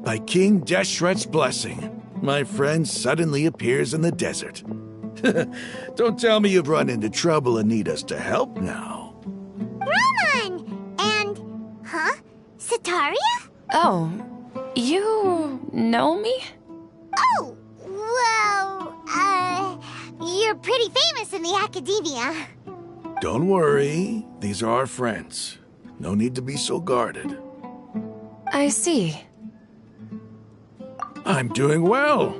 by King Deshret's blessing, my friend suddenly appears in the desert. Don't tell me you've run into trouble and need us to help now. Roman! And... huh? Sataria? Oh, you know me? Oh, well, you're pretty famous in the academia. Don't worry, these are our friends. No need to be so guarded. I see. I'm doing well.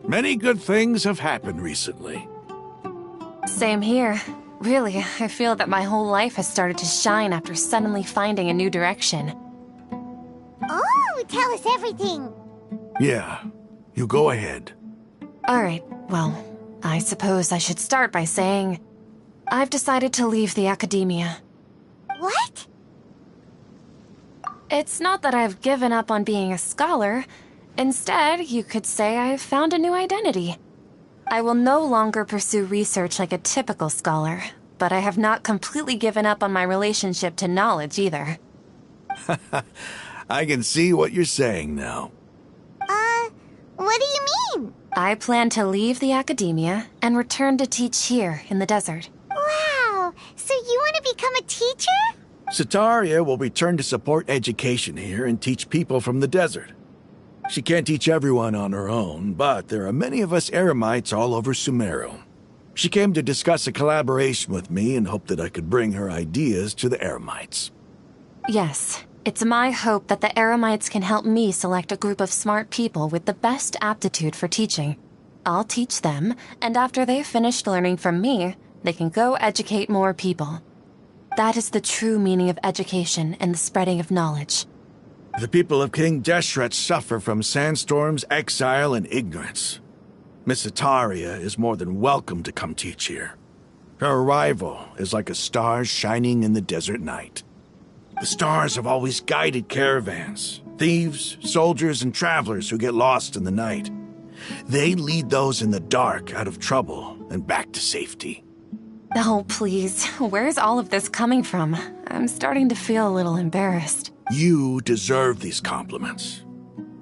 Many good things have happened recently. Same here. Really, I feel that my whole life has started to shine after suddenly finding a new direction. Oh, tell us everything. Yeah, you go ahead. Alright, well, I suppose I should start by saying I've decided to leave the academia. What? It's not that I've given up on being a scholar. Instead, you could say I've found a new identity. I will no longer pursue research like a typical scholar, but I have not completely given up on my relationship to knowledge either. I can see what you're saying now. What do you mean? I plan to leave the academia and return to teach here in the desert. Wow, so you want to become a teacher? Sataria will return to support education here and teach people from the desert. She can't teach everyone on her own, but there are many of us Eremites all over Sumeru. She came to discuss a collaboration with me and hoped that I could bring her ideas to the Eremites. Yes, it's my hope that the Eremites can help me select a group of smart people with the best aptitude for teaching. I'll teach them, and after they've finished learning from me, they can go educate more people. That is the true meaning of education and the spreading of knowledge. The people of King Deshret suffer from sandstorms, exile, and ignorance. Miss Sataria is more than welcome to come teach here. Her arrival is like a star shining in the desert night. The stars have always guided caravans, thieves, soldiers, and travelers who get lost in the night. They lead those in the dark out of trouble and back to safety. Oh, please. Where's all of this coming from? I'm starting to feel a little embarrassed. You deserve these compliments.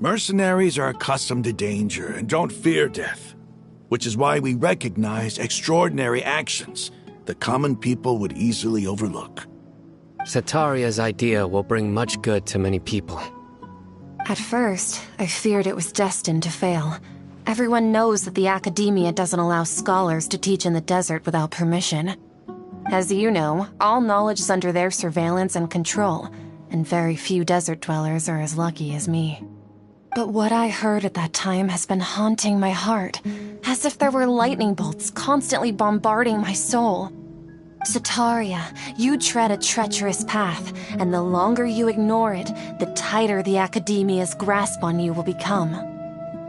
Mercenaries are accustomed to danger and don't fear death, which is why we recognize extraordinary actions that common people would easily overlook. Sataria's idea will bring much good to many people. At first, I feared it was destined to fail. Everyone knows that the academia doesn't allow scholars to teach in the desert without permission. As you know, all knowledge is under their surveillance and control, and very few desert dwellers are as lucky as me. But what I heard at that time has been haunting my heart, as if there were lightning bolts constantly bombarding my soul. Sataria, you tread a treacherous path, and the longer you ignore it, the tighter the academia's grasp on you will become.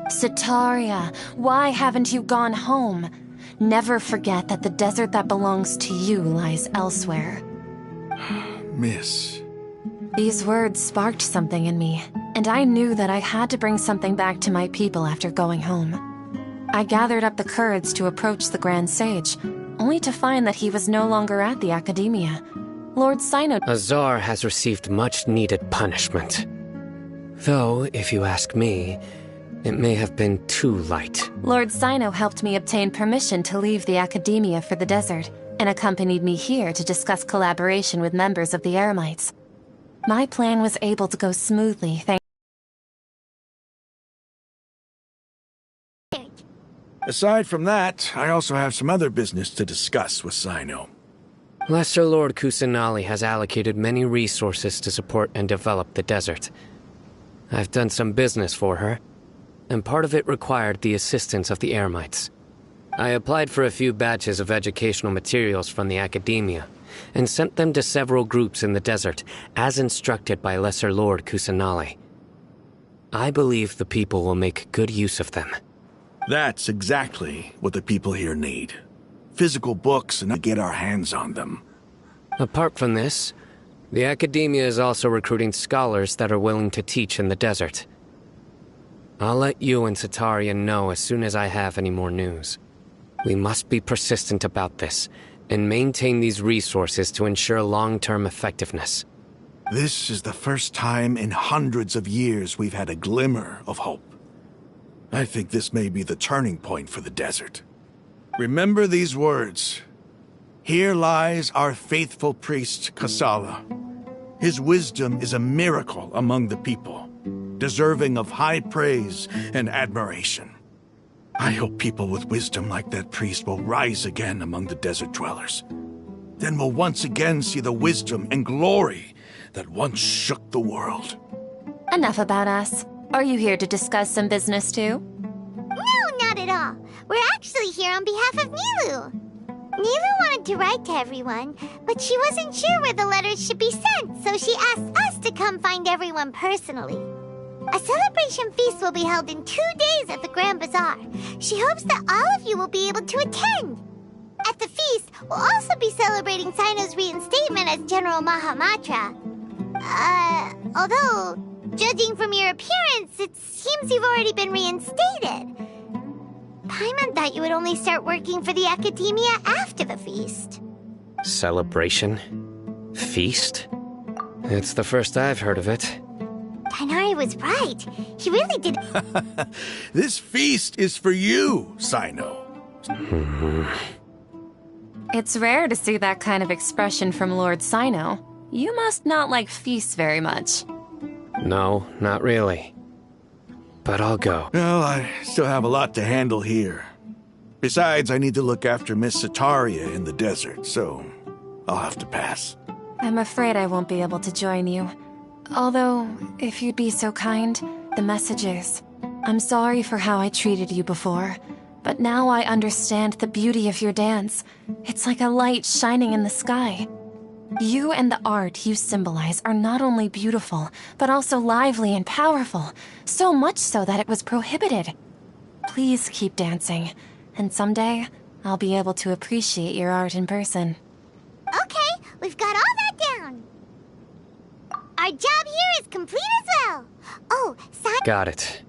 Sataria, why haven't you gone home? Never forget that the desert that belongs to you lies elsewhere. Miss. These words sparked something in me, and I knew that I had to bring something back to my people after going home. I gathered up the courage to approach the Grand Sage, only to find that he was no longer at the academia. Lord Sino... Azar has received much-needed punishment. Though, if you ask me, It may have been too light. Lord Sino helped me obtain permission to leave the academia for the desert, and accompanied me here to discuss collaboration with members of the Eremites. My plan was able to go smoothly thanks. Aside from that, I also have some other business to discuss with Sino. Lesser Lord Kusanali has allocated many resources to support and develop the desert. I've done some business for her, and part of it required the assistance of the Eremites. I applied for a few batches of educational materials from the academia, and sent them to several groups in the desert, as instructed by Lesser Lord Kusanali. I believe the people will make good use of them. That's exactly what the people here need. Physical books and to get our hands on them. Apart from this, the academia is also recruiting scholars that are willing to teach in the desert. I'll let you and Satarian know as soon as I have any more news. We must be persistent about this, and maintain these resources to ensure long-term effectiveness. This is the first time in hundreds of years we've had a glimmer of hope. I think this may be the turning point for the desert. Remember these words. Here lies our faithful priest, Kasala. His wisdom is a miracle among the people, deserving of high praise and admiration. I hope people with wisdom like that priest will rise again among the desert dwellers. Then we'll once again see the wisdom and glory that once shook the world. Enough about us. Are you here to discuss some business too? No, not at all. We're actually here on behalf of Nilu. Nilu wanted to write to everyone, but she wasn't sure where the letters should be sent, so she asked us to come find everyone personally. A celebration feast will be held in 2 days at the Grand Bazaar. She hopes that all of you will be able to attend. At the feast, we'll also be celebrating Sino's reinstatement as General Mahamatra. Although, judging from your appearance, it seems you've already been reinstated. Paimon thought you would only start working for the Academia after the feast. Celebration? Feast? It's the first I've heard of it. Tainari was right. He really did. This feast is for you, Sino. It's rare to see that kind of expression from Lord Sino. You must not like feasts very much. No, not really. But I'll go. Well, I still have a lot to handle here. Besides, I need to look after Miss Sataria in the desert, so I'll have to pass. I'm afraid I won't be able to join you. Although, if you'd be so kind, the messages. I'm sorry for how I treated you before, but now I understand the beauty of your dance. It's like a light shining in the sky. You and the art you symbolize are not only beautiful, but also lively and powerful, so much so that it was prohibited. Please keep dancing, and someday, I'll be able to appreciate your art in person. Okay, we've got all that down. Our job here is complete as well. Oh, Got it.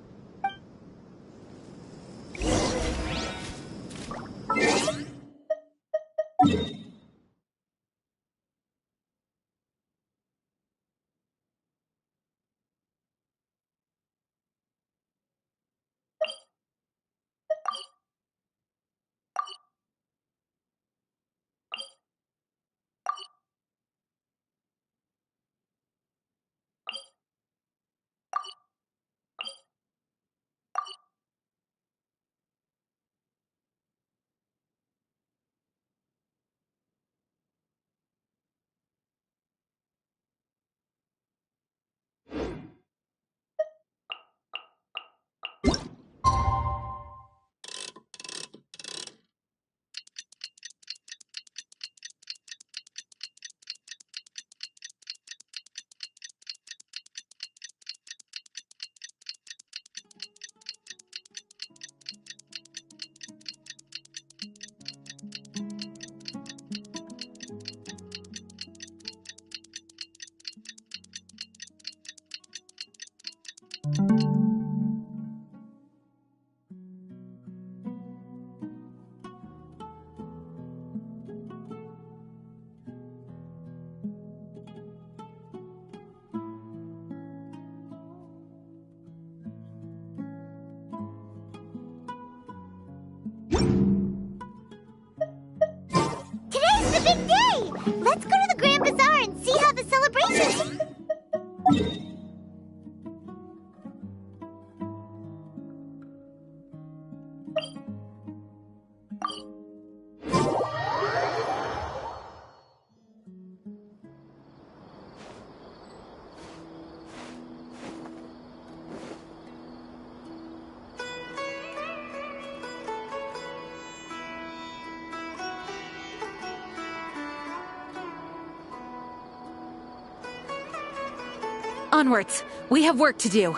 Let's go to the Grand Bazaar and see how the celebration... Onwards! We have work to do.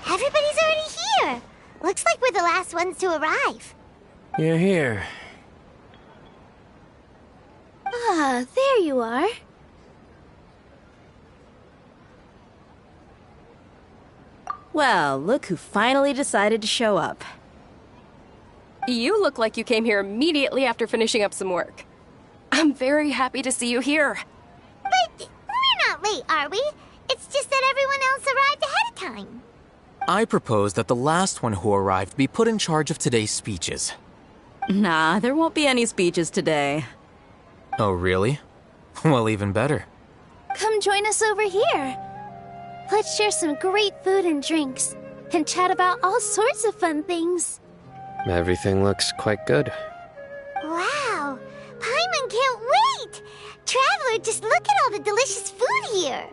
Everybody's already here! Looks like we're the last ones to arrive. You're here. Ah, there you are. Well, look who finally decided to show up. You look like you came here immediately after finishing up some work. I'm very happy to see you here. But we're not late, are we? It's just that everyone else arrived ahead of time. I propose that the last one who arrived be put in charge of today's speeches. Nah, there won't be any speeches today. Oh, really? Well, even better. Come join us over here. Let's share some great food and drinks, and chat about all sorts of fun things. Everything looks quite good. Wow! Paimon can't wait! Traveler, just look at all the delicious food here!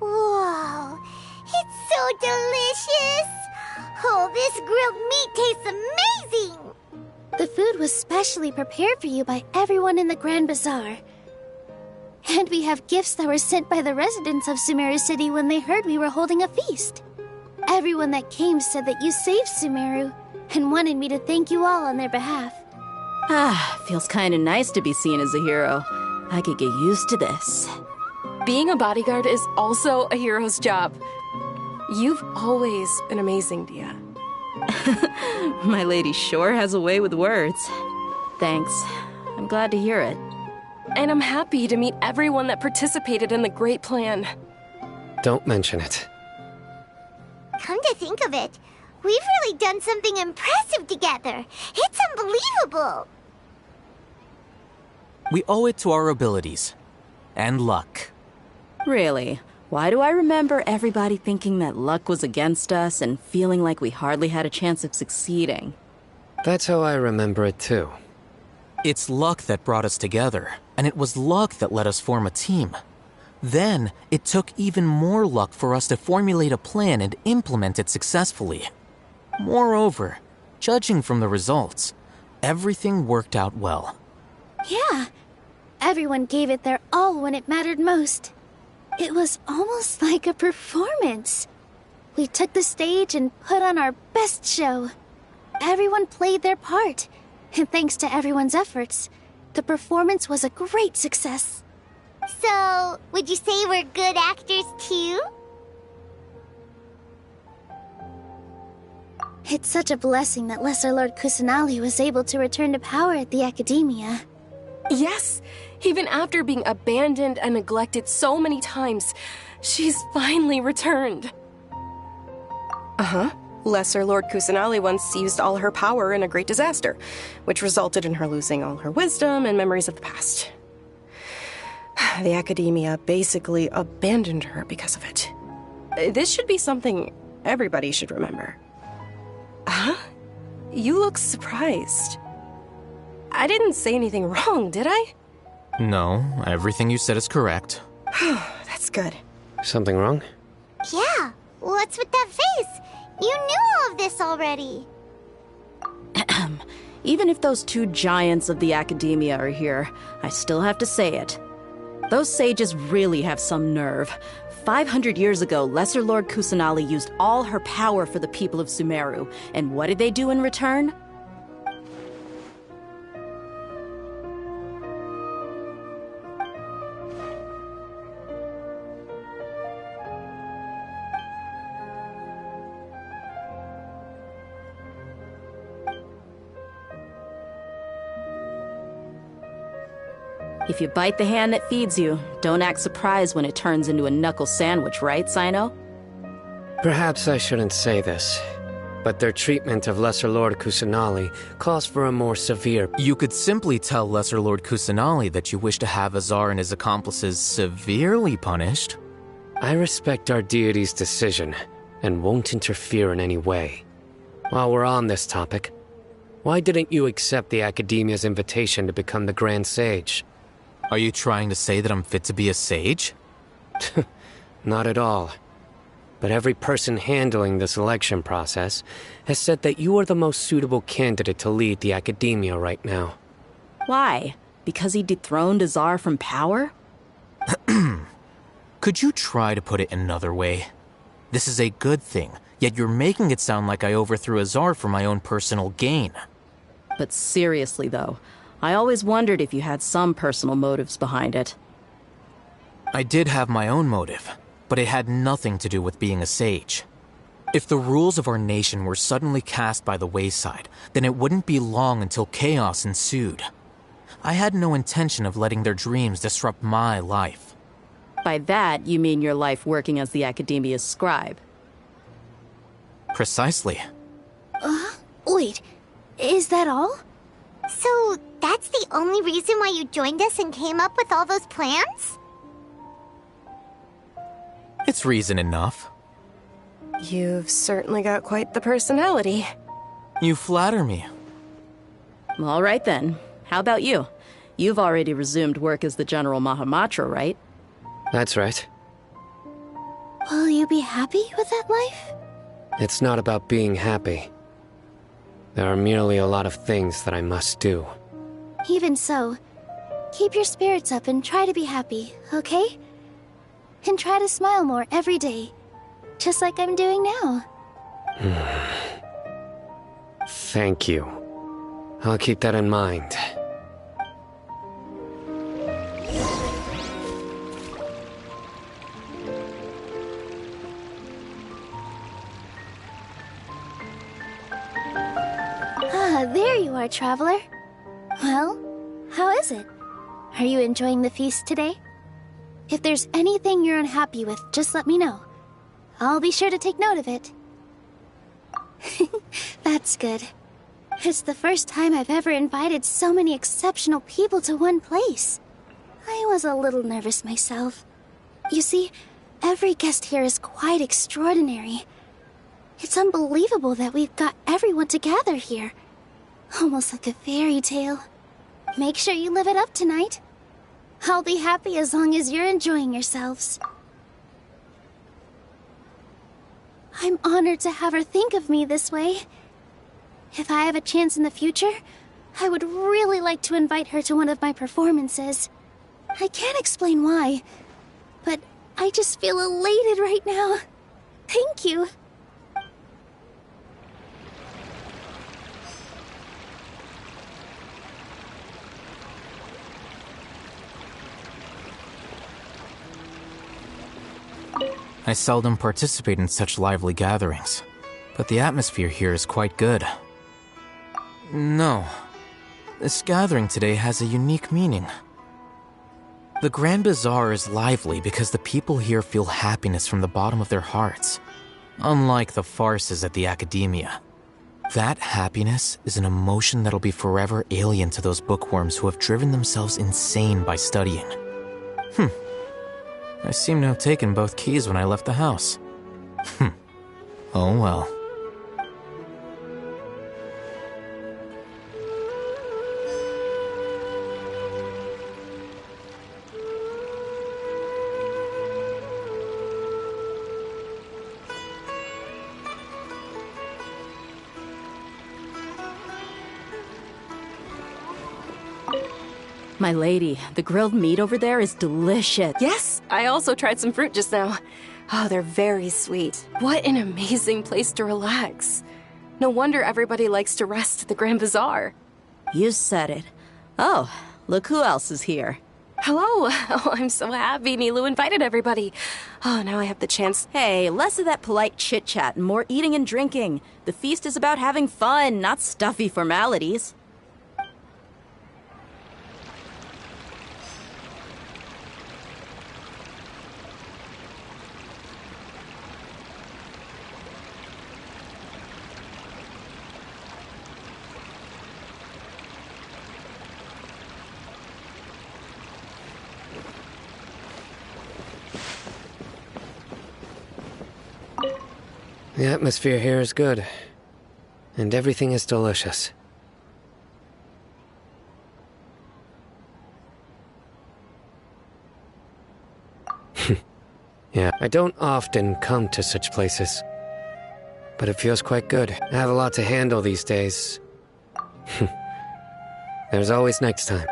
Whoa! It's so delicious! Oh, this grilled meat tastes amazing! The food was specially prepared for you by everyone in the Grand Bazaar. And we have gifts that were sent by the residents of Sumeru City when they heard we were holding a feast. Everyone that came said that you saved Sumeru and wanted me to thank you all on their behalf. Feels kinda nice to be seen as a hero. I could get used to this. Being a bodyguard is also a hero's job. You've always been amazing, Dia. My lady sure has a way with words. Thanks. I'm glad to hear it. And I'm happy to meet everyone that participated in the great plan. Don't mention it. Come to think of it, we've really done something impressive together. It's unbelievable. We owe it to our abilities. And luck. Really? Why do I remember everybody thinking that luck was against us and feeling like we hardly had a chance of succeeding? That's how I remember it too. It's luck that brought us together, and it was luck that let us form a team. Then, it took even more luck for us to formulate a plan and implement it successfully. Moreover, judging from the results, everything worked out well. Yeah, everyone gave it their all when it mattered most. It was almost like a performance. We took the stage and put on our best show. Everyone played their part, and thanks to everyone's efforts, the performance was a great success. So, would you say we're good actors too? It's such a blessing that Lesser Lord Kusanali was able to return to power at the Academia. Yes, even after being abandoned and neglected so many times, she's finally returned. Uh-huh. Lesser Lord Kusanali once used all her power in a great disaster, which resulted in her losing all her wisdom and memories of the past. The Academia basically abandoned her because of it. This should be something everybody should remember. Huh? You look surprised. I didn't say anything wrong, did I? No, everything you said is correct. That's good. Something wrong? Yeah, what's with that face? You knew all of this already. Even if those two giants of the Academia are here, I still have to say it. Those sages really have some nerve. 500 years ago, Lesser Lord Kusanali used all her power for the people of Sumeru, and what did they do in return? If you bite the hand that feeds you, don't act surprised when it turns into a knuckle sandwich, right, Sino? Perhaps I shouldn't say this, but their treatment of Lesser Lord Kusanali calls for a more severe... You could simply tell Lesser Lord Kusanali that you wish to have Azar and his accomplices severely punished. I respect our deity's decision, and won't interfere in any way. While we're on this topic, why didn't you accept the Academia's invitation to become the Grand Sage? Are you trying to say that I'm fit to be a sage? Not at all. But every person handling the selection process has said that you are the most suitable candidate to lead the Academia right now. Why? Because he dethroned Azar from power? Could you try to put it another way? This is a good thing, yet you're making it sound like I overthrew Azar for my own personal gain. But seriously, though, I always wondered if you had some personal motives behind it. I did have my own motive, but it had nothing to do with being a sage. If the rules of our nation were suddenly cast by the wayside, then it wouldn't be long until chaos ensued. I had no intention of letting their dreams disrupt my life. By that, you mean your life working as the Academia's scribe? Precisely. Wait, is that all? So, that's the only reason why you joined us and came up with all those plans? It's reason enough. You've certainly got quite the personality. You flatter me. All right then. How about you? You've already resumed work as the General Mahamatra, right? That's right. Will you be happy with that life? It's not about being happy. There are merely a lot of things that I must do. Even so, keep your spirits up and try to be happy, okay? And try to smile more every day, just like I'm doing now. Thank you. I'll keep that in mind. There you are, traveler. Well, how is it? Are you enjoying the feast today? If there's anything you're unhappy with, just let me know. I'll be sure to take note of it. That's good. It's the first time I've ever invited so many exceptional people to one place. I was a little nervous myself. You see, every guest here is quite extraordinary. It's unbelievable that we've got everyone together here. Almost like a fairy tale. Make sure you live it up tonight. I'll be happy as long as you're enjoying yourselves. I'm honored to have her think of me this way. If I have a chance in the future, I would really like to invite her to one of my performances. I can't explain why, but I just feel elated right now. Thank you. I seldom participate in such lively gatherings, but the atmosphere here is quite good. No, this gathering today has a unique meaning. The Grand Bazaar is lively because the people here feel happiness from the bottom of their hearts. Unlike the farces at the Academia. That happiness is an emotion that'll be forever alien to those bookworms who have driven themselves insane by studying. I seem to have taken both keys when I left the house. Oh well. My lady, the grilled meat over there is delicious. Yes, I also tried some fruit just now. Oh, they're very sweet. What an amazing place to relax. No wonder everybody likes to rest at the Grand Bazaar. You said it. Oh, look who else is here. Hello. Oh, I'm so happy Nilu invited everybody. Oh, now I have the chance. Hey, less of that polite chit-chat and more eating and drinking. The feast is about having fun, not stuffy formalities. The atmosphere here is good, and everything is delicious. Yeah, I don't often come to such places, but it feels quite good. I have a lot to handle these days. There's always next time.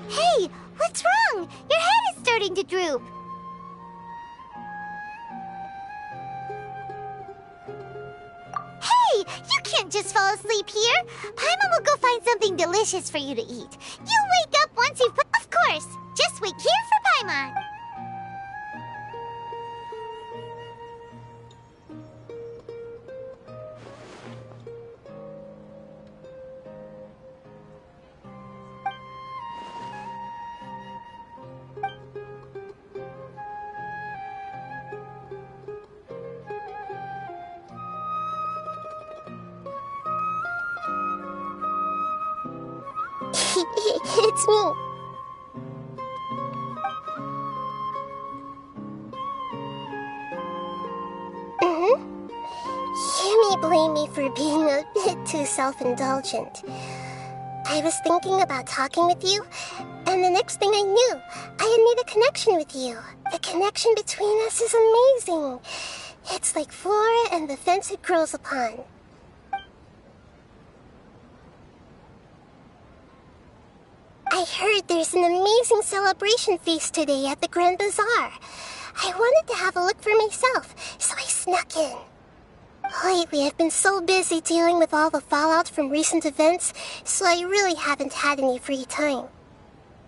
Hey, what's wrong? Your head is starting to droop. Hey, you can't just fall asleep here. Paimon will go find something delicious for you to eat. You'll wake up once you've put... Of course, just wait here for Paimon. It's me. You may blame me for being a bit too self-indulgent. I was thinking about talking with you, and the next thing I knew, I had made a connection with you. The connection between us is amazing. It's like flora and the fence it grows upon. I heard there's an amazing celebration feast today at the Grand Bazaar. I wanted to have a look for myself, so I snuck in. Lately, I've been so busy dealing with all the fallout from recent events, so I really haven't had any free time.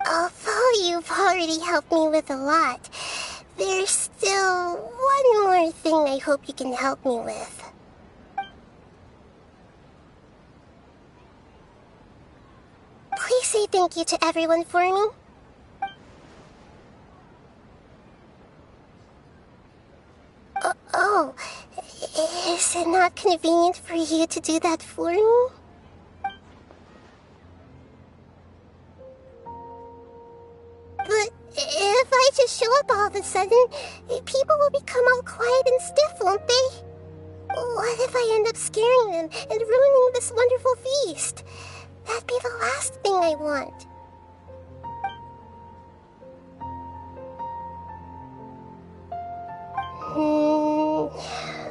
Although you've already helped me with a lot, there's still one more thing I hope you can help me with. Please say thank you to everyone for me. Oh, is it not convenient for you to do that for me? But if I just show up all of a sudden, people will become all quiet and stiff, won't they? What if I end up scaring them and ruining this wonderful feast? That'd be the last thing I want.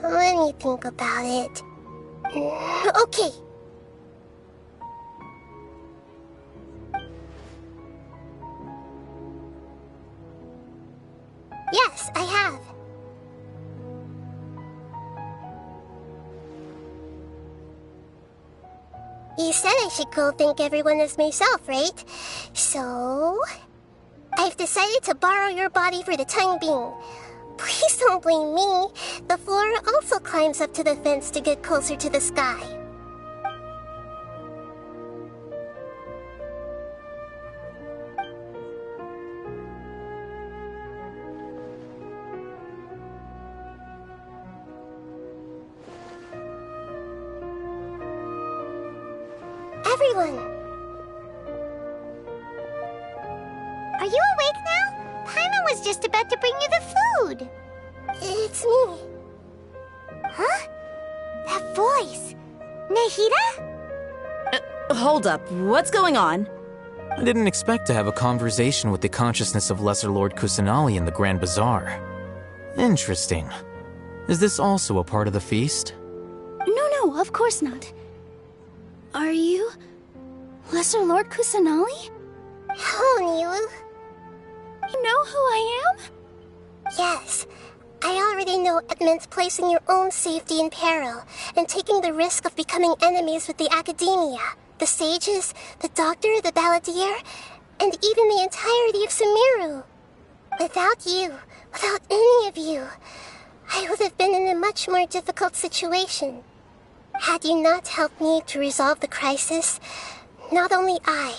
Let me think about it. Okay. Yes, I have. You said I should go thank everyone as myself, right? So... I've decided to borrow your body for the time being. Please don't blame me. The flora also climbs up to the fence to get closer to the sky. everyone! Are you awake now? Paimon was just about to bring you the food. It's me. Huh? That voice. Nahida? Hold up, what's going on? I didn't expect to have a conversation with the consciousness of Lesser Lord Kusanali in the Grand Bazaar. Interesting. Is this also a part of the feast? No, of course not. Are you Lesser Lord Kusanali? Hello, Nilu. You know who I am? Yes. I already know it meant placing your own safety in peril and taking the risk of becoming enemies with the Academia, the sages, the doctor, the balladeer, and even the entirety of Sumeru. Without you, without any of you, I would have been in a much more difficult situation. Had you not helped me to resolve the crisis, not only I,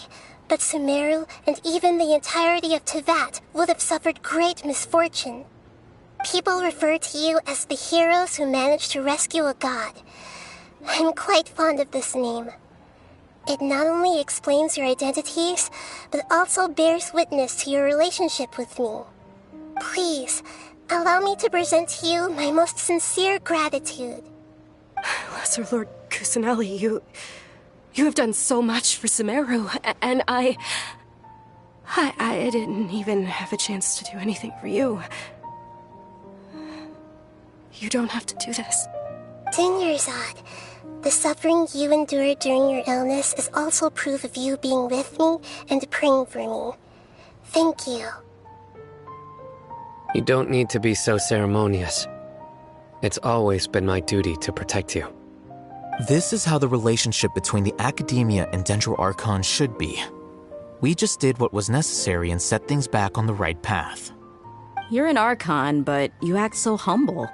but Sumeru and even the entirety of Teyvat would have suffered great misfortune. People refer to you as the heroes who managed to rescue a god. I'm quite fond of this name. It not only explains your identities, but also bears witness to your relationship with me. Please, allow me to present to you my most sincere gratitude. Lesser Lord Kusanali, you have done so much for Sumeru, and I didn't even have a chance to do anything for you. You don't have to do this. Dinyarzad, the suffering you endured during your illness is also proof of you being with me and praying for me. Thank you. You don't need to be so ceremonious. It's always been my duty to protect you. This is how the relationship between the Academia and Dendro Archon should be. We just did what was necessary and set things back on the right path. You're an Archon, but you act so humble.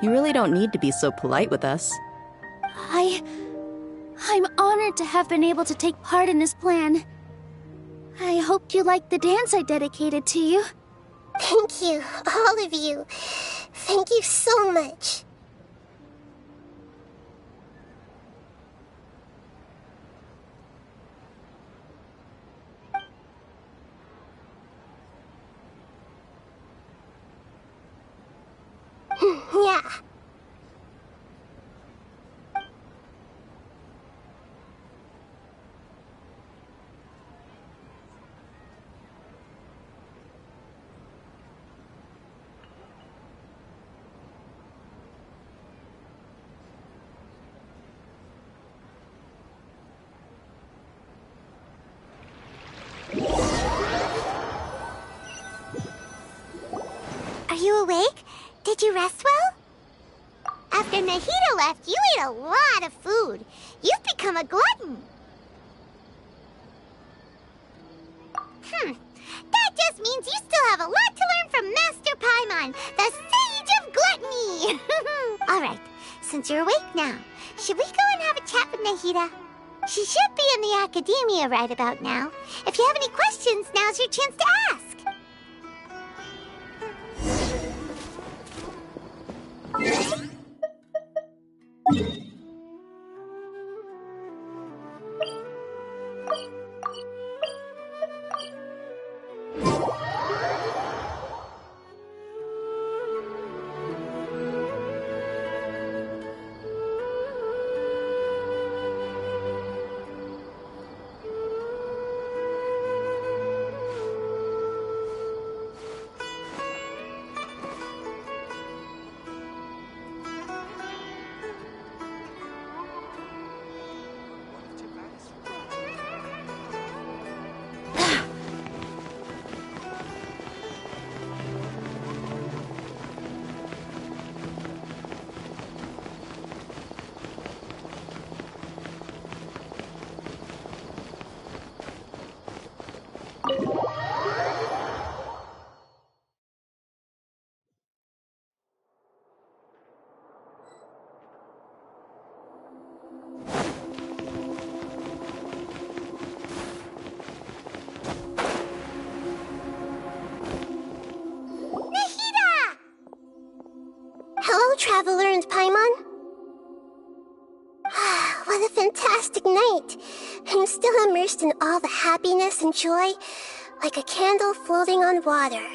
You really don't need to be so polite with us. I'm honored to have been able to take part in this plan. I hoped you liked the dance I dedicated to you. Thank you, all of you. Thank you so much. Yeah. Are you awake? Did you rest well? After Nahida left, you ate a lot of food. You've become a glutton. That just means you still have a lot to learn from Master Paimon, the Sage of Gluttony. All right, since you're awake now, should we go and have a chat with Nahida? She should be in the Academia right about now. If you have any questions, now's your chance to ask. still immersed in all the happiness and joy, like a candle floating on water.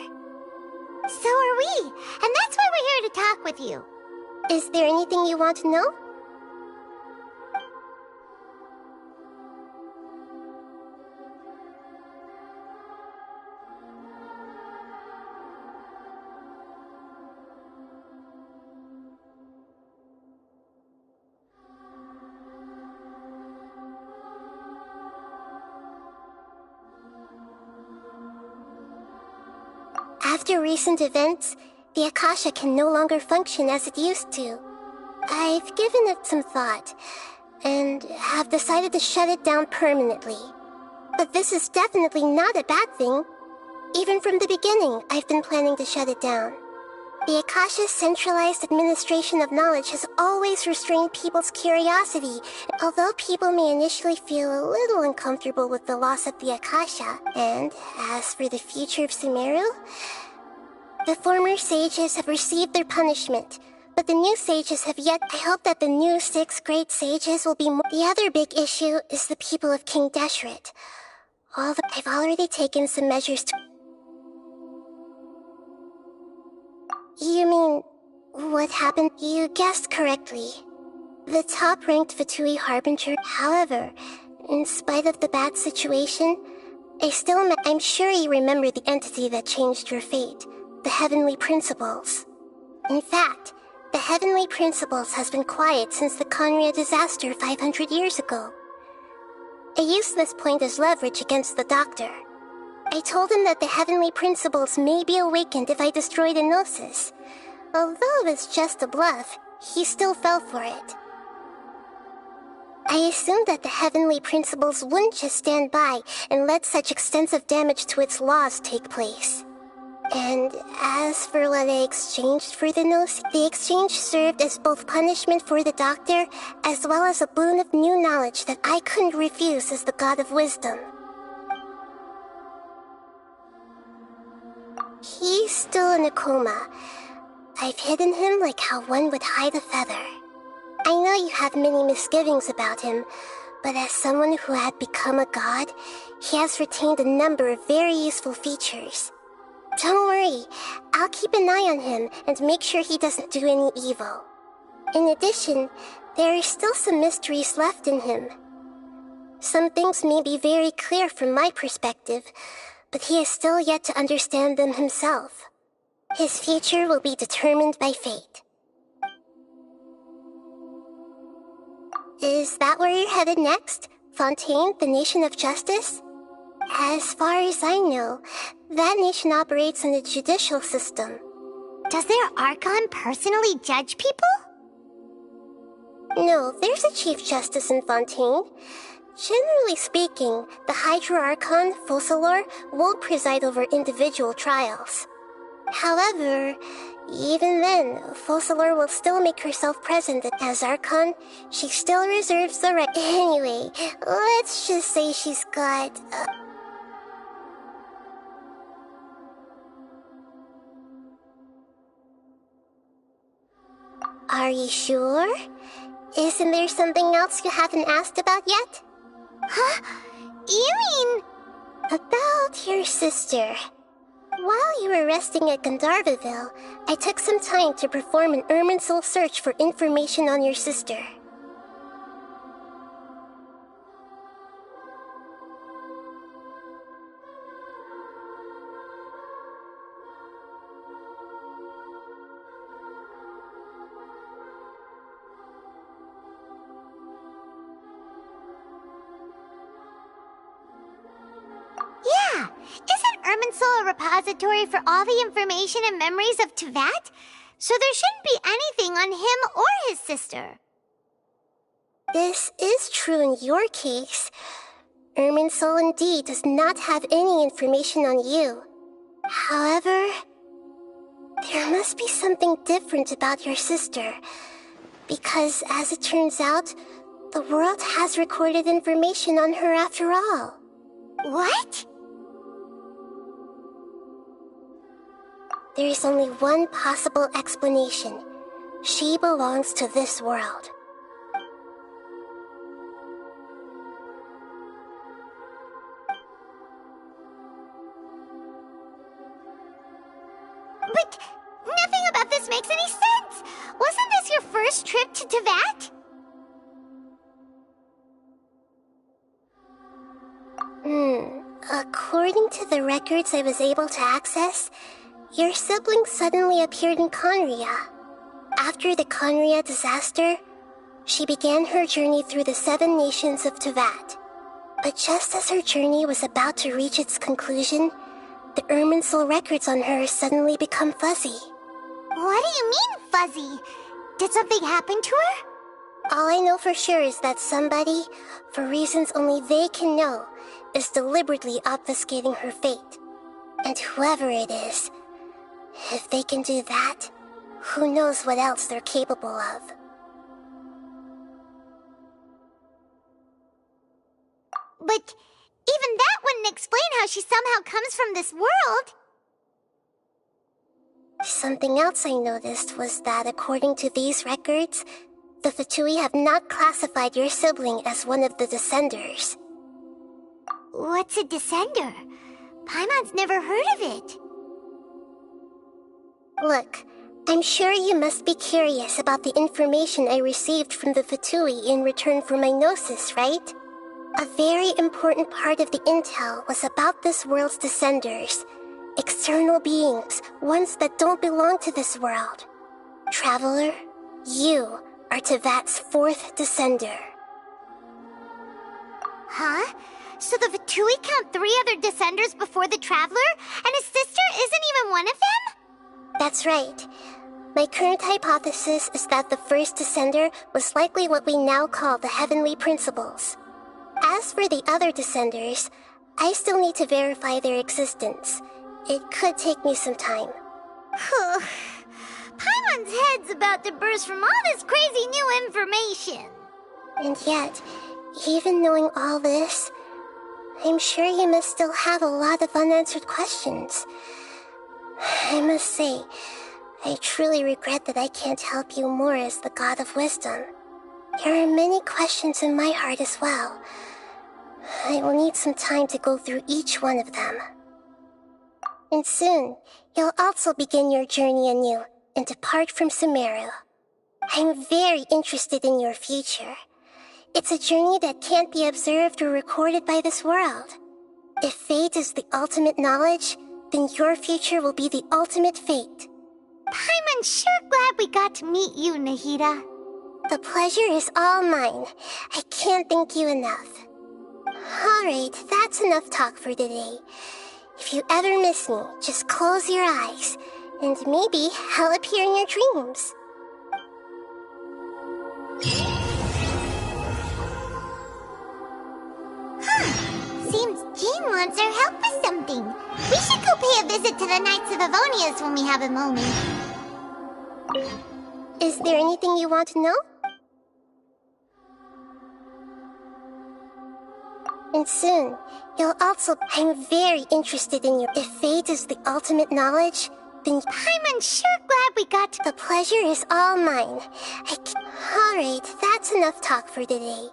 So are we, and that's why we're here to talk with you. Is there anything you want to know? After recent events, the Akasha can no longer function as it used to. I've given it some thought, and have decided to shut it down permanently. But this is definitely not a bad thing. Even from the beginning, I've been planning to shut it down. The Akasha's centralized administration of knowledge has always restrained people's curiosity. Although people may initially feel a little uncomfortable with the loss of the Akasha, and as for the future of Sumeru, the former sages have received their punishment, but the new sages have yet. I hope that the new 6 great sages will be more. The other big issue is the people of King Deshret. I've already taken some measures to... You mean, what happened? You guessed correctly. The top-ranked Fatui Harbinger. However, in spite of the bad situation, I'm sure you remember the entity that changed your fate. The Heavenly Principles. In fact, the Heavenly Principles has been quiet since the Conria disaster 500 years ago. I used this point as leverage against the Doctor. I told him that the Heavenly Principles may be awakened if I destroy the Gnosis. Although it's just a bluff, he still fell for it. I assumed that the Heavenly Principles wouldn't just stand by and let such extensive damage to its laws take place. And as for what I exchanged for the Gnosis, the exchange served as both punishment for the Doctor, as well as a boon of new knowledge that I couldn't refuse as the God of Wisdom. He's still in a coma. I've hidden him like how one would hide a feather. I know you have many misgivings about him, but as someone who had become a god, he has retained a number of very useful features. Don't worry, I'll keep an eye on him and make sure he doesn't do any evil. In addition, there are still some mysteries left in him. Some things may be very clear from my perspective, but he is still yet to understand them himself. His future will be determined by fate. Is that where you're headed next? Fontaine, the Nation of Justice? As far as I know, that nation operates in a judicial system. Does their Archon personally judge people? No, there's a Chief Justice in Fontaine. Generally speaking, the Hydra Archon, Focalor, won't preside over individual trials. However, even then, Focalor will still make herself present as Archon. She still reserves the right. Anyway, let's just say she's got... Are you sure? Isn't there something else you haven't asked about yet? Huh? You mean... About your sister. While you were resting at Gandharvaville, I took some time to perform an Irminsul search for information on your sister. Yeah! Isn't Irminsul a repository for all the information and memories of Teyvat? So there shouldn't be anything on him or his sister. This is true in your case. Irminsul indeed does not have any information on you. However, there must be something different about your sister. Because as it turns out, the world has recorded information on her after all. What? There is only one possible explanation. She belongs to this world. Nothing about this makes any sense! Wasn't this your first trip to Teyvat? According to the records I was able to access, your sibling suddenly appeared in Conria. After the Conria disaster, she began her journey through the 7 nations of Teyvat. But just as her journey was about to reach its conclusion, the Irminsul records on her suddenly become fuzzy. What do you mean, fuzzy? Did something happen to her? All I know for sure is that somebody, for reasons only they can know, is deliberately obfuscating her fate. And whoever it is, if they can do that, who knows what else they're capable of. But even that wouldn't explain how she somehow comes from this world. Something else I noticed was that according to these records, the Fatui have not classified your sibling as one of the Descenders. What's a Descender? Paimon's never heard of it. Look, I'm sure you must be curious about the information I received from the Fatui in return for my gnosis, right? A very important part of the intel was about this world's Descenders. External beings, ones that don't belong to this world. Traveler, you are Teyvat's 4th Descender. Huh? So the Fatui count 3 other Descenders before the Traveler, and his sister isn't even one of them? That's right. My current hypothesis is that the first Descender was likely what we now call the Heavenly Principles. As for the other Descenders, I still need to verify their existence. It could take me some time. Paimon's head's about to burst from all this crazy new information. And yet, even knowing all this, I'm sure you must still have a lot of unanswered questions. I must say, I truly regret that I can't help you more as the God of Wisdom. There are many questions in my heart as well. I will need some time to go through each one of them. And soon, you'll also begin your journey anew and depart from Sumeru. I'm very interested in your future. It's a journey that can't be observed or recorded by this world. If fate is the ultimate knowledge, then your future will be the ultimate fate. Paimon's sure glad we got to meet you, Nahida. The pleasure is all mine. I can't thank you enough. Alright, that's enough talk for today. If you ever miss me, just close your eyes, and maybe I'll appear in your dreams. Seems Jean wants our help with something. We should go pay a visit to the Knights of Avonius when we have a moment. Is there anything you want to know? And soon, you'll also... I'm very interested in your... If fate is the ultimate knowledge, then... Paimon's sure glad we got to... The pleasure is all mine. Alright, that's enough talk for today.